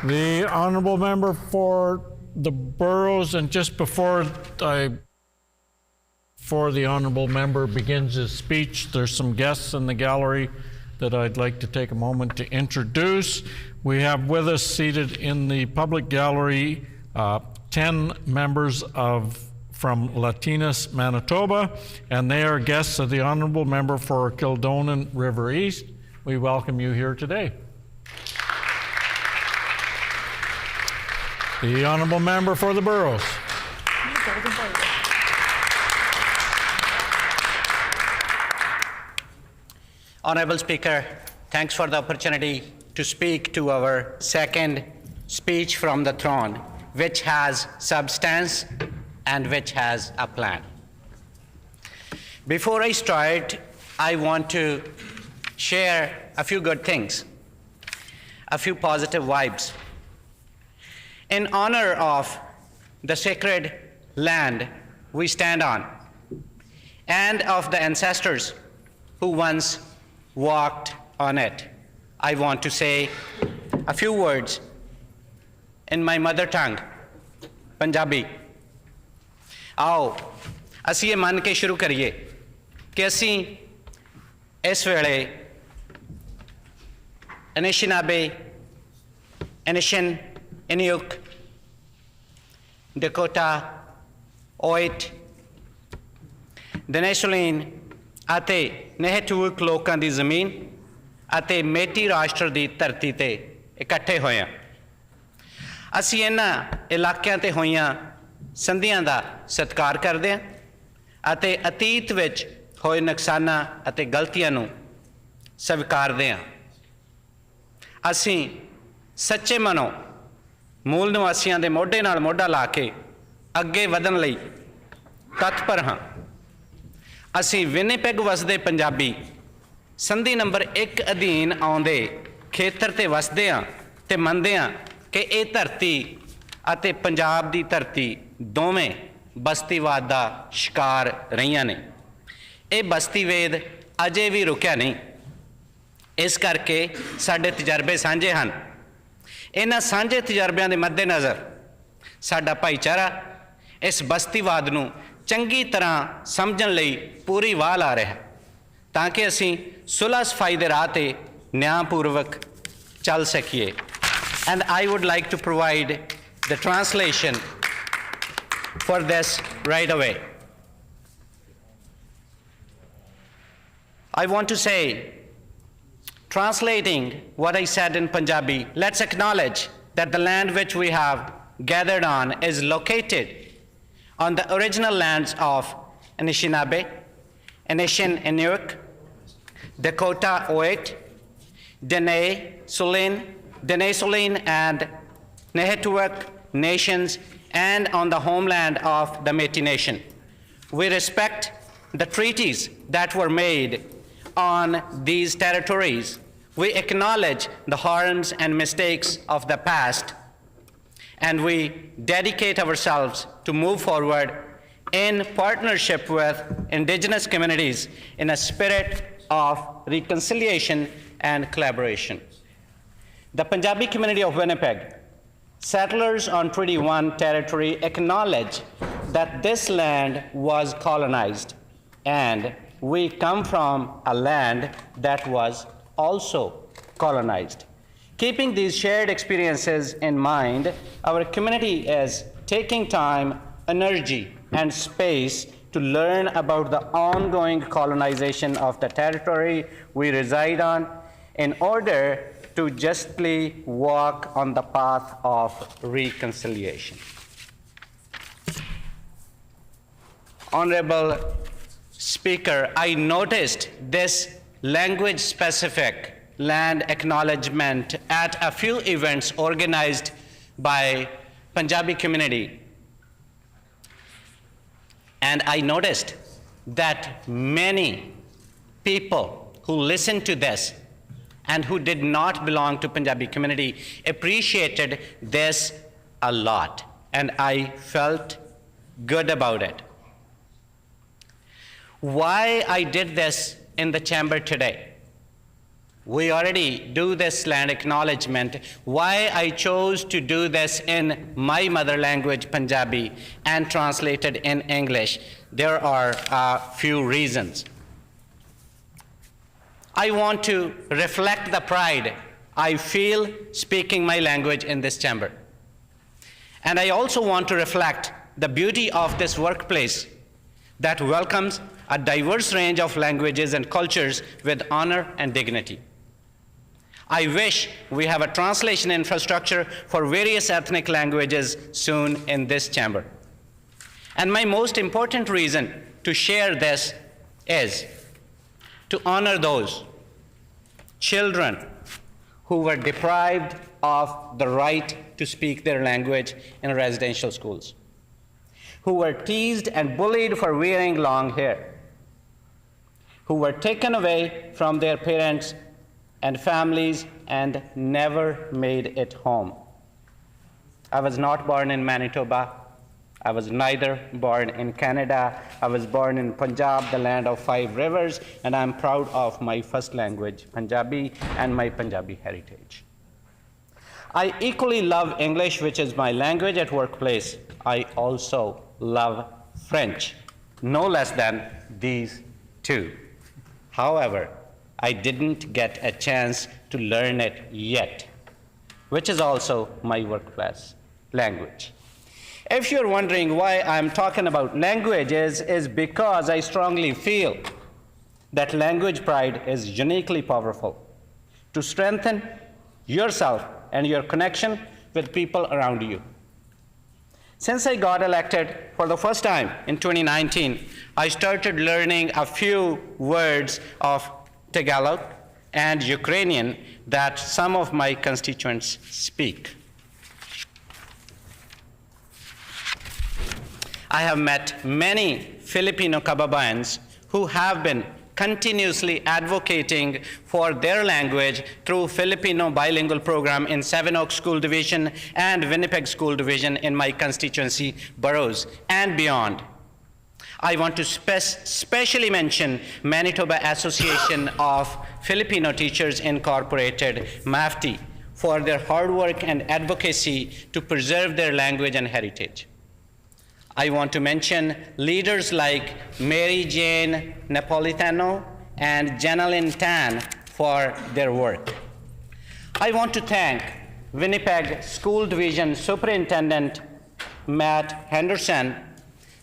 The honourable member for the Boroughs, and just before I before the honourable member begins his speech, there's some guests in the gallery that I'd like to take a moment to introduce. We have with us seated in the public gallery 10 members from Latinas Manitoba, and they are guests of the honourable member for Kildonan River East. We welcome you here today. The honourable member for the Boroughs. Honorable Speaker, thanks for the opportunity to speak to our second speech from the throne, which has substance and which has a plan. Before I start, I want to share a few good things, a few positive vibes. In honor of the sacred land we stand on and of the ancestors who once walked on it, I want to say a few words in my mother tongue, Punjabi. आओ ਅਸੀਂ ਇਹ ਮੰਨ ਕੇ ਸ਼ੁਰੂ ਕਰੀਏ ਕਿ ਅਸੀਂ ਇਸ ਵੇਲੇ Anishinaabe, Anishin, Inuk, Dakota, Oit, Denesuline ਅਤੇ ਨਹਿਟੂਕ ਲੋਕਾਂ ਦੀ ਜ਼ਮੀਨ ਅਤੇ ਮੇਟੀ ਰਾਸ਼ਟਰ ਦੀ ਧਰਤੀ ਤੇ ਇਕੱਠੇ ਹੋਏ ਹਾਂ। ਅਸੀਂ ਇਹਨਾਂ ਇਲਾਕਿਆਂ ਤੇ ਹੋਈਆਂ ਸੰਧੀਆਂ ਦਾ ਸਤਿਕਾਰ ਕਰਦੇ ਹਾਂ ਅਤੇ ਅਤੀਤ ਵਿੱਚ ਹੋਏ ਨੁਕਸਾਨਾਂ ਅਤੇ ਗਲਤੀਆਂ ਨੂੰ ਸਵੀਕਾਰਦੇ ਹਾਂ। ਅਸੀਂ ਸੱਚੇ ਮਨੋਂ ਮੂਲ ਨਿਵਾਸੀਆਂ ਦੇ ਮੋਢੇ ਨਾਲ ਮੋਢਾ ਲਾ ਕੇ ਅੱਗੇ ਵਧਣ ਲਈ ਤਤਪਰ ਹਾਂ। ਅਸੀਂ ਵਿਨੀਪੈਗ ਵਸਦੇ ਪੰਜਾਬੀ ਸੰਧੀ ਨੰਬਰ 1 ਅਧੀਨ ਆਉਂਦੇ ਖੇਤਰ ਤੇ ਵਸਦੇ ਹਾਂ ਤੇ ਮੰਨਦੇ ਹਾਂ ਕਿ ਇਹ ਧਰਤੀ ਅਤੇ ਪੰਜਾਬ ਦੀ ਧਰਤੀ ਦੋਵੇਂ ਬਸਤੀਵਾਦ ਦਾ ਸ਼ਿਕਾਰ ਰਹੀਆਂ ਨੇ। ਇਹ ਬਸਤੀਵੇਦ ਅਜੇ ਵੀ ਰੁਕਿਆ ਨਹੀਂ, ਇਸ ਕਰਕੇ ਸਾਡੇ ਤਜਰਬੇ ਸਾਂਝੇ ਹਨ। ਇਹਨਾਂ ਸਾਂਝੇ ਤਜਰਬਿਆਂ ਦੇ ਮੱਦੇਨਜ਼ਰ ਸਾਡਾ ਭਾਈਚਾਰਾ ਇਸ ਬਸਤੀਵਾਦ ਨੂੰ ਚੰਗੀ ਤਰ੍ਹਾਂ ਸਮਝਣ ਲਈ ਪੂਰੀ ਵਾਹ ਲਾ ਰਿਹਾ ਤਾਂ ਕਿ ਅਸੀਂ ਸੁਲਹ ਸਫਾਈ ਦੇ ਰਾਹ ਤੇ ਨਿਆਂਪੂਰਵਕ ਚੱਲ ਸਕੀਏ। And I would like to provide the translation for this right away. I want to say, translating what I said in Punjabi, let's acknowledge that the land which we have gathered on is located on the original lands of Anishinaabe, Anishin Inuk, Dakota Oit, Dene Sulin, and Nehituak nations, and on the homeland of the Métis Nation. We respect the treaties that were made on these territories. We acknowledge the harms and mistakes of the past, and we dedicate ourselves to move forward in partnership with Indigenous communities in a spirit of reconciliation and collaboration. The Punjabi community of Winnipeg, settlers on Treaty 1 territory, acknowledge that this land was colonized, and we come from a land that was also colonized. Keeping these shared experiences in mind, our community is taking time, energy, and space to learn about the ongoing colonization of the territory we reside on in order to justly walk on the path of reconciliation. Honorable Speaker, I noticed this language-specific land acknowledgement at a few events organized by Punjabi community. And I noticed that many people who listened to this and who did not belong to Punjabi community appreciated this a lot, and I felt good about it. Why I did this in the chamber today? We already do this land acknowledgement. Why I chose to do this in my mother language, Punjabi, and translated in English? there are a few reasons. I want to reflect the pride I feel speaking my language in this chamber. And I also want to reflect the beauty of this workplace that welcomes a diverse range of languages and cultures with honor and dignity. I wish we have a translation infrastructure for various ethnic languages soon in this chamber. And my most important reason to share this is to honor those children who were deprived of the right to speak their language in residential schools, who were teased and bullied for wearing long hair, who were taken away from their parents and families and never made it home. I was not born in Manitoba. I was neither born in Canada. I was born in Punjab, the land of 5 rivers, and I'm proud of my first language, Punjabi, and my Punjabi heritage. I equally love English, which is my language at workplace. I also love French, no less than these two. However, I didn't get a chance to learn it yet, which is also my workplace language. If you're wondering why I'm talking about languages, is because I strongly feel that language pride is uniquely powerful to strengthen yourself and your connection with people around you. Since I got elected for the first time in 2019, I started learning a few words of Tagalog and Ukrainian that some of my constituents speak. I have met many Filipino kababayans who have been continuously advocating for their language through Filipino bilingual program in Seven Oaks School Division and Winnipeg School Division in my constituency boroughs and beyond. I want to specially mention Manitoba Association of Filipino Teachers Incorporated, MAFTI, for their hard work and advocacy to preserve their language and heritage. I want to mention leaders like Mary Jane Napolitano and Janalyn Tan for their work. I want to thank Winnipeg School Division Superintendent Matt Henderson,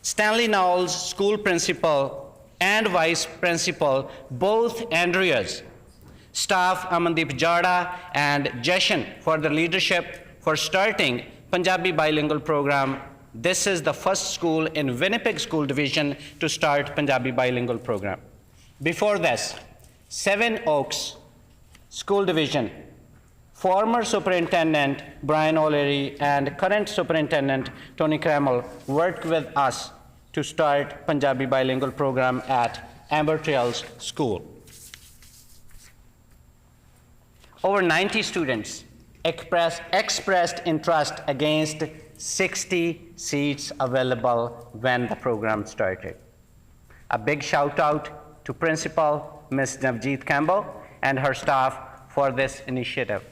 Stanley Knowles, school principal and vice principal, both Andreas, staff Amandeep Jada and Jeshan for their leadership for starting Punjabi bilingual program. This is the first school in Winnipeg School Division to start Punjabi bilingual program. Before this, Seven Oaks School Division, former Superintendent Brian O'Leary and current Superintendent Tony Kreml worked with us to start Punjabi bilingual program at Amber Trails School. Over 90 students expressed interest against 60 seats available when the program started. A big shout out to Principal Ms. Navjeet Campbell and her staff for this initiative.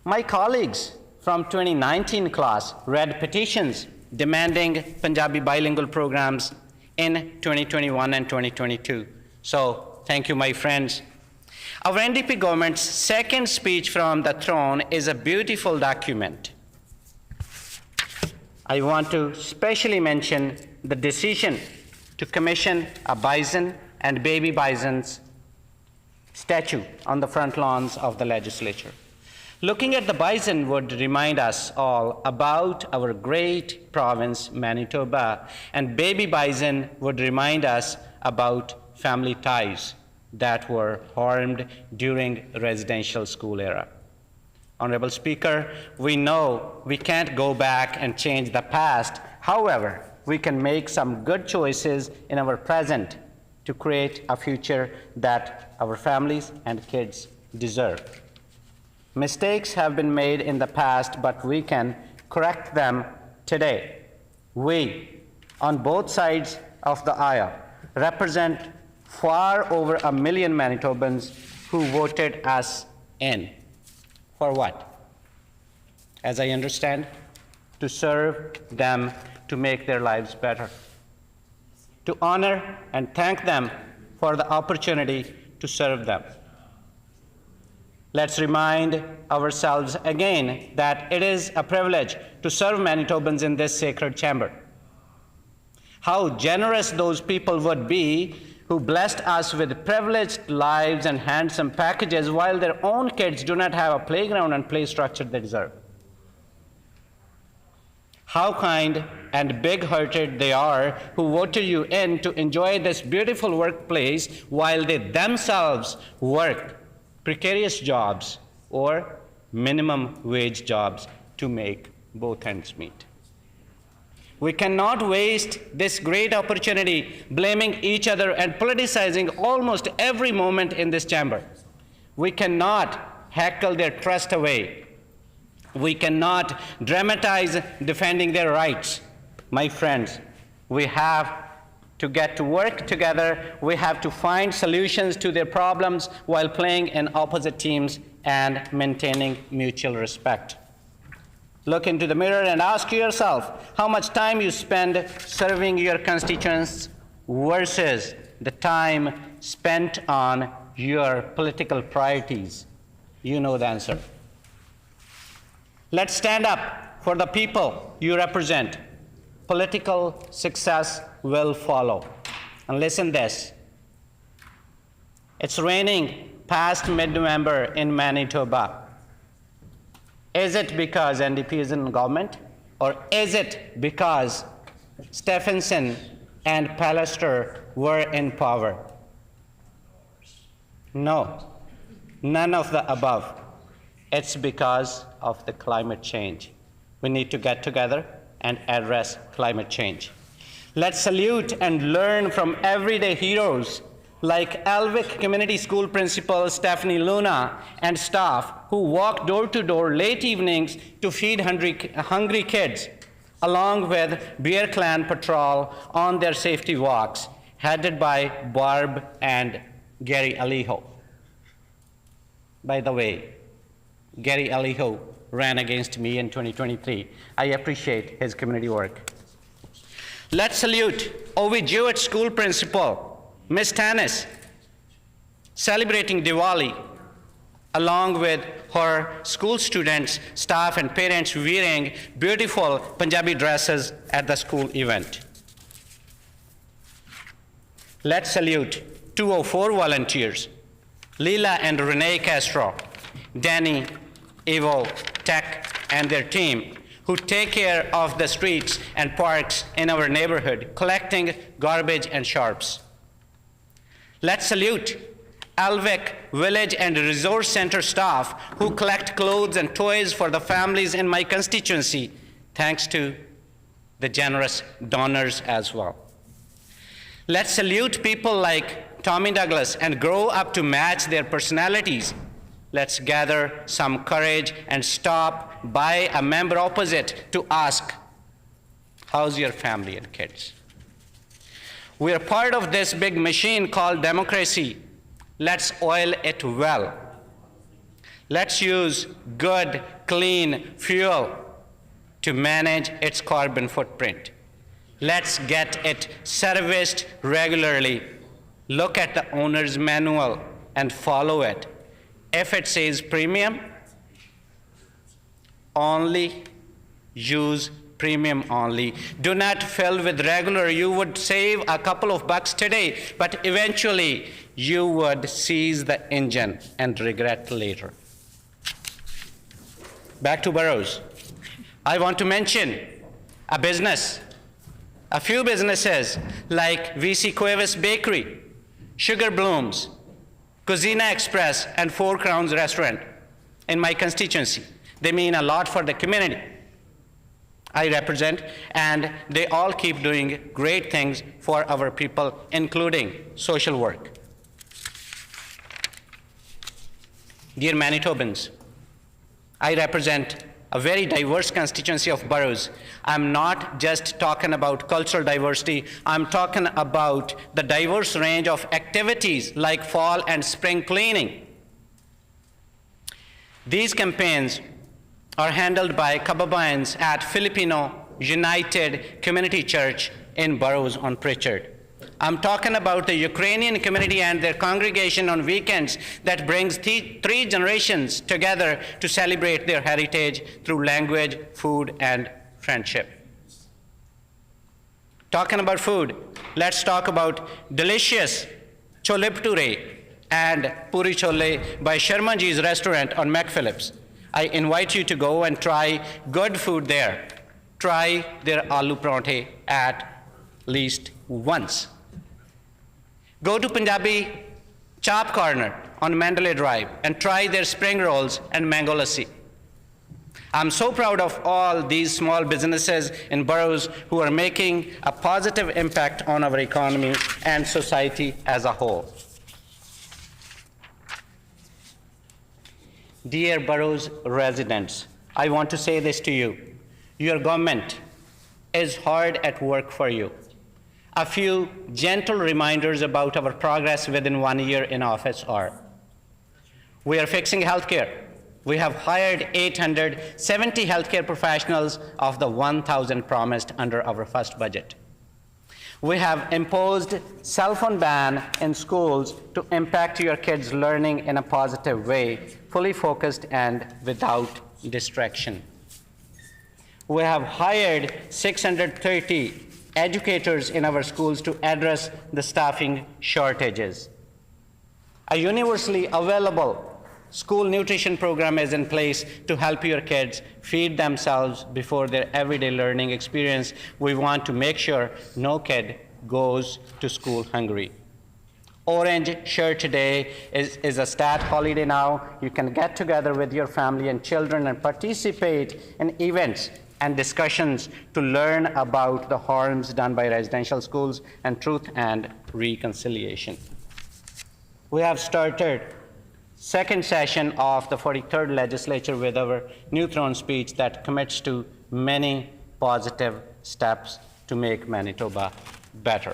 My colleagues from 2019 class read petitions demanding Punjabi bilingual programs in 2021 and 2022. So thank you, my friends. Our NDP government's second speech from the throne is a beautiful document. I want to specially mention the decision to commission a bison and baby bison's statue on the front lawns of the legislature. Looking at the bison would remind us all about our great province, Manitoba, and baby bison would remind us about family ties that were harmed during the residential school era. Honorable Speaker, we know we can't go back and change the past. However, we can make some good choices in our present to create a future that our families and kids deserve. Mistakes have been made in the past, but we can correct them today. We, on both sides of the aisle, represent far over 1 million Manitobans who voted us in. For what? As I understand, to serve them, to make their lives better. to honor and thank them for the opportunity to serve them. Let's remind ourselves again that it is a privilege to serve Manitobans in this sacred chamber. How generous those people would be who blessed us with privileged lives and handsome packages while their own kids do not have a playground and play structure they deserve. How kind and big-hearted they are who voted you in to enjoy this beautiful workplace while they themselves work precarious jobs or minimum wage jobs to make both ends meet. We cannot waste this great opportunity blaming each other and politicizing almost every moment in this chamber. We cannot heckle their trust away. We cannot dramatize defending their rights. My friends, we have to get to work together. We have to find solutions to their problems while playing in opposite teams and maintaining mutual respect. Look into the mirror and ask yourself how much time you spend serving your constituents versus the time spent on your political priorities. You know the answer. Let's stand up for the people you represent. Political success will follow. And listen this. It's raining past mid-November in Manitoba. Is it because NDP is in government? Or is it because Stephenson and Pallister were in power? No, none of the above. It's because of the climate change. We need to get together and address climate change. Let's salute and learn from everyday heroes like Alvic Community School Principal Stephanie Luna and staff who walk door to door late evenings to feed hungry kids, along with Bear Clan Patrol on their safety walks, headed by Barb and Gary Alijo. By the way, Gary Alijo ran against me in 2023. I appreciate his community work. Let's salute Ovi Jewett School Principal Ms. Tanis, celebrating Diwali, along with her school students, staff, and parents wearing beautiful Punjabi dresses at the school event. Let's salute 204 volunteers, Leela and Renee Castro, Danny, Evo, Tech, and their team, who take care of the streets and parks in our neighborhood, collecting garbage and sharps. Let's salute Alvik Village and Resource Center staff who collect clothes and toys for the families in my constituency, thanks to the generous donors as well. Let's salute people like Tommy Douglas and grow up to match their personalities. Let's gather some courage and stop by a member opposite to ask, how's your family and kids? We are part of this big machine called democracy. Let's oil it well. Let's use good, clean fuel to manage its carbon footprint. Let's get it serviced regularly. Look at the owner's manual and follow it. If it says premium, only use premium only. Do not fill with regular. You would save a couple of bucks today, but eventually you would seize the engine and regret later. Back to Burroughs. I want to mention a business, a few businesses like VC Cuevas Bakery, Sugar Blooms, Cuisina Express, and Four Crowns Restaurant in my constituency. They mean a lot for the community I represent, and they all keep doing great things for our people, including social work. Dear Manitobans, I represent a very diverse constituency of boroughs. I'm not just talking about cultural diversity, I'm talking about the diverse range of activities like fall and spring cleaning. These campaigns are handled by Kababayans at Filipino United Community Church in Burroughs on Pritchard. I'm talking about the Ukrainian community and their congregation on weekends that brings three generations together to celebrate their heritage through language, food, and friendship. Talking about food, let's talk about delicious chole bhature and puri chole by Sharma Ji's restaurant on McPhillips. I invite you to go and try good food there. Try their aloo parathe at least once. Go to Punjabi Chop Corner on Mandalay Drive and try their spring rolls and mango lassi. I'm so proud of all these small businesses in boroughs who are making a positive impact on our economy and society as a whole. Dear boroughs residents, I want to say this to you. Your government is hard at work for you. A few gentle reminders about our progress within 1 year in office are: we are fixing healthcare. We have hired 870 healthcare professionals of the 1,000 promised under our first budget. We have imposed cell phone ban in schools to impact your kids' learning in a positive way, fully focused and without distraction. We have hired 630 educators in our schools to address the staffing shortages. A universally available school nutrition program is in place to help your kids feed themselves before their everyday learning experience. We want to make sure no kid goes to school hungry. Orange Shirt Day is a stat holiday now. You can get together with your family and children and participate in events and discussions to learn about the harms done by residential schools and truth and reconciliation. We have started second session of the 43rd Legislature with our new throne speech that commits to many positive steps to make Manitoba better.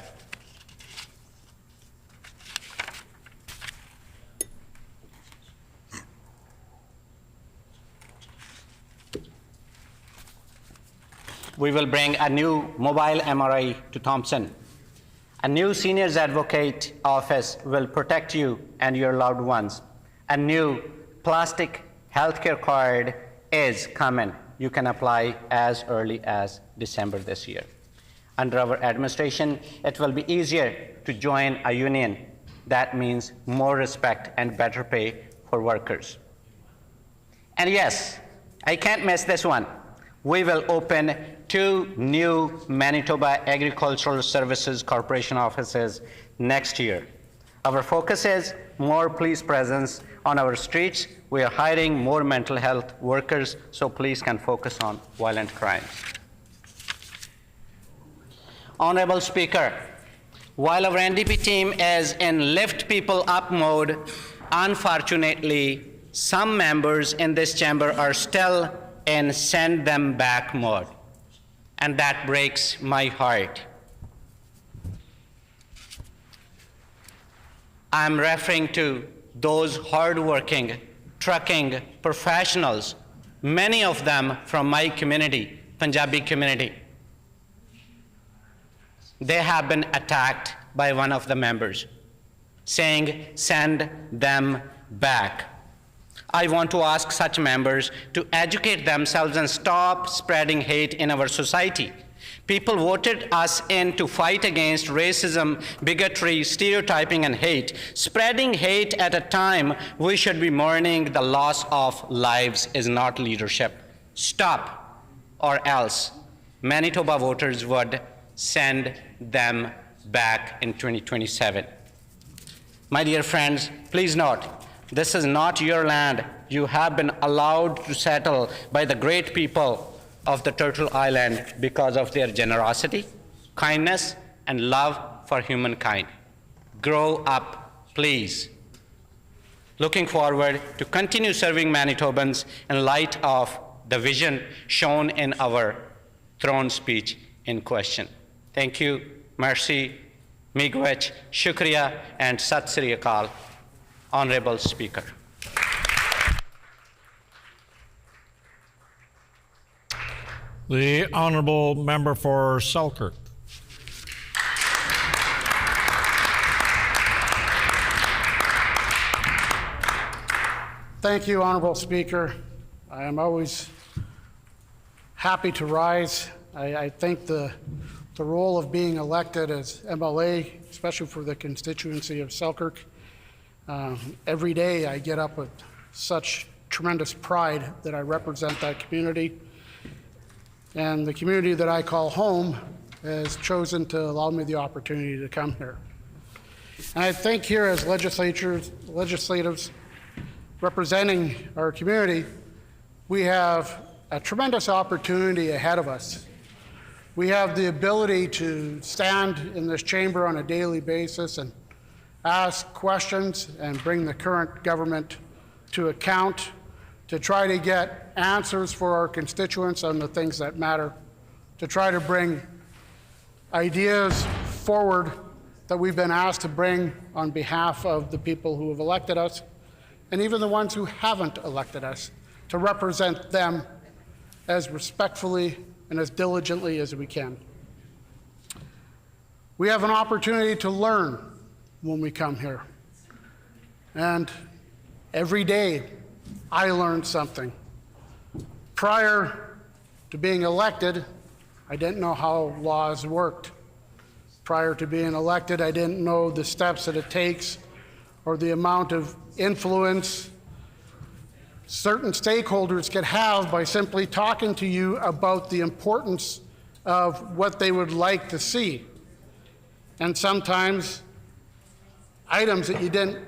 We will bring a new mobile MRI to Thompson. A new seniors advocate office will protect you and your loved ones. A new plastic healthcare card is coming. You can apply as early as December this year. Under our administration, it will be easier to join a union. That means more respect and better pay for workers. And yes, I can't miss this one. We will open 2 new Manitoba Agricultural Services Corporation offices next year. Our focus is more police presence on our streets. We are hiring more mental health workers so police can focus on violent crimes. Honorable Speaker, while our NDP team is in lift people up mode, unfortunately, some members in this chamber are still in send them back mode, and that breaks my heart. I'm referring to those hardworking trucking professionals, many of them from my community, Punjabi community. They have been attacked by one of the members, saying, send them back. I want to ask such members to educate themselves and stop spreading hate in our society. People voted us in to fight against racism, bigotry, stereotyping, and hate. Spreading hate at a time we should be mourning the loss of lives is not leadership. Stop, or else Manitoba voters would send them back in 2027. My dear friends, please note, this is not your land. You have been allowed to settle by the great people of the Turtle Island because of their generosity, kindness, and love for humankind. Grow up, please. Looking forward to continue serving Manitobans in light of the vision shown in our throne speech in question. Thank you, merci, miigwech, shukriya, and sat sri akal. Honorable Speaker. The Honourable Member for Selkirk. Thank you, Honorable Speaker. I am always happy to rise. I think the role of being elected as MLA, especially for the constituency of Selkirk, every day I get up with such tremendous pride that I represent that community. And the community that I call home has chosen to allow me the opportunity to come here. And I think here as legislators representing our community, we have a tremendous opportunity ahead of us. We have the ability to stand in this chamber on a daily basis and ask questions and bring the current government to account, to try to get answers for our constituents on the things that matter, to try to bring ideas forward that we've been asked to bring on behalf of the people who have elected us, and even the ones who haven't elected us, to represent them as respectfully and as diligently as we can. We have an opportunity to learn when we come here. And every day I learn something. Prior to being elected, I didn't know how laws worked. Prior to being elected, I didn't know the steps that it takes or the amount of influence certain stakeholders could have by simply talking to you about the importance of what they would like to see. And sometimes items that you didn't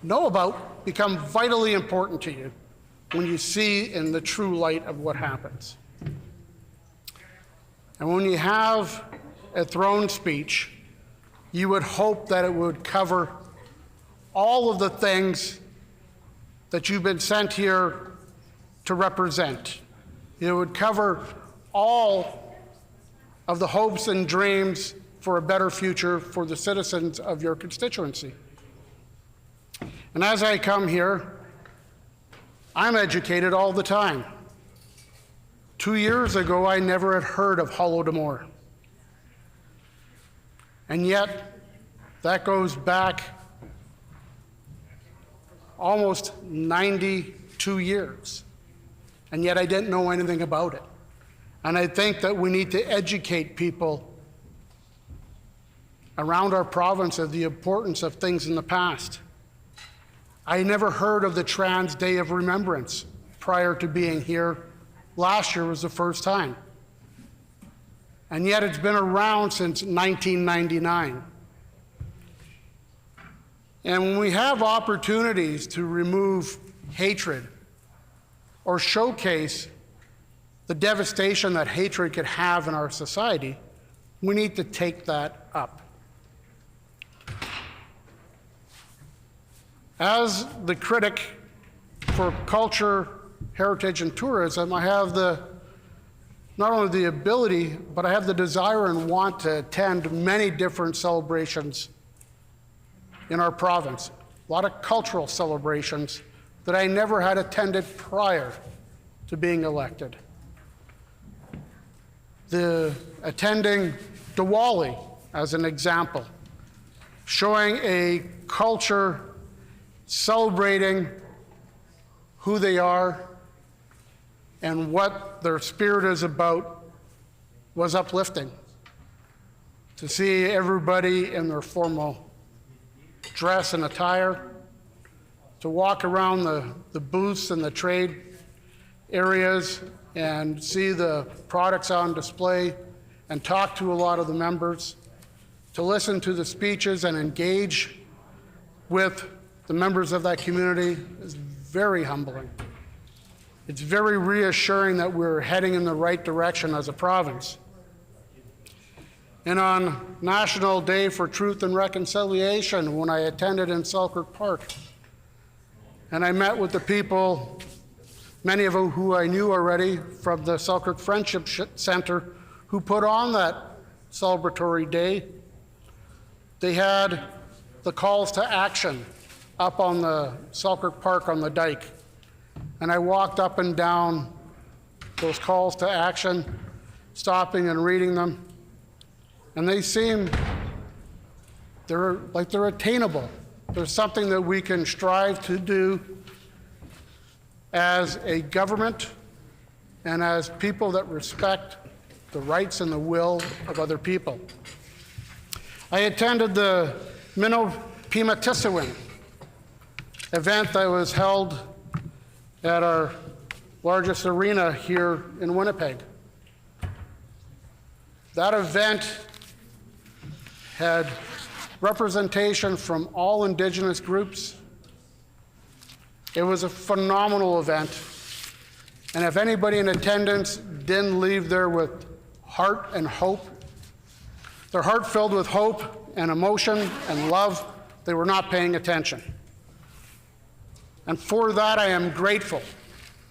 know about become vitally important to you when you see in the true light of what happens. And when you have a throne speech, you would hope that it would cover all of the things that you've been sent here to represent. It would cover all of the hopes and dreams for a better future for the citizens of your constituency. And as I come here, I'm educated all the time. 2 years ago, I never had heard of Holodomor. And yet, that goes back almost 92 years. And yet I didn't know anything about it. And I think that we need to educate people around our province of the importance of things in the past. I never heard of the Trans Day of Remembrance prior to being here. Last year was the first time. And yet it's been around since 1999. And when we have opportunities to remove hatred or showcase the devastation that hatred could have in our society, we need to take that up. As the critic for culture, heritage, and tourism, I have not only the ability, but I have the desire and want to attend many different celebrations in our province. A lot of cultural celebrations that I never had attended prior to being elected. Attending Diwali as an example, showing a culture celebrating who they are and what their spirit is about was uplifting. To see everybody in their formal dress and attire, to walk around the booths and the trade areas and see the products on display and talk to a lot of the members, to listen to the speeches and engage with the members of that community is very humbling. It's very reassuring that we're heading in the right direction as a province. And on National Day for Truth and Reconciliation, when I attended in Selkirk Park, and I met with the people, many of them who I knew already from the Selkirk Friendship Center, who put on that celebratory day. They had the calls to action up on the Selkirk Park on the dike. And I walked up and down those calls to action, stopping and reading them. And they seem, they're attainable. There's something that we can strive to do as a government and as people that respect the rights and the will of other people. I attended the Minnow Pimatisawin event that was held at our largest arena here in Winnipeg. That event had representation from all Indigenous groups. It was a phenomenal event. And if anybody in attendance didn't leave there with heart and hope, their heart filled with hope and emotion and love, they were not paying attention. And for that, I am grateful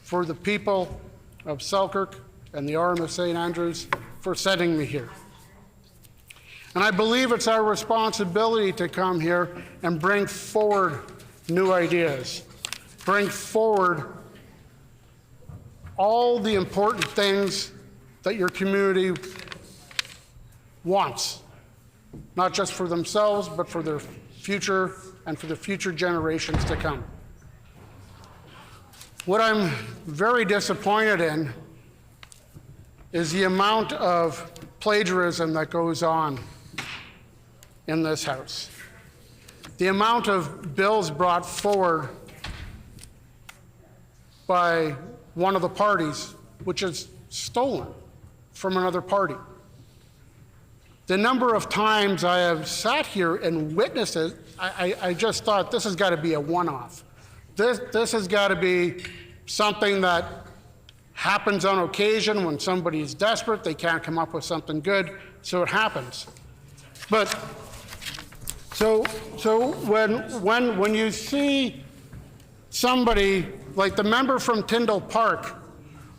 for the people of Selkirk and the RM of St. Andrews for sending me here. And I believe it's our responsibility to come here and bring forward new ideas, bring forward all the important things that your community wants, not just for themselves, but for their future and for the future generations to come. What I'm very disappointed in is the amount of plagiarism that goes on in this House. The amount of bills brought forward by one of the parties, which is stolen from another party. The number of times I have sat here and witnessed it, I just thought this has got to be a one-off. This has got to be something that happens on occasion when somebody is desperate, they can't come up with something good, so it happens. But so when you see somebody like the member from Tyndall Park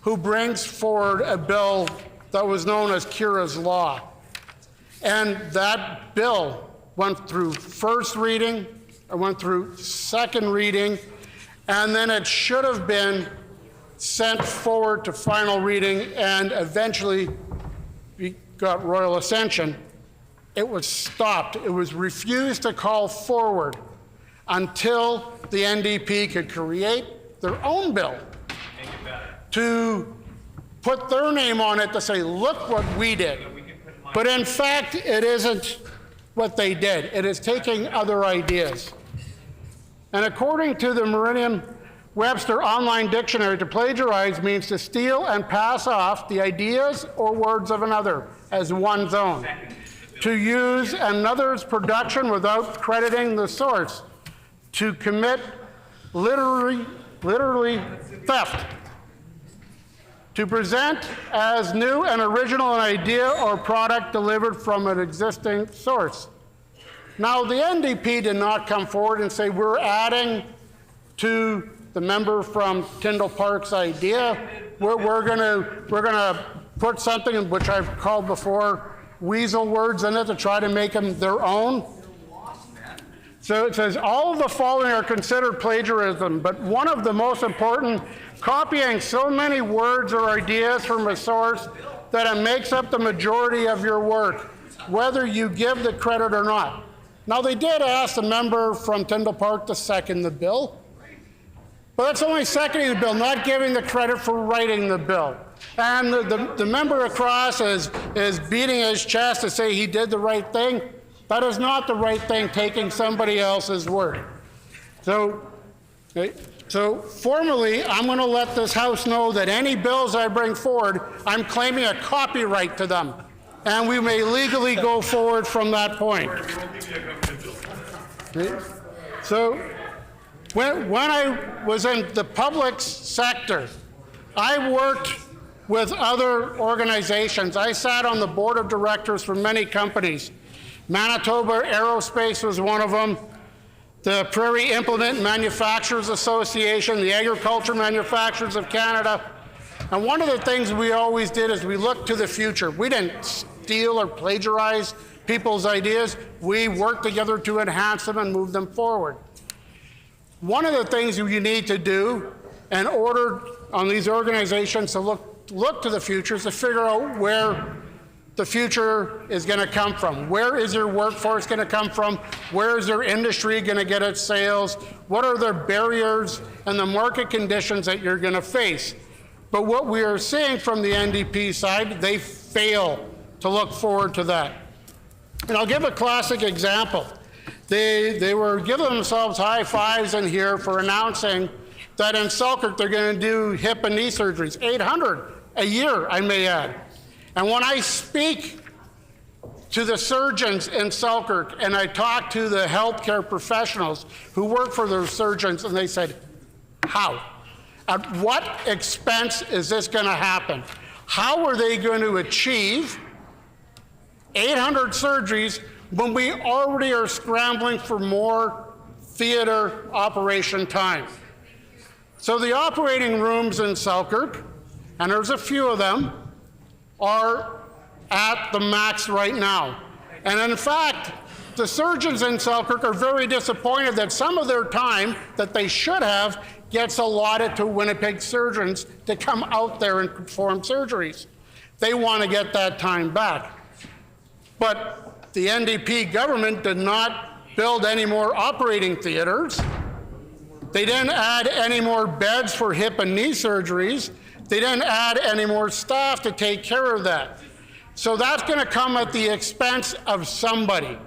who brings forward a bill that was known as Kira's Law, and that bill went through first reading, it went through second reading, and then it should have been sent forward to final reading, and eventually we got royal ascension. It was stopped. It was refused to call forward until the NDP could create their own bill to put their name on it to say, look what we did. But in fact, it isn't what they did. It is taking other ideas. And according to the Merriam-Webster Online Dictionary, to plagiarize means to steal and pass off the ideas or words of another as one's own. To use another's production without crediting the source. To commit literally theft. To present as new and original an idea or product delivered from an existing source. Now, the NDP did not come forward and say, we're adding to the member from Tyndall Park's idea. We're gonna put something which I've called before weasel words in it to try to make them their own. So it says, all of the following are considered plagiarism, but one of the most important, copying so many words or ideas from a source that it makes up the majority of your work, whether you give the credit or not. Now, they did ask the member from Tyndall Park to second the bill, but that's only seconding the bill, not giving the credit for writing the bill. And the member across is beating his chest to say he did the right thing. That is not the right thing, taking somebody else's word. So formally, I'm going to let this House know that any bills I bring forward, I'm claiming a copyright to them. And we may legally go forward from that point. So when I was in the public sector, I worked with other organizations. I sat on the board of directors for many companies. Manitoba Aerospace was one of them, the Prairie Implement Manufacturers Association, the Agriculture Manufacturers of Canada. And one of the things we always did is we looked to the future. We didn't steal or plagiarize people's ideas. We worked together to enhance them and move them forward. One of the things you need to do in order on these organizations to look to the future is to figure out where the future is going to come from. Where is your workforce going to come from? Where is your industry going to get its sales? What are the barriers and the market conditions that you're going to face? But what we are seeing from the NDP side, they fail to look forward to that. And I'll give a classic example. They were giving themselves high fives in here for announcing that in Selkirk they're going to do hip and knee surgeries, 800 a year, I may add. And when I speak to the surgeons in Selkirk and I talk to the healthcare professionals who work for those surgeons, and they said, how? At what expense is this going to happen? How are they going to achieve 800 surgeries when we already are scrambling for more theater operation time? So the operating rooms in Selkirk, and there's a few of them, are at the max right now. And in fact, the surgeons in Selkirk are very disappointed that some of their time that they should have gets allotted to Winnipeg surgeons to come out there and perform surgeries. They want to get that time back. But the NDP government did not build any more operating theaters. They didn't add any more beds for hip and knee surgeries. They didn't add any more staff to take care of that. So that's going to come at the expense of somebody.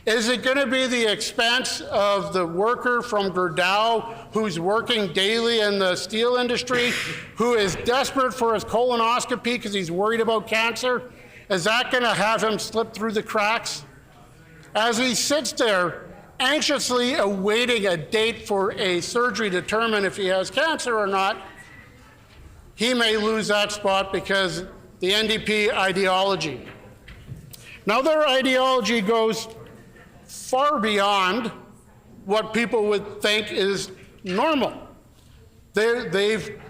Is it going to be the expense of the worker from Gerdau who's working daily in the steel industry, who is desperate for his colonoscopy because he's worried about cancer? Is that going to have him slip through the cracks? As he sits there anxiously awaiting a date for a surgery to determine if he has cancer or not, he may lose that spot because the NDP ideology. Now, their ideology goes far beyond what people would think is normal. They've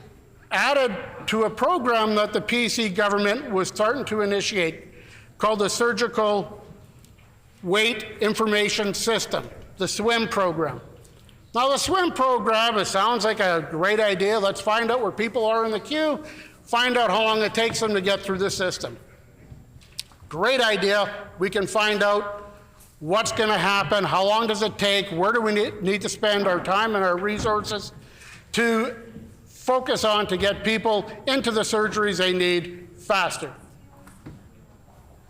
added to a program that the PC government was starting to initiate called the Surgical Weight Information System, the SWIM program. Now, the SWIM program, it sounds like a great idea. Let's find out where people are in the queue, find out how long it takes them to get through the system. Great idea. We can find out what's going to happen, how long does it take, where do we need to spend our time and our resources to focus on to get people into the surgeries they need faster.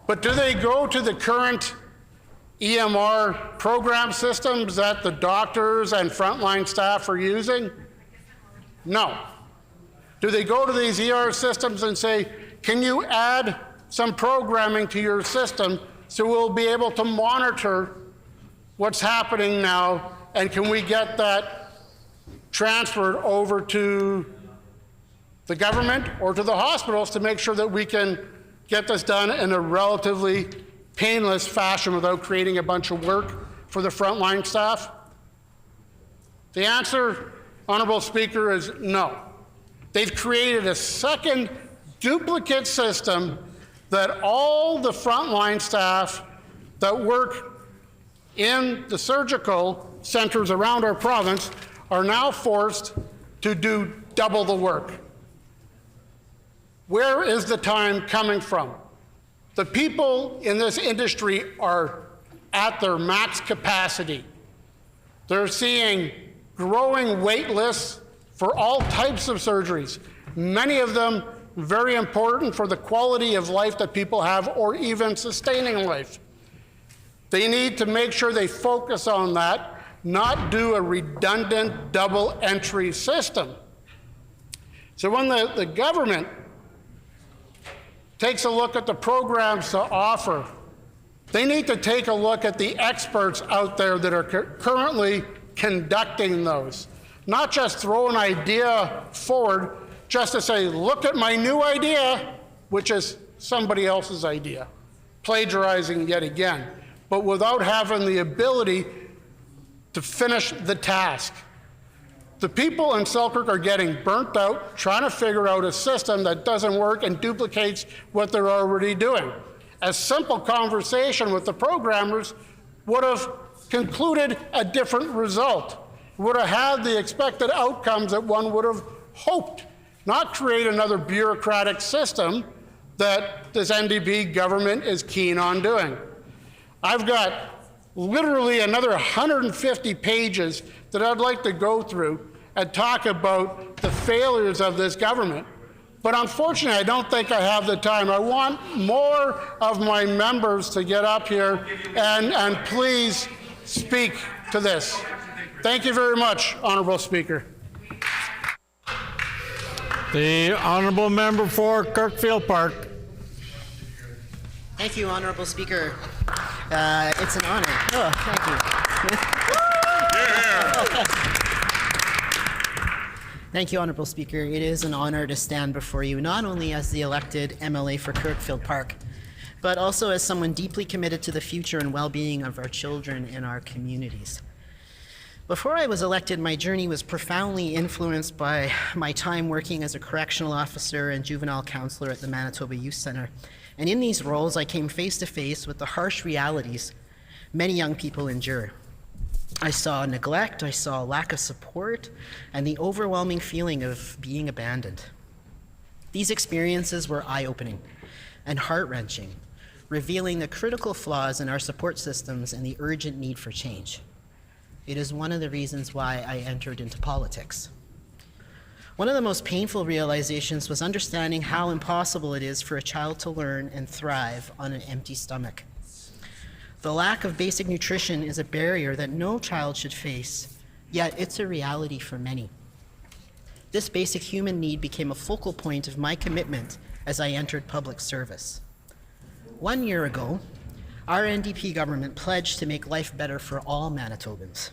But do they go to the current EMR program systems that the doctors and frontline staff are using? No. Do they go to these ER systems and say, can you add some programming to your system so we'll be able to monitor what's happening now, and can we get that transferred over to the government or to the hospitals to make sure that we can get this done in a relatively painless fashion without creating a bunch of work for the frontline staff? The answer, Honorable Speaker, is no. They've created a second duplicate system that all the frontline staff that work in the surgical centers around our province are now forced to do double the work. Where is the time coming from? The people in this industry are at their max capacity. They're seeing growing wait lists for all types of surgeries, many of them very important for the quality of life that people have or even sustaining life. They need to make sure they focus on that, not do a redundant double entry system. So when the government takes a look at the programs to offer, they need to take a look at the experts out there that are currently conducting those. Not just throw an idea forward just to say, look at my new idea, which is somebody else's idea, plagiarizing yet again, but without having the ability to finish the task. The people in Selkirk are getting burnt out trying to figure out a system that doesn't work and duplicates what they're already doing. A simple conversation with the programmers would have concluded a different result, would have had the expected outcomes that one would have hoped, not create another bureaucratic system that this NDP government is keen on doing. I've got literally another 150 pages that I'd like to go through and talk about the failures of this government. But unfortunately, I don't think I have the time. I want more of my members to get up here and please speak to this. Thank you very much, Honourable Speaker. The Honourable Member for Kirkfield Park. Thank you, Honourable Speaker. It's an honor. Oh, thank you. Thank you, Honourable Speaker. It is an honor to stand before you, not only as the elected MLA for Kirkfield Park, but also as someone deeply committed to the future and well-being of our children in our communities. Before I was elected, my journey was profoundly influenced by my time working as a correctional officer and juvenile counselor at the Manitoba Youth Centre. And in these roles, I came face to face with the harsh realities many young people endure. I saw neglect, I saw lack of support, and the overwhelming feeling of being abandoned. These experiences were eye-opening and heart-wrenching, revealing the critical flaws in our support systems and the urgent need for change. It is one of the reasons why I entered into politics. One of the most painful realizations was understanding how impossible it is for a child to learn and thrive on an empty stomach. The lack of basic nutrition is a barrier that no child should face, yet it's a reality for many. This basic human need became a focal point of my commitment as I entered public service. 1 year ago, our NDP government pledged to make life better for all Manitobans.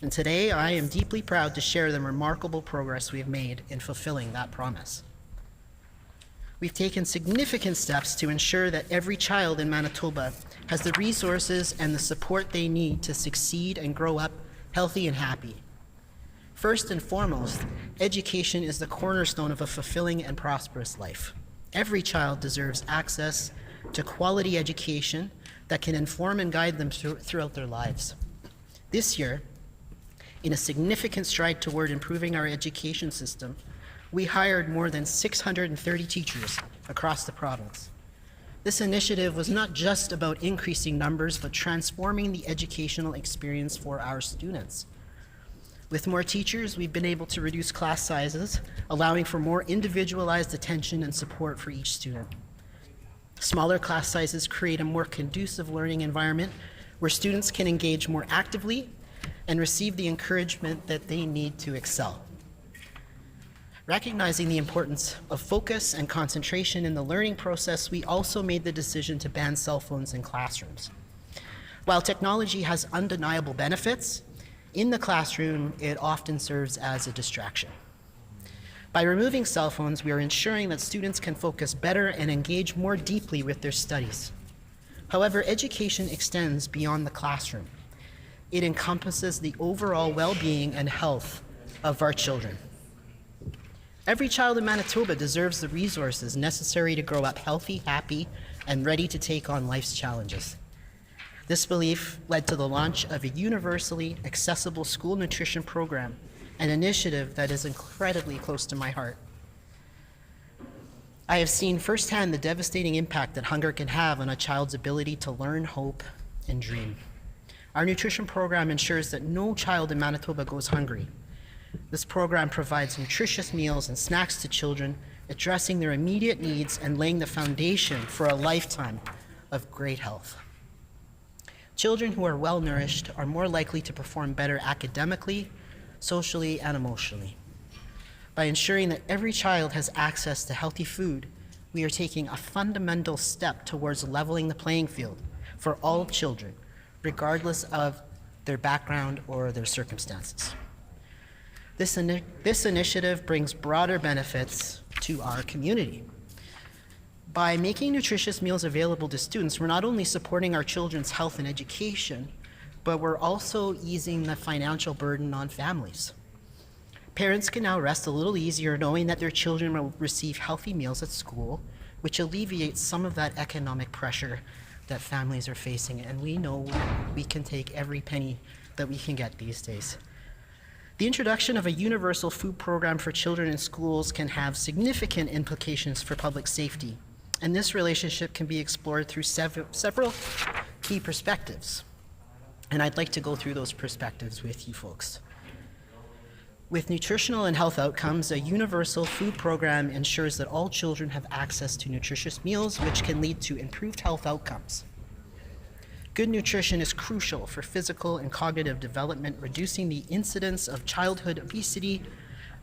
And today, I am deeply proud to share the remarkable progress we have made in fulfilling that promise. We've taken significant steps to ensure that every child in Manitoba has the resources and the support they need to succeed and grow up healthy and happy. First and foremost, education is the cornerstone of a fulfilling and prosperous life. Every child deserves access to quality education that can inform and guide them throughout their lives. This year, in a significant stride toward improving our education system, we hired more than 630 teachers across the province. This initiative was not just about increasing numbers, but transforming the educational experience for our students. With more teachers, we've been able to reduce class sizes, allowing for more individualized attention and support for each student. Smaller class sizes create a more conducive learning environment where students can engage more actively and receive the encouragement that they need to excel. Recognizing the importance of focus and concentration in the learning process, we also made the decision to ban cell phones in classrooms. While technology has undeniable benefits, in the classroom, it often serves as a distraction. By removing cell phones, we are ensuring that students can focus better and engage more deeply with their studies. However, education extends beyond the classroom. It encompasses the overall well-being and health of our children. Every child in Manitoba deserves the resources necessary to grow up healthy, happy, and ready to take on life's challenges. This belief led to the launch of a universally accessible school nutrition program, an initiative that is incredibly close to my heart. I have seen firsthand the devastating impact that hunger can have on a child's ability to learn, hope, and dream. Our nutrition program ensures that no child in Manitoba goes hungry. This program provides nutritious meals and snacks to children, addressing their immediate needs and laying the foundation for a lifetime of great health. Children who are well-nourished are more likely to perform better academically, socially, and emotionally. By ensuring that every child has access to healthy food, we are taking a fundamental step towards leveling the playing field for all children, regardless of their background or their circumstances. This initiative brings broader benefits to our community. By making nutritious meals available to students, we're not only supporting our children's health and education, but we're also easing the financial burden on families. Parents can now rest a little easier knowing that their children will receive healthy meals at school, which alleviates some of that economic pressure that families are facing, and we know we can take every penny that we can get these days. The introduction of a universal food program for children in schools can have significant implications for public safety And this relationship can be explored through several key perspectives. And I'd like to go through those perspectives with you folks. With nutritional and health outcomes, a universal food program ensures that all children have access to nutritious meals, which can lead to improved health outcomes. Good nutrition is crucial for physical and cognitive development, reducing the incidence of childhood obesity,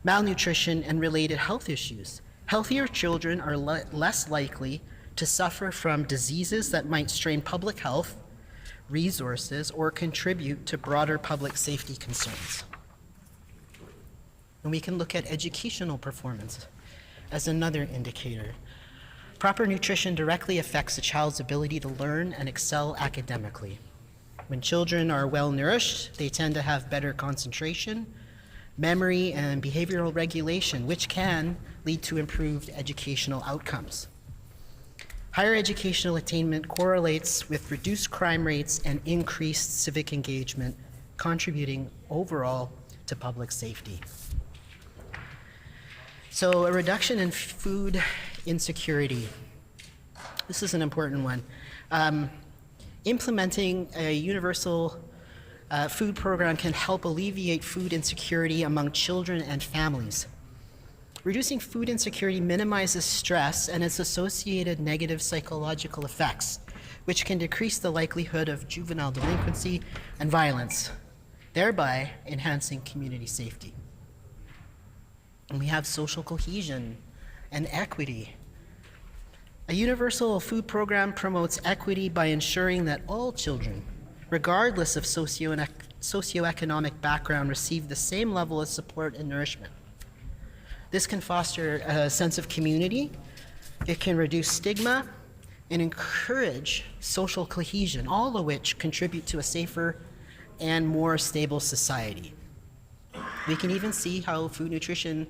malnutrition, and related health issues. Healthier children are less likely to suffer from diseases that might strain public health resources or contribute to broader public safety concerns. And we can look at educational performance as another indicator. Proper nutrition directly affects a child's ability to learn and excel academically. When children are well nourished, they tend to have better concentration, memory, and behavioral regulation, which can lead to improved educational outcomes. Higher educational attainment correlates with reduced crime rates and increased civic engagement, contributing overall to public safety. So a reduction in food insecurity. This is an important one. Implementing a universal food program can help alleviate food insecurity among children and families. Reducing food insecurity minimizes stress and its associated negative psychological effects, which can decrease the likelihood of juvenile delinquency and violence, thereby enhancing community safety. And we have social cohesion and equity. A universal food program promotes equity by ensuring that all children, regardless of socioeconomic background, receive the same level of support and nourishment. This can foster a sense of community, it can reduce stigma, and encourage social cohesion, all of which contribute to a safer and more stable society. We can even see how food nutrition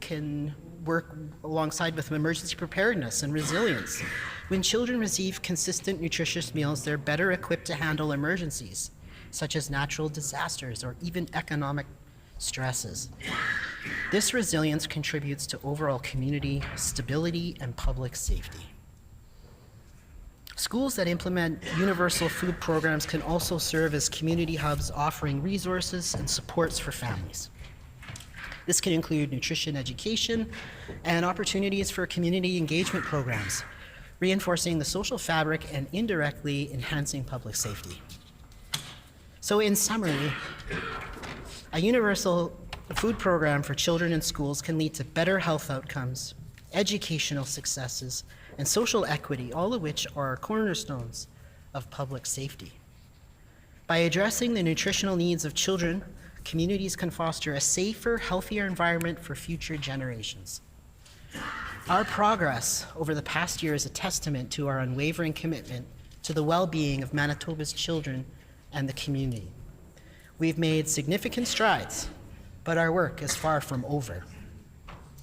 can work alongside with emergency preparedness and resilience. When children receive consistent nutritious meals, they're better equipped to handle emergencies, such as natural disasters or even economic stresses. This resilience contributes to overall community stability and public safety. Schools that implement universal food programs can also serve as community hubs, offering resources and supports for families. This can include nutrition education and opportunities for community engagement programs, reinforcing the social fabric and indirectly enhancing public safety. So in summary, a universal food program for children in schools can lead to better health outcomes, educational successes, and social equity, all of which are cornerstones of public safety. By addressing the nutritional needs of children, communities can foster a safer, healthier environment for future generations. Our progress over the past year is a testament to our unwavering commitment to the well-being of Manitoba's children and the community. We've made significant strides, but our work is far from over.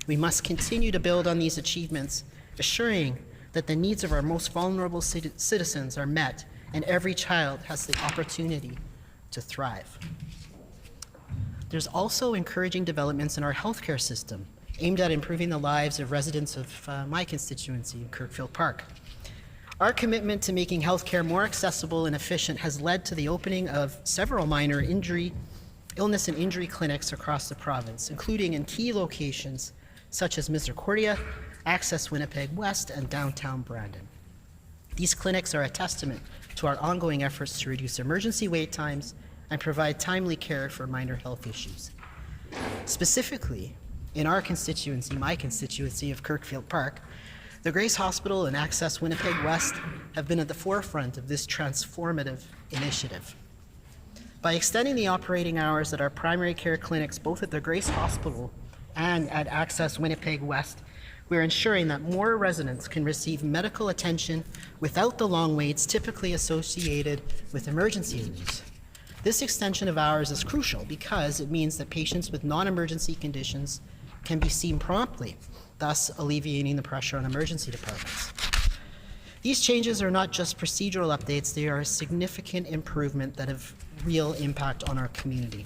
We must continue to build on these achievements, assuring that the needs of our most vulnerable citizens are met and every child has the opportunity to thrive. There's also encouraging developments in our healthcare system aimed at improving the lives of residents of my constituency in Kirkfield Park. Our commitment to making healthcare more accessible and efficient has led to the opening of several minor illness and injury clinics across the province, including in key locations such as Misericordia, Access Winnipeg West, and downtown Brandon. These clinics are a testament to our ongoing efforts to reduce emergency wait times and provide timely care for minor health issues. Specifically, in our constituency, my constituency of Kirkfield Park, the Grace Hospital and Access Winnipeg West have been at the forefront of this transformative initiative. By extending the operating hours at our primary care clinics, both at the Grace Hospital and at Access Winnipeg West, we're ensuring that more residents can receive medical attention without the long waits typically associated with emergency rooms. This extension of hours is crucial because it means that patients with non-emergency conditions can be seen promptly, thus alleviating the pressure on emergency departments. These changes are not just procedural updates, they are a significant improvement that have real impact on our community.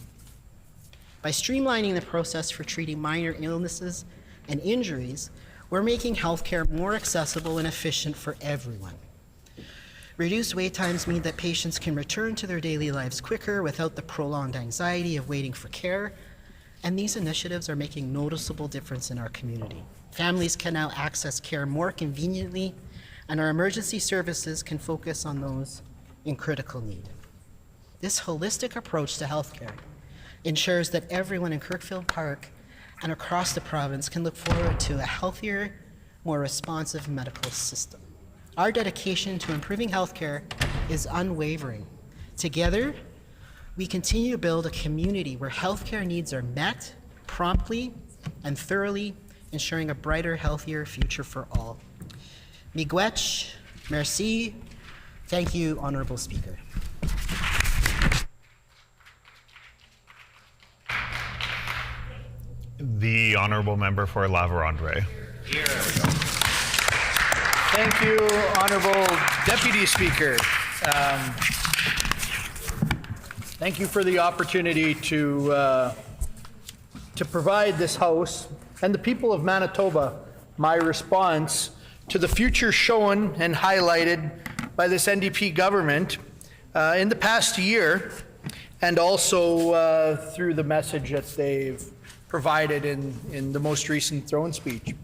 By streamlining the process for treating minor illnesses and injuries, We're making healthcare more accessible and efficient for everyone. Reduced wait times mean that patients can return to their daily lives quicker without the prolonged anxiety of waiting for care, and these initiatives are making noticeable difference in our community. Families can now access care more conveniently, and our emergency services can focus on those in critical need. This holistic approach to healthcare ensures that everyone in Kirkfield Park and across the province can look forward to a healthier, more responsive medical system. Our dedication to improving healthcare is unwavering. Together, we continue to build a community where healthcare needs are met promptly and thoroughly, ensuring a brighter, healthier future for all. Miigwech, merci. Thank you, Honorable Speaker. The Honourable Member for La Vérendrye. Thank you, Honourable Deputy Speaker. Thank you for the opportunity to provide this House and the people of Manitoba my response to the future shown and highlighted by this NDP government in the past year, and also through the message that they've provided in the most recent throne speech.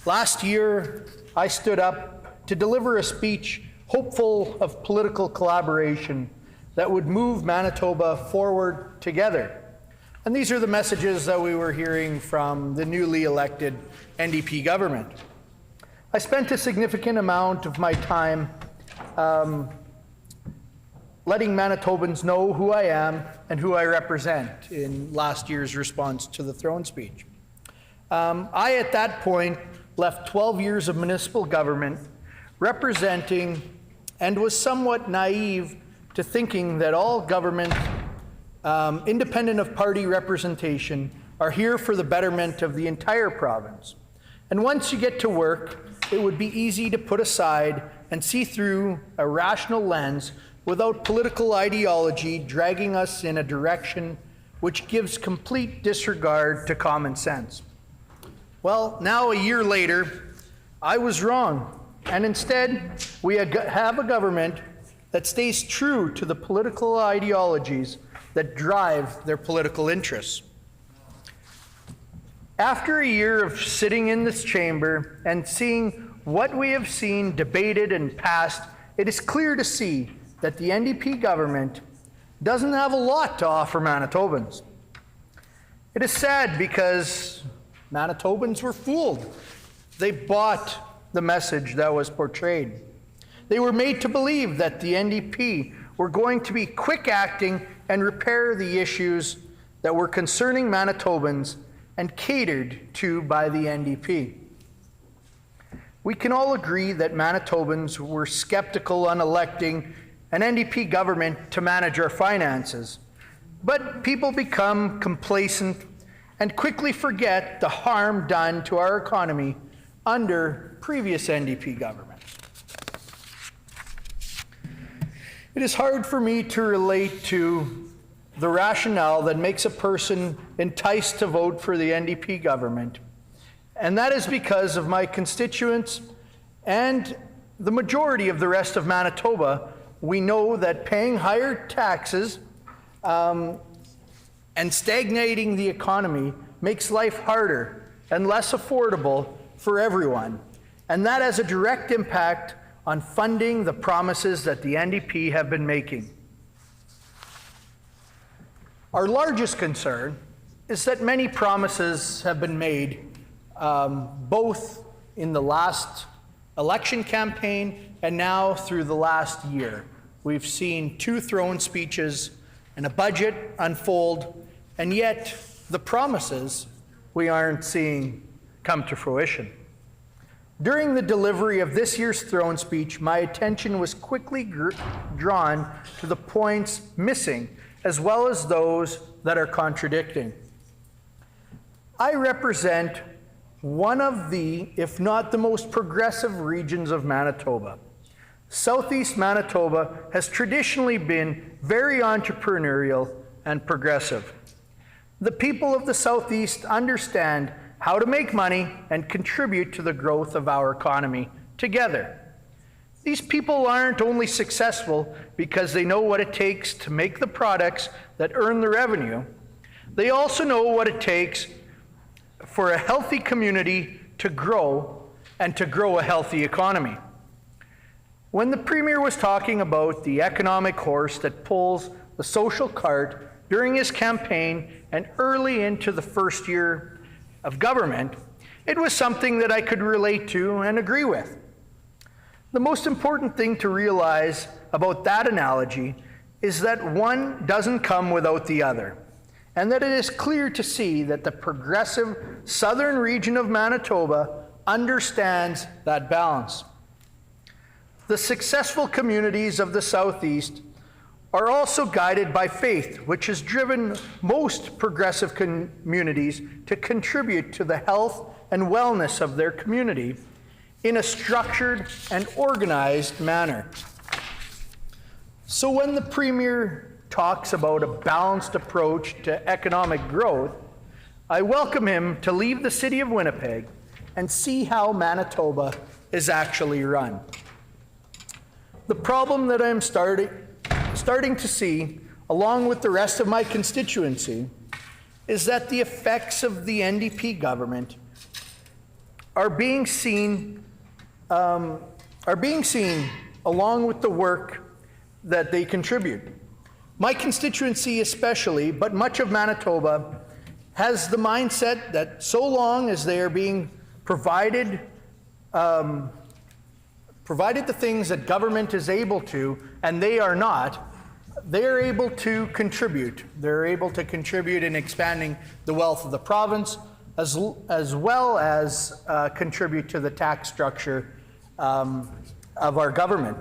Last year, I stood up to deliver a speech hopeful of political collaboration that would move Manitoba forward together. And these are the messages that we were hearing from the newly elected NDP government. I spent a significant amount of my time letting Manitobans know who I am and who I represent in last year's response to the throne speech. I, at that point, left 12 years of municipal government representing and was somewhat naive to thinking that all government, independent of party representation, are here for the betterment of the entire province. And once you get to work, it would be easy to put aside and see through a rational lens without political ideology dragging us in a direction which gives complete disregard to common sense. Well, now a year later, I was wrong, and instead we have a government that stays true to the political ideologies that drive their political interests. After a year of sitting in this chamber and seeing what we have seen debated and passed, it is clear to see that the NDP government doesn't have a lot to offer Manitobans. It is sad because Manitobans were fooled. They bought the message that was portrayed. They were made to believe that the NDP were going to be quick acting and repair the issues that were concerning Manitobans and catered to by the NDP. We can all agree that Manitobans were skeptical on electing an NDP government to manage our finances, but people become complacent and quickly forget the harm done to our economy under previous NDP governments. It is hard for me to relate to the rationale that makes a person enticed to vote for the NDP government, and that is because of my constituents and the majority of the rest of Manitoba. We know that paying higher taxes and stagnating the economy makes life harder and less affordable for everyone. And that has a direct impact on funding the promises that the NDP have been making. Our largest concern is that many promises have been made, both in the last election campaign and now through the last year. We've seen 2 throne speeches and a budget unfold, and yet the promises we aren't seeing come to fruition. During the delivery of this year's throne speech, my attention was quickly drawn to the points missing, as well as those that are contradicting. I represent one of the, if not the most progressive regions of Manitoba. Southeast Manitoba has traditionally been very entrepreneurial and progressive. The people of the Southeast understand how to make money and contribute to the growth of our economy together. These people aren't only successful because they know what it takes to make the products that earn the revenue, they also know what it takes for a healthy community to grow and to grow a healthy economy. When the Premier was talking about the economic horse that pulls the social cart during his campaign and early into the first year of government, it was something that I could relate to and agree with. The most important thing to realize about that analogy is that one doesn't come without the other, and that it is clear to see that the progressive southern region of Manitoba understands that balance. The successful communities of the Southeast are also guided by faith, which has driven most progressive communities to contribute to the health and wellness of their community in a structured and organized manner. So when the Premier talks about a balanced approach to economic growth, I welcome him to leave the city of Winnipeg and see how Manitoba is actually run. The problem that I'm starting to see, along with the rest of my constituency, is that the effects of the NDP government are being seen along with the work that they contribute. My constituency especially, but much of Manitoba, has the mindset that so long as they are being provided the things that government is able to, and they are not, they are able to contribute. They're able to contribute in expanding the wealth of the province, as well as contribute to the tax structure of our government.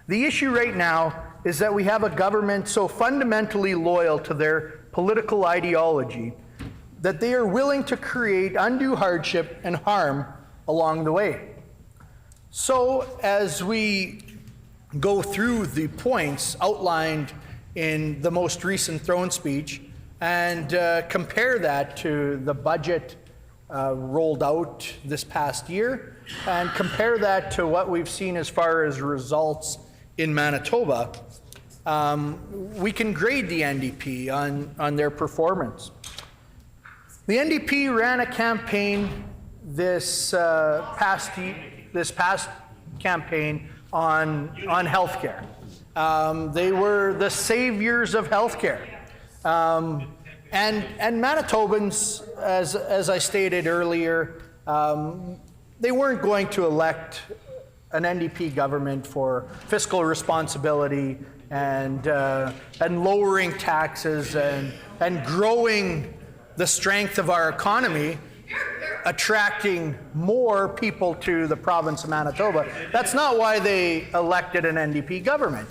The issue right now is that we have a government so fundamentally loyal to their political ideology that they are willing to create undue hardship and harm along the way. So as we go through the points outlined in the most recent throne speech and compare that to the budget rolled out this past year, and compare that to what we've seen as far as results in Manitoba, we can grade the NDP on their performance. The NDP ran a campaign this past campaign on healthcare. They were the saviors of healthcare. And Manitobans, as I stated earlier, they weren't going to elect an NDP government for fiscal responsibility and lowering taxes and growing the strength of our economy, attracting more people to the province of Manitoba. That's not why they elected an NDP government.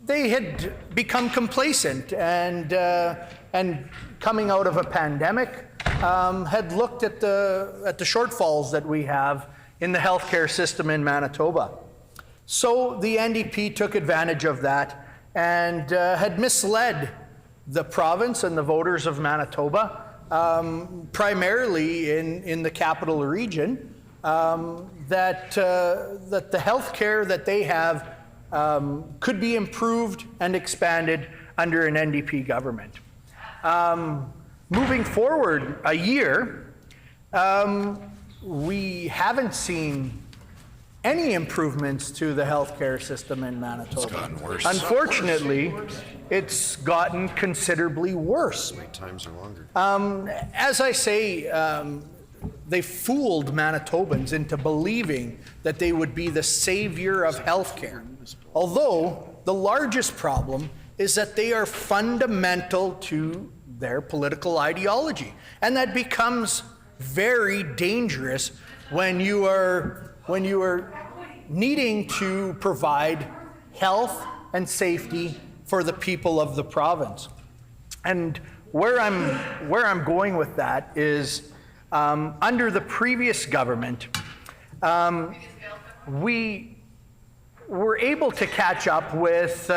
They had become complacent and coming out of a pandemic, had looked at the shortfalls that we have in the healthcare system in Manitoba. So the NDP took advantage of that and had misled the province and the voters of Manitoba, primarily in the capital region, that the healthcare that they have could be improved and expanded under an NDP government. Moving forward a year, we haven't seen any improvements to the healthcare system in Manitoba. It's gotten worse. Unfortunately, it's gotten considerably worse. Wait times are longer. As I say, they fooled Manitobans into believing that they would be the savior of healthcare. Although the largest problem is that they are fundamental to their political ideology. And that becomes very dangerous when you are needing to provide health and safety for the people of the province. And where I'm going with that is under the previous government, we were able to catch up with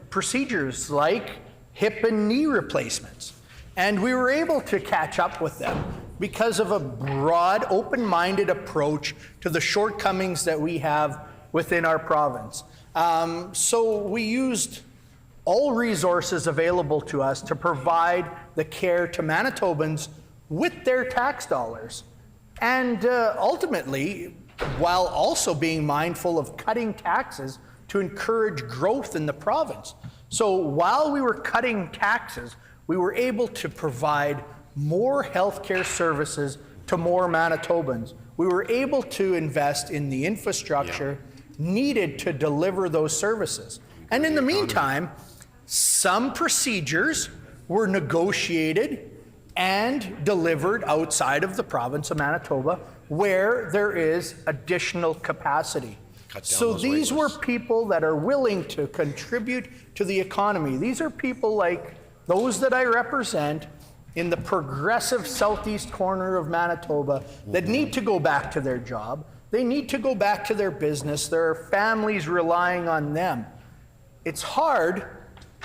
procedures like hip and knee replacements. And we were able to catch up with them because of a broad, open-minded approach to the shortcomings that we have within our province. So we used all resources available to us to provide the care to Manitobans with their tax dollars. And ultimately, while also being mindful of cutting taxes to encourage growth in the province. So while we were cutting taxes, we were able to provide more healthcare services to more Manitobans. We were able to invest in the infrastructure needed to deliver those services. And in the meantime, some procedures were negotiated and delivered outside of the province of Manitoba where there is additional capacity. So these were people that are willing to contribute to the economy. These are people like those that I represent in the progressive southeast corner of Manitoba that need to go back to their job. They need to go back to their business. There are families relying on them. It's hard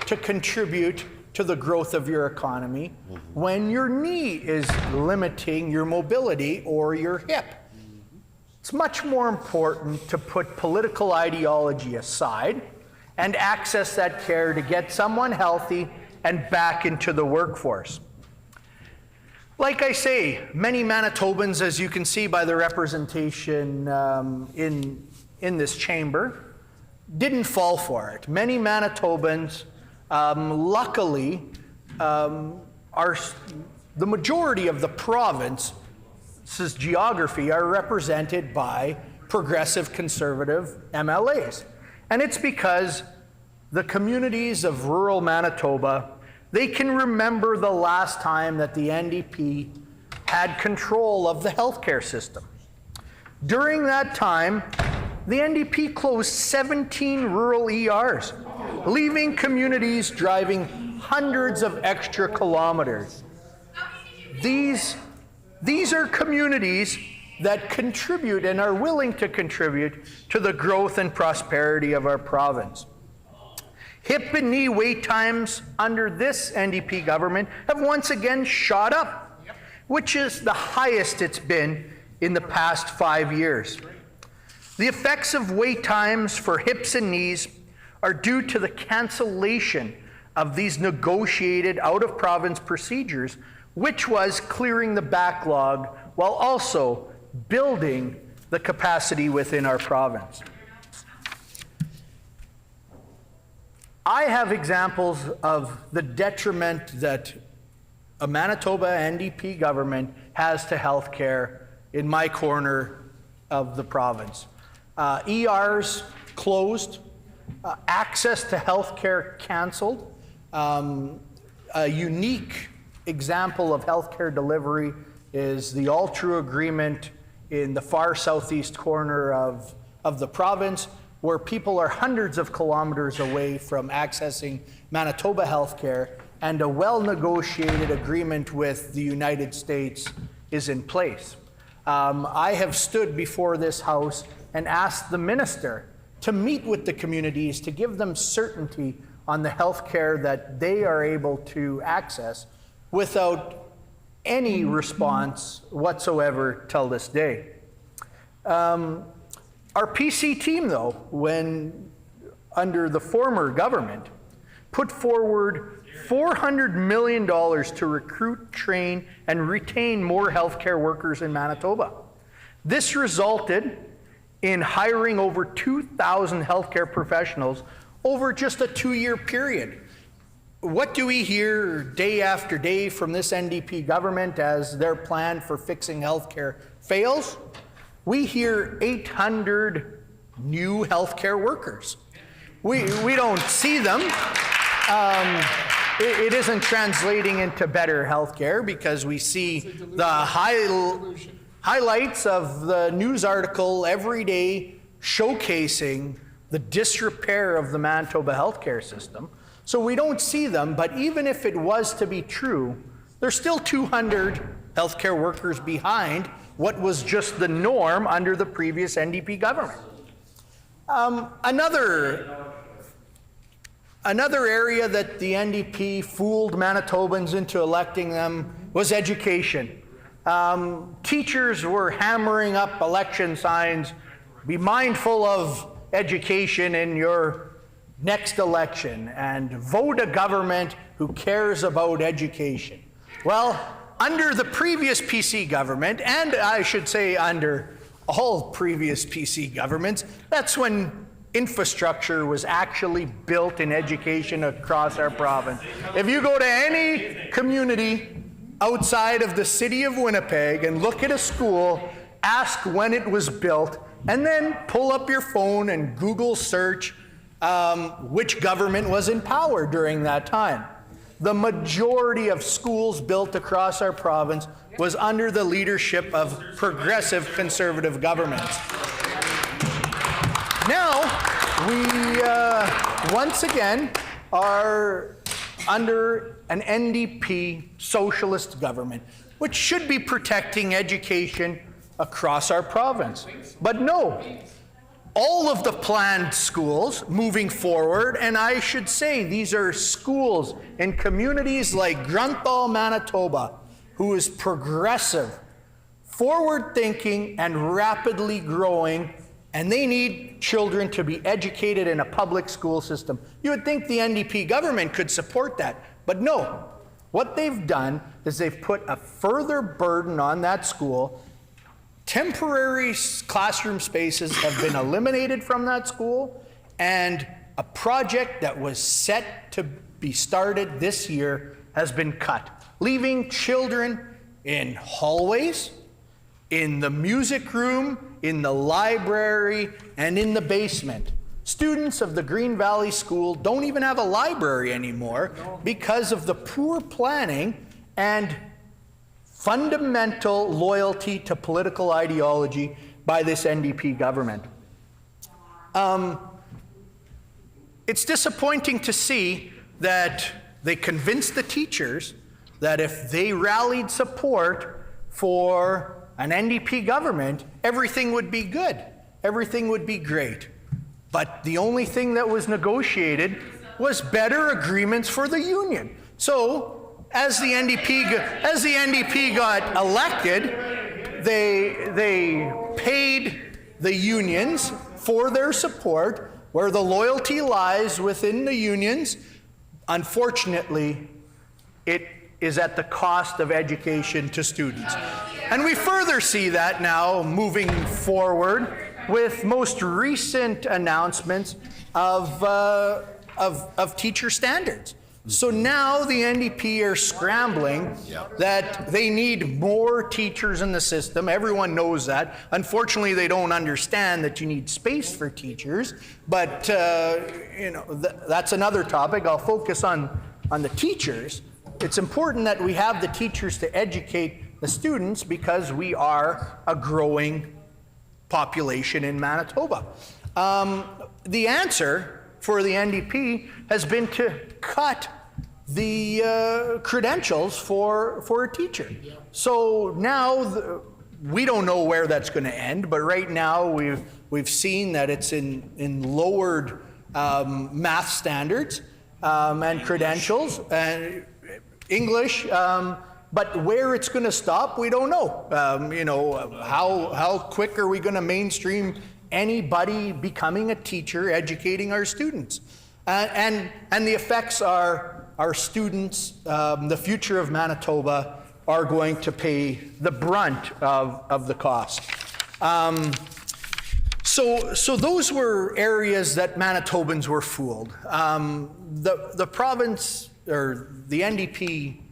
to contribute to the growth of your economy when your knee is limiting your mobility or your hip. It's much more important to put political ideology aside and access that care to get someone healthy and back into the workforce. Like I say, many Manitobans, as you can see by the representation in this chamber, didn't fall for it. Many Manitobans, luckily, are the majority of the province's geography are represented by progressive conservative MLAs. And it's because the communities of rural Manitoba, they can remember the last time that the NDP had control of the healthcare system. During that time, the NDP closed 17 rural ERs, leaving communities driving hundreds of extra kilometers. These are communities that contribute and are willing to contribute to the growth and prosperity of our province. Hip and knee wait times under this NDP government have once again shot up, which is the highest it's been in the past 5 years. The effects of wait times for hips and knees are due to the cancellation of these negotiated out-of-province procedures, which was clearing the backlog while also building the capacity within our province. I have examples of the detriment that a Manitoba NDP government has to healthcare in my corner of the province. ERs closed, access to healthcare canceled. A unique example of healthcare delivery is the all-true agreement in the far southeast corner of the province, where people are hundreds of kilometers away from accessing Manitoba healthcare, and a well-negotiated agreement with the United States is in place. I have stood before this House and asked the minister to meet with the communities to give them certainty on the healthcare that they are able to access without any response whatsoever till this day. Our PC team, though, when under the former government, put forward $400 million to recruit, train, and retain more healthcare workers in Manitoba. This resulted in hiring over 2,000 healthcare professionals over just a 2-year period. What do we hear day after day from this NDP government as their plan for fixing healthcare fails? We hear 800 new healthcare workers. We don't see them. It isn't translating into better healthcare because we see the highlights of the news article every day showcasing the disrepair of the Manitoba healthcare system. So we don't see them, but even if it was to be true, there's still 200 healthcare workers behind what was just the norm under the previous NDP government. Another area that the NDP fooled Manitobans into electing them was education. Teachers were hammering up election signs, be mindful of education in your next election, and vote a government who cares about education. Well, under the previous PC government, and I should say under all previous PC governments, that's when infrastructure was actually built in education across our province. If you go to any community outside of the city of Winnipeg and look at a school, ask when it was built, and then pull up your phone and Google search which government was in power during that time. The majority of schools built across our province was under the leadership of progressive conservative governments. Now, we once again are under an NDP socialist government, which should be protecting education across our province. But no, all of the planned schools moving forward, and I should say these are schools in communities like Grunthal, Manitoba, who is progressive, forward-thinking, and rapidly growing, and they need children to be educated in a public school system. You would think the NDP government could support that, but no. What they've done is they've put a further burden on that school. Temporary classroom spaces have been eliminated from that school, and a project that was set to be started this year has been cut, leaving children in hallways, in the music room, in the library, and in the basement. Students of the Green Valley School don't even have a library anymore because of the poor planning and fundamental loyalty to political ideology by this NDP government. It's disappointing to see that they convinced the teachers that if they rallied support for an NDP government, everything would be good, everything would be great. But the only thing that was negotiated was better agreements for the union. So, as the NDP got elected, they paid the unions for their support, where the loyalty lies within the unions. Unfortunately, it is at the cost of education to students. And we further see that now moving forward with most recent announcements of teacher standards. So now the NDP are scrambling that they need more teachers in the system. Everyone knows that. Unfortunately, they don't understand that you need space for teachers. But that's another topic. I'll focus on the teachers. It's important that we have the teachers to educate the students because we are a growing population in Manitoba. The answer for the NDP has been to cut the credentials for a teacher. So now we don't know where that's going to end, but right now we've seen that it's in lowered math standards and credentials and English. But where it's going to stop, we don't know. How quick are we going to mainstream anybody becoming a teacher, educating our students? And the effects are our students, the future of Manitoba, are going to pay the brunt of the cost. So those were areas that Manitobans were fooled. The province, or the NDP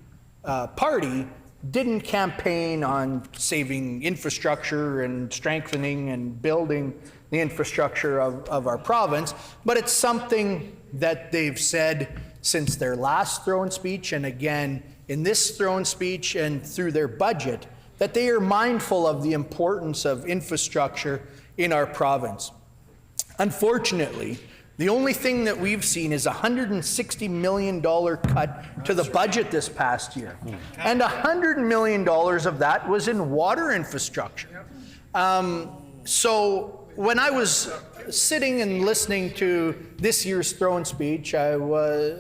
party, didn't campaign on saving infrastructure and strengthening and building the infrastructure of our province, but it's something that they've said since their last throne speech, and again in this throne speech and through their budget, that they are mindful of the importance of infrastructure in our province. Unfortunately, the only thing that we've seen is a $160 million cut to the budget this past year. And $100 million of that was in water infrastructure. So when I was sitting and listening to this year's throne speech, I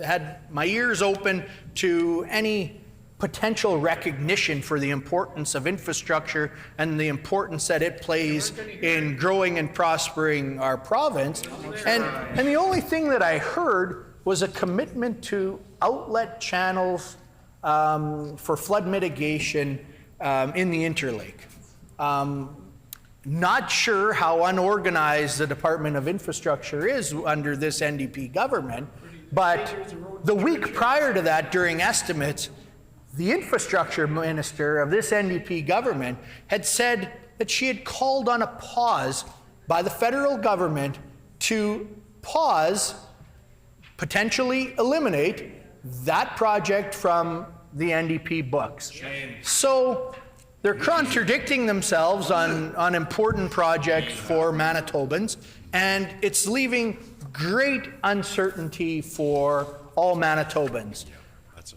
had my ears open to any potential recognition for the importance of infrastructure and the importance that it plays in growing and prospering our province. And the only thing that I heard was a commitment to outlet channels for flood mitigation in the Interlake. Not sure how unorganized the Department of Infrastructure is under this NDP government, but the week prior to that, during estimates, the infrastructure minister of this NDP government had said that she had called on a pause by the federal government to pause, potentially eliminate, that project from the NDP books. So they're contradicting themselves on important projects for Manitobans, and it's leaving great uncertainty for all Manitobans.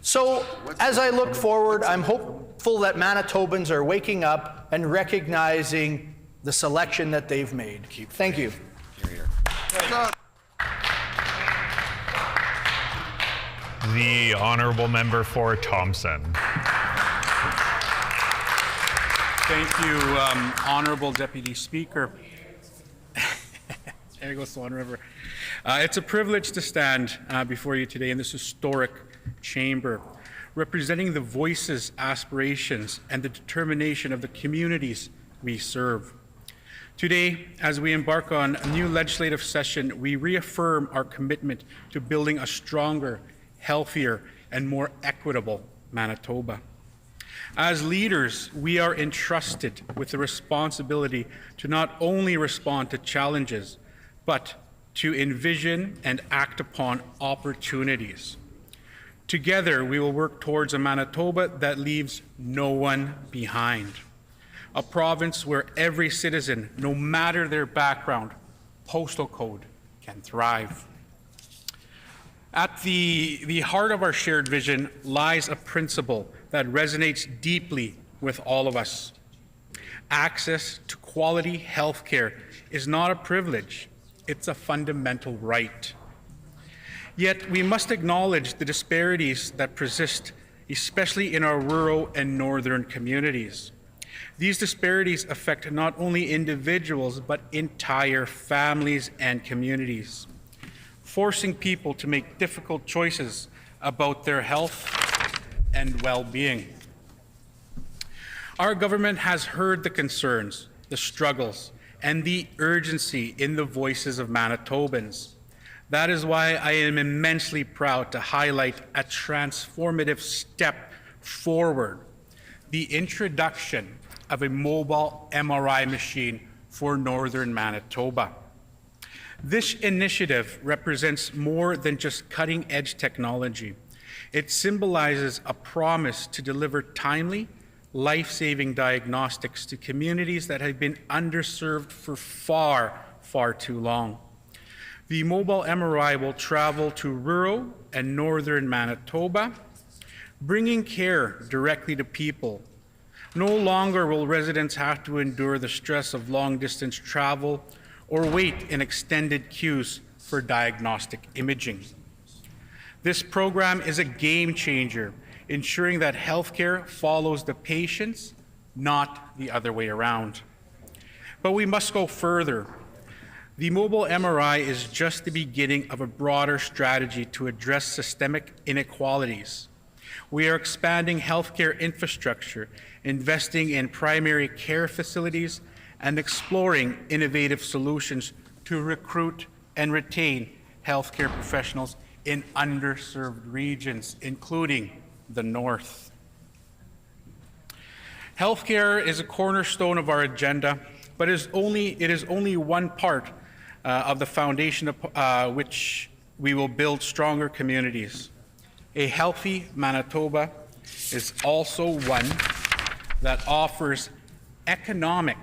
So as I look forward, I'm hopeful that Manitobans are waking up and recognizing the selection that they've made. Thank you. The honourable member for Thompson. Thank you, Honourable Deputy Speaker. There goes Swan River. It's a privilege to stand before you today in this historic chamber, representing the voices, aspirations, and the determination of the communities we serve. Today, as we embark on a new legislative session, we reaffirm our commitment to building a stronger, healthier, and more equitable Manitoba. As leaders, we are entrusted with the responsibility to not only respond to challenges, but to envision and act upon opportunities. Together, we will work towards a Manitoba that leaves no one behind. A province where every citizen, no matter their background, postal code, can thrive. At the heart of our shared vision lies a principle that resonates deeply with all of us. Access to quality health care is not a privilege, it's a fundamental right. Yet we must acknowledge the disparities that persist, especially in our rural and northern communities. These disparities affect not only individuals, but entire families and communities, forcing people to make difficult choices about their health and well-being. Our government has heard the concerns, the struggles, and the urgency in the voices of Manitobans. That is why I am immensely proud to highlight a transformative step forward, the introduction of a mobile MRI machine for northern Manitoba. This initiative represents more than just cutting-edge technology. It symbolizes a promise to deliver timely, life-saving diagnostics to communities that have been underserved for far, far too long. The mobile MRI will travel to rural and northern Manitoba, bringing care directly to people. No longer will residents have to endure the stress of long-distance travel or wait in extended queues for diagnostic imaging. This program is a game changer, ensuring that healthcare follows the patients, not the other way around. But we must go further. The mobile MRI is just the beginning of a broader strategy to address systemic inequalities. We are expanding healthcare infrastructure, investing in primary care facilities, and exploring innovative solutions to recruit and retain healthcare professionals in underserved regions, including the North. Healthcare is a cornerstone of our agenda, but it is only one part of the foundation of which we will build stronger communities. A healthy Manitoba is also one that offers economic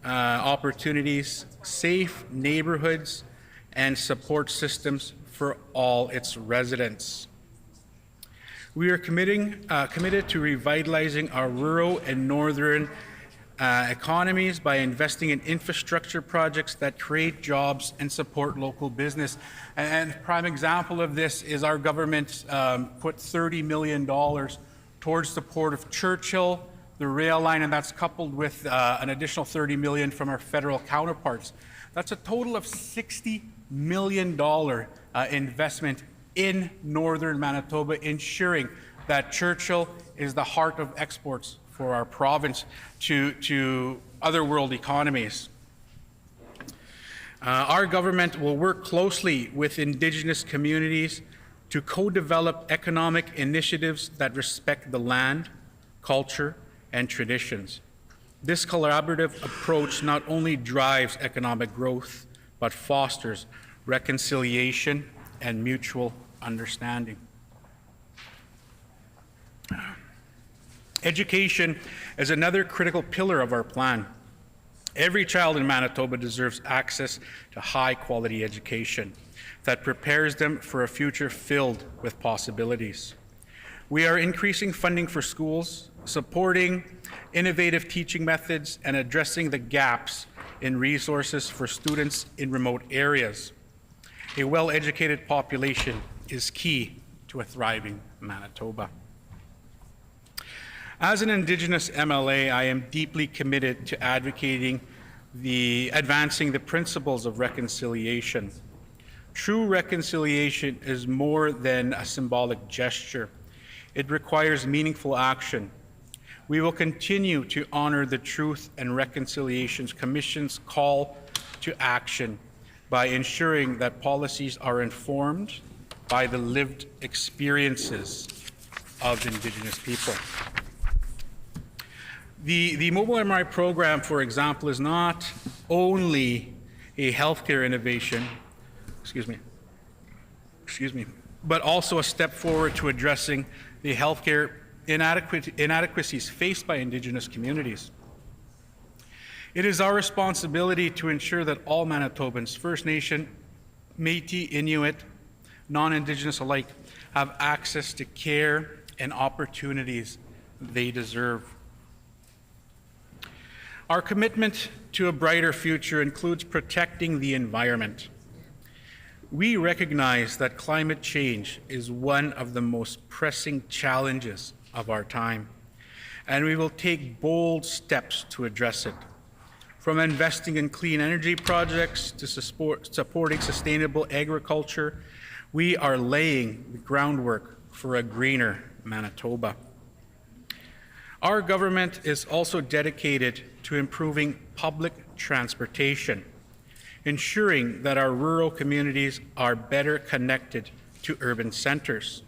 opportunities, safe neighborhoods, and support systems for all its residents. We are committed to revitalizing our rural and northern economies by investing in infrastructure projects that create jobs and support local business. And a prime example of this is our government put $30 million towards support of Churchill, the rail line, and that's coupled with an additional $30 million from our federal counterparts. That's a total of $60 million investment in northern Manitoba, ensuring that Churchill is the heart of exports for our province to other world economies. Our government will work closely with Indigenous communities to co-develop economic initiatives that respect the land, culture, and traditions. This collaborative approach not only drives economic growth, but fosters reconciliation and mutual understanding. Education is another critical pillar of our plan. Every child in Manitoba deserves access to high-quality education that prepares them for a future filled with possibilities. We are increasing funding for schools, supporting innovative teaching methods, and addressing the gaps in resources for students in remote areas. A well-educated population is key to a thriving Manitoba. As an Indigenous MLA, I am deeply committed to advocating advancing the principles of reconciliation. True reconciliation is more than a symbolic gesture. It requires meaningful action. We will continue to honor the Truth and Reconciliation Commission's call to action by ensuring that policies are informed by the lived experiences of Indigenous people. The mobile MRI program, for example, is not only a healthcare innovation, but also a step forward to addressing the healthcare inadequacies faced by Indigenous communities. It is our responsibility to ensure that all Manitobans, First Nation, Métis, Inuit, non-Indigenous alike, have access to care and opportunities they deserve. Our commitment to a brighter future includes protecting the environment. We recognize that climate change is one of the most pressing challenges of our time, and we will take bold steps to address it. From investing in clean energy projects to supporting sustainable agriculture, we are laying the groundwork for a greener Manitoba. Our government is also dedicated to improving public transportation, ensuring that our rural communities are better connected to urban centers.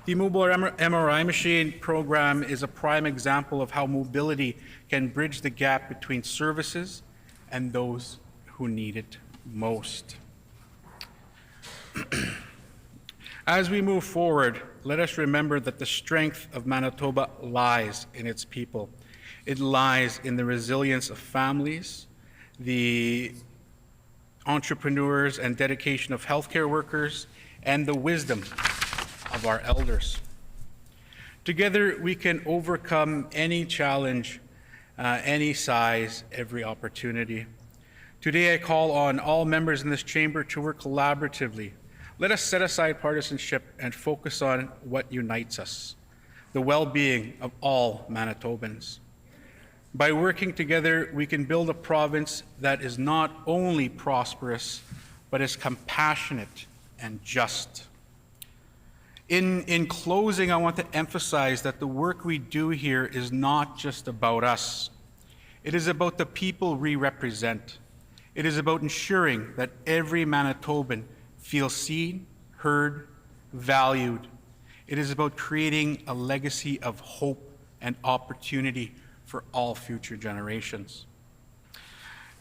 The mobile MRI machine program is a prime example of how mobility can bridge the gap between services and those who need it most. As we move forward, let us remember that the strength of Manitoba lies in its people. It lies in the resilience of families, the entrepreneurs and dedication of healthcare workers, and the wisdom of our elders. Together, we can overcome any challenge, any size, every opportunity. Today, I call on all members in this chamber to work collaboratively. Let us set aside partisanship and focus on what unites us, the well-being of all Manitobans. By working together, we can build a province that is not only prosperous, but is compassionate and just. In closing, I want to emphasize that the work we do here is not just about us. It is about the people we represent. It is about ensuring that every Manitoban feels seen, heard, valued. It is about creating a legacy of hope and opportunity for all future generations.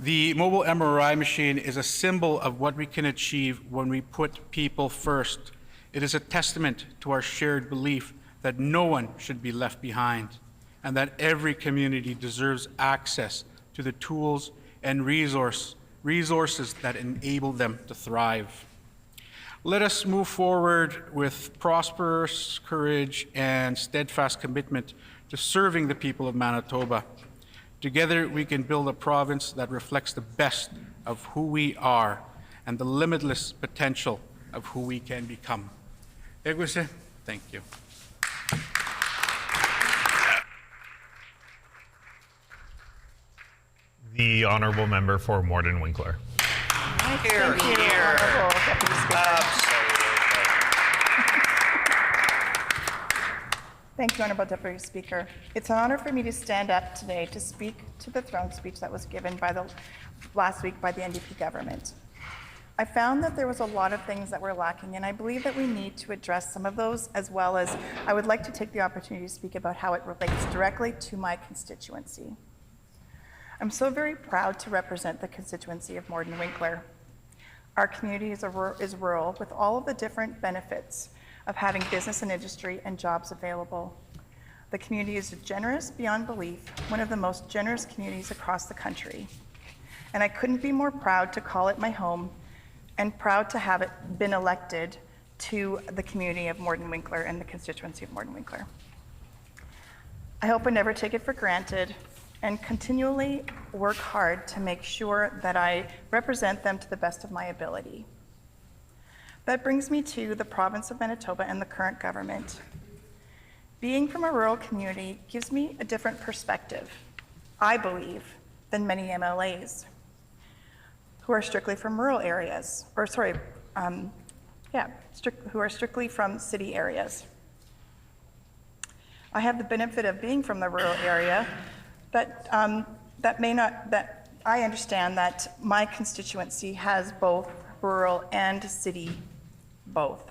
The mobile MRI machine is a symbol of what we can achieve when we put people first. It is a testament to our shared belief that no one should be left behind and that every community deserves access to the tools and resources that enable them to thrive. Let us move forward with prosperous courage and steadfast commitment to serving the people of Manitoba. Together, we can build a province that reflects the best of who we are and the limitless potential of who we can become. Egwese, thank you. The honourable member for Morden Winkler. Here, Honorable Deputy Speaker. Thank you, Honorable Deputy Speaker. It's an honor for me to stand up today to speak to the throne speech that was given last week by the NDP government. I found that there was a lot of things that were lacking, and I believe that we need to address some of those, as well as I would like to take the opportunity to speak about how it relates directly to my constituency. I'm so very proud to represent the constituency of Morden Winkler. Our community is rural, with all of the different benefits of having business and industry and jobs available. The community is generous beyond belief, one of the most generous communities across the country. And I couldn't be more proud to call it my home and proud to have it been elected to the community of Morden Winkler and the constituency of Morden Winkler. I hope I never take it for granted and continually work hard to make sure that I represent them to the best of my ability. That brings me to the province of Manitoba and the current government. Being from a rural community gives me a different perspective, I believe, than many MLAs who are strictly from rural areas, or sorry, who are strictly from city areas. I have the benefit of being from the rural area, but that I understand that my constituency has both rural and city, both.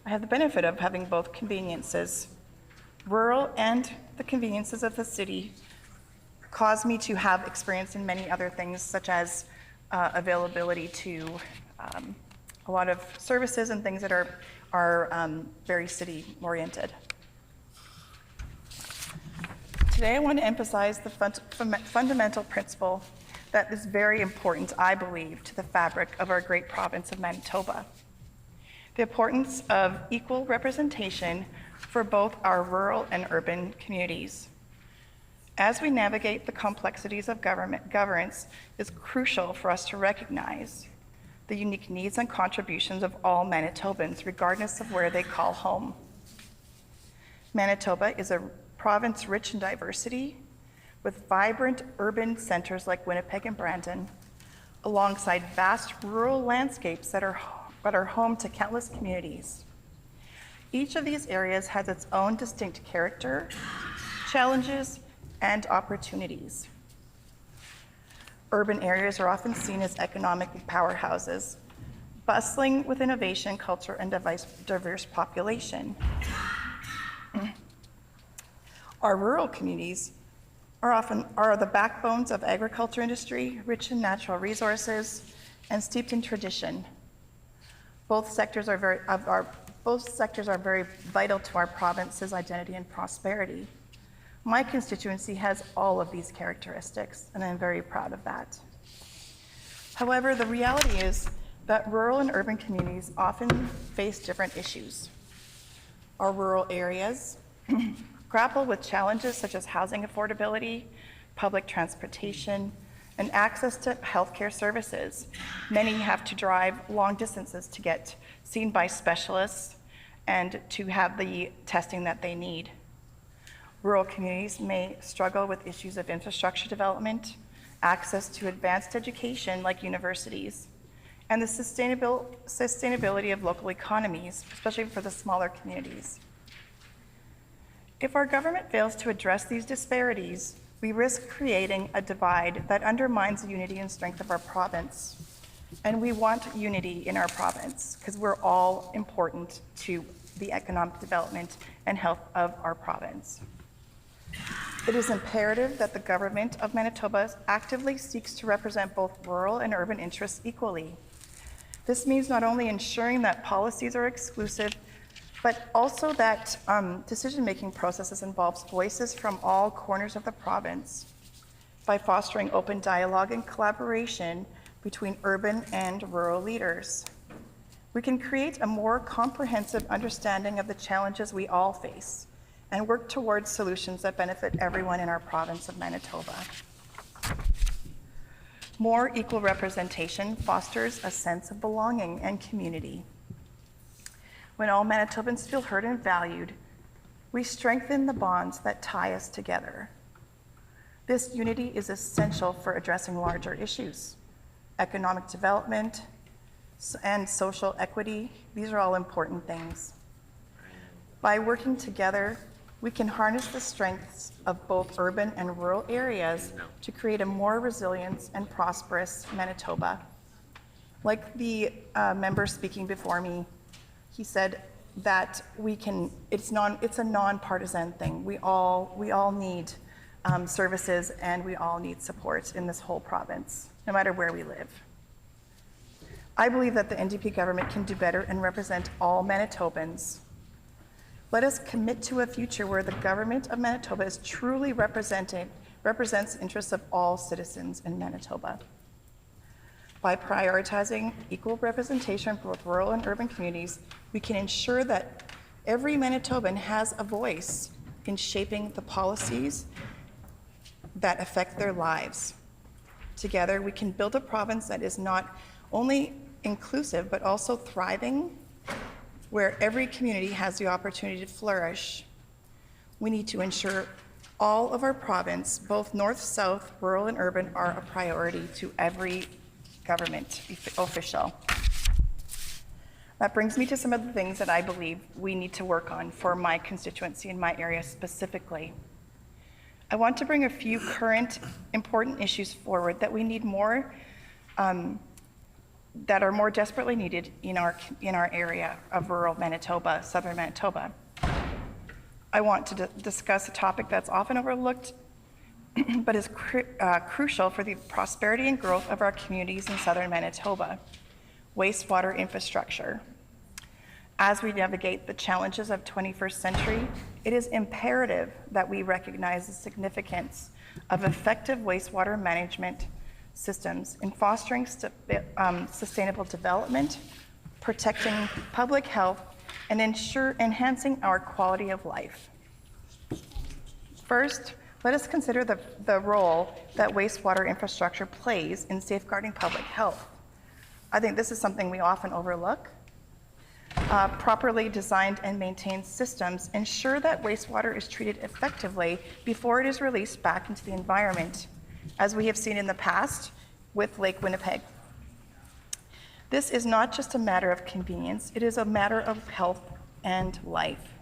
I have the benefit of having both conveniences. Rural and the conveniences of the city cause me to have experience in many other things, such as availability to a lot of services and things that are very city-oriented. Today, I want to emphasize the fundamental principle that is very important, I believe, to the fabric of our great province of Manitoba. The importance of equal representation for both our rural and urban communities. As we navigate the complexities of governance, it's crucial for us to recognize the unique needs and contributions of all Manitobans, regardless of where they call home. Manitoba is a province rich in diversity, with vibrant urban centers like Winnipeg and Brandon, alongside vast rural landscapes that are home to countless communities. Each of these areas has its own distinct character, challenges, and opportunities. Urban areas are often seen as economic powerhouses, bustling with innovation, culture, and diverse population. Our rural communities are the backbones of agriculture industry, rich in natural resources, and steeped in tradition. Both sectors are very vital to our province's identity and prosperity. My constituency has all of these characteristics, and I'm very proud of that. However, the reality is that rural and urban communities often face different issues. Our rural areas grapple with challenges such as housing affordability, public transportation, and access to healthcare services. Many have to drive long distances to get seen by specialists and to have the testing that they need. Rural communities may struggle with issues of infrastructure development, access to advanced education like universities, and the sustainability of local economies, especially for the smaller communities. If our government fails to address these disparities, we risk creating a divide that undermines the unity and strength of our province. And we want unity in our province because we're all important to the economic development and health of our province. It is imperative that the government of Manitoba actively seeks to represent both rural and urban interests equally. This means not only ensuring that policies are exclusive, but also that decision-making processes involves voices from all corners of the province by fostering open dialogue and collaboration between urban and rural leaders. We can create a more comprehensive understanding of the challenges we all face and work towards solutions that benefit everyone in our province of Manitoba. More equal representation fosters a sense of belonging and community. When all Manitobans feel heard and valued, we strengthen the bonds that tie us together. This unity is essential for addressing larger issues. Economic development and social equity, these are all important things. By working together, we can harness the strengths of both urban and rural areas to create a more resilient and prosperous Manitoba. Like the member speaking before me, he said that it's a nonpartisan thing. We all need services, and we all need support in this whole province, no matter where we live. I believe that the NDP government can do better and represent all Manitobans. Let us commit to a future where the government of Manitoba is truly represents the interests of all citizens in Manitoba. By prioritizing equal representation for both rural and urban communities, we can ensure that every Manitoban has a voice in shaping the policies that affect their lives. Together, we can build a province that is not only inclusive, but also thriving, where every community has the opportunity to flourish. We need to ensure all of our province, both north, south, rural, and urban, are a priority to every government official. That brings me to some of the things that I believe we need to work on for my constituency and my area specifically. I want to bring a few current important issues forward that we need more, that are more desperately needed in our area of rural Manitoba, southern Manitoba. I want to discuss a topic that's often overlooked, but is crucial for the prosperity and growth of our communities in southern Manitoba: wastewater infrastructure. As we navigate the challenges of 21st century, it is imperative that we recognize the significance of effective wastewater management systems in fostering sustainable development, protecting public health, and enhancing our quality of life. First, let us consider the role that wastewater infrastructure plays in safeguarding public health. I think this is something we often overlook. Properly designed and maintained systems ensure that wastewater is treated effectively before it is released back into the environment, as we have seen in the past with Lake Winnipeg. This is not just a matter of convenience, it is a matter of health and life.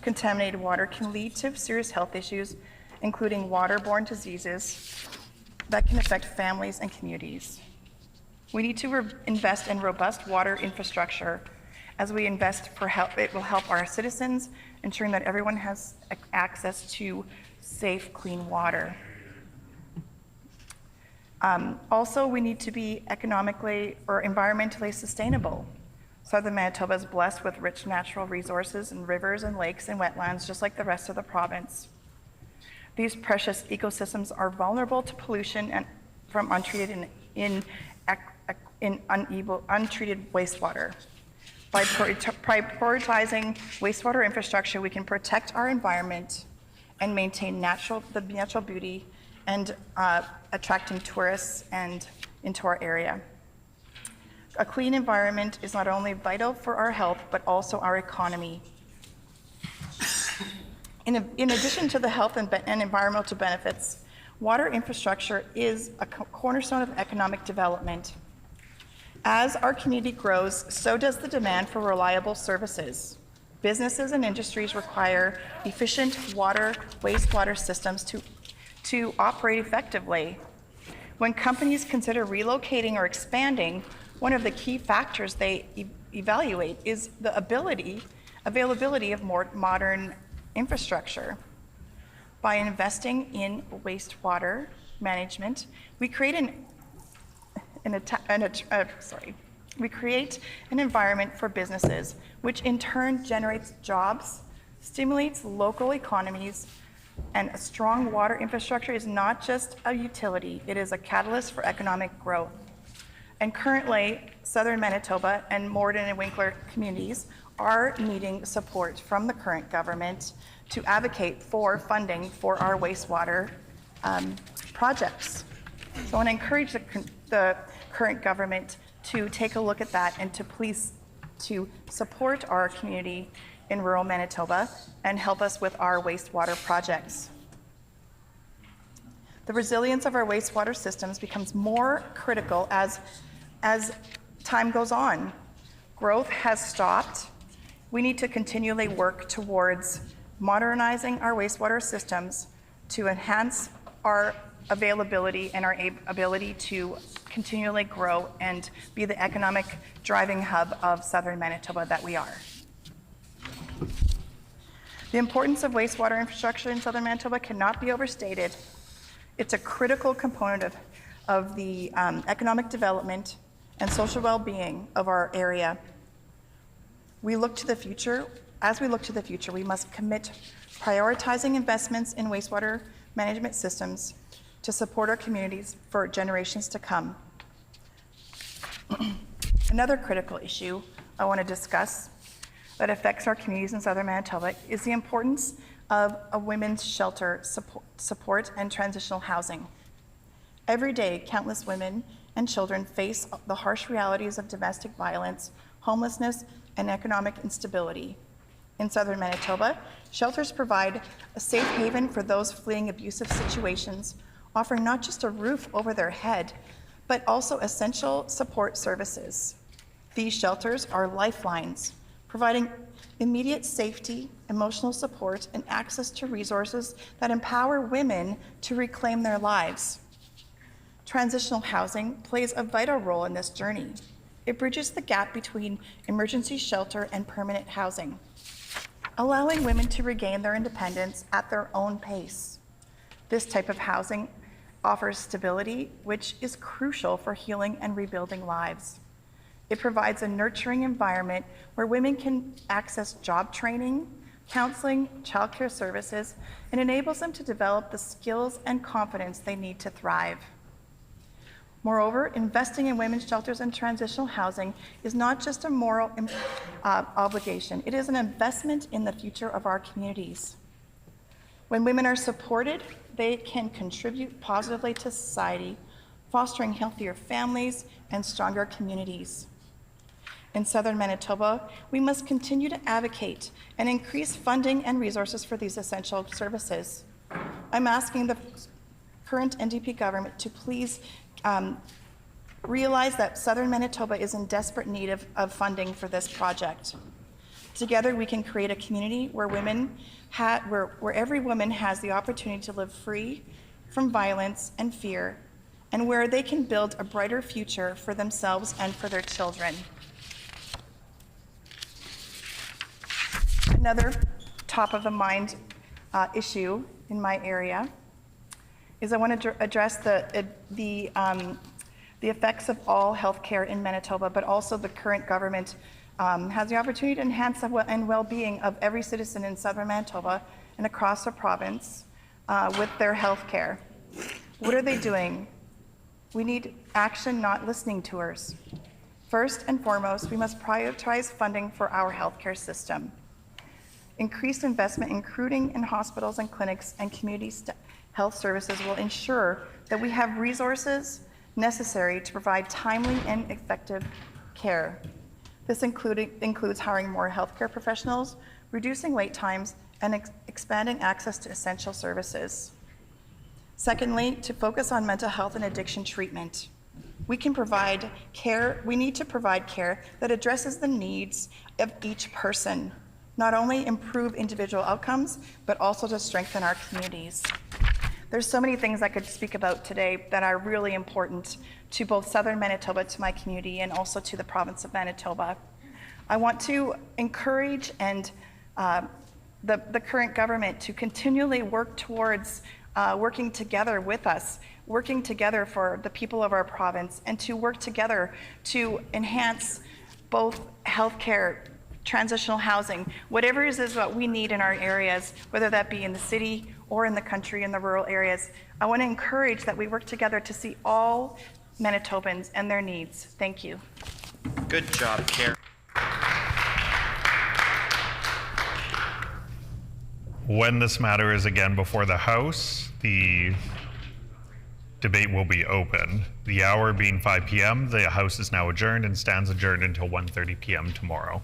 Contaminated water can lead to serious health issues, including waterborne diseases that can affect families and communities. We need to invest in robust water infrastructure. As we invest for help, it will help our citizens, ensuring that everyone has access to safe, clean water. Also, we need to be economically or environmentally sustainable. Southern Manitoba is blessed with rich natural resources and rivers and lakes and wetlands, just like the rest of the province. These precious ecosystems are vulnerable to pollution and from untreated untreated wastewater. By prioritizing wastewater infrastructure, we can protect our environment and maintain the natural beauty and attracting tourists into our area. A clean environment is not only vital for our health, but also our economy. In addition to the health and environmental benefits, water infrastructure is a cornerstone of economic development. As our community grows, so does the demand for reliable services. Businesses and industries require efficient wastewater systems to operate effectively. When companies consider relocating or expanding, one of the key factors they evaluate is the availability of more modern infrastructure. By investing in wastewater management, we create an environment for businesses, which in turn generates jobs, stimulates local economies, and a strong water infrastructure is not just a utility, it is a catalyst for economic growth. And currently, southern Manitoba and Morden and Winkler communities are needing support from the current government to advocate for funding for our wastewater projects. So I want to encourage the current government to take a look at that and to please to support our community in rural Manitoba and help us with our wastewater projects. The resilience of our wastewater systems becomes more critical as time goes on. Growth has stopped. We need to continually work towards modernizing our wastewater systems to enhance our availability and our ability to continually grow and be the economic driving hub of southern Manitoba that we are. The importance of wastewater infrastructure in southern Manitoba cannot be overstated. It's a critical component of the economic development and social well-being of our area. We look to the future. As we look to the future, we must commit prioritizing investments in wastewater management systems to support our communities for generations to come. Another critical issue I want to discuss that affects our communities in southern Manitoba is the importance of a women's shelter support and transitional housing. Every day, countless women and children face the harsh realities of domestic violence, homelessness, and economic instability. In southern Manitoba, shelters provide a safe haven for those fleeing abusive situations, offering not just a roof over their head, but also essential support services. These shelters are lifelines, providing immediate safety, emotional support, and access to resources that empower women to reclaim their lives. Transitional housing plays a vital role in this journey. It bridges the gap between emergency shelter and permanent housing, allowing women to regain their independence at their own pace. This type of housing offers stability, which is crucial for healing and rebuilding lives. It provides a nurturing environment where women can access job training, counseling, childcare services, and enables them to develop the skills and confidence they need to thrive. Moreover, investing in women's shelters and transitional housing is not just a moral obligation, it is an investment in the future of our communities. When women are supported, they can contribute positively to society, fostering healthier families and stronger communities. In southern Manitoba, we must continue to advocate and increase funding and resources for these essential services. I'm asking the current NDP government to please realize that southern Manitoba is in desperate need of funding for this project. Together, we can create a community where where every woman has the opportunity to live free from violence and fear, and where they can build a brighter future for themselves and for their children. Another top of the mind issue in my area is I want to address the effects of all healthcare in Manitoba, but also the current government has the opportunity to enhance the well-being of every citizen in southern Manitoba and across the province with their healthcare. What are they doing? We need action, not listening tours. First and foremost, we must prioritize funding for our healthcare system. Increased investment in recruiting in hospitals and clinics and community health services will ensure that we have resources necessary to provide timely and effective care. This includes hiring more healthcare professionals, reducing wait times, and expanding access to essential services. Secondly, to focus on mental health and addiction treatment. We need to provide care that addresses the needs of each person, not only improve individual outcomes, but also to strengthen our communities. There's so many things I could speak about today that are really important to both southern Manitoba, to my community, and also to the province of Manitoba. I want to encourage the current government to continually work towards working together with us, working together for the people of our province, and to work together to enhance both healthcare, transitional housing, whatever it is what we need in our areas, whether that be in the city or in the country, in the rural areas. I want to encourage that we work together to see all Manitobans and their needs. Thank you. Good job, Karen. When this matter is again before the House, the debate will be open. The hour being 5 p.m., the House is now adjourned and stands adjourned until 1:30 p.m. tomorrow.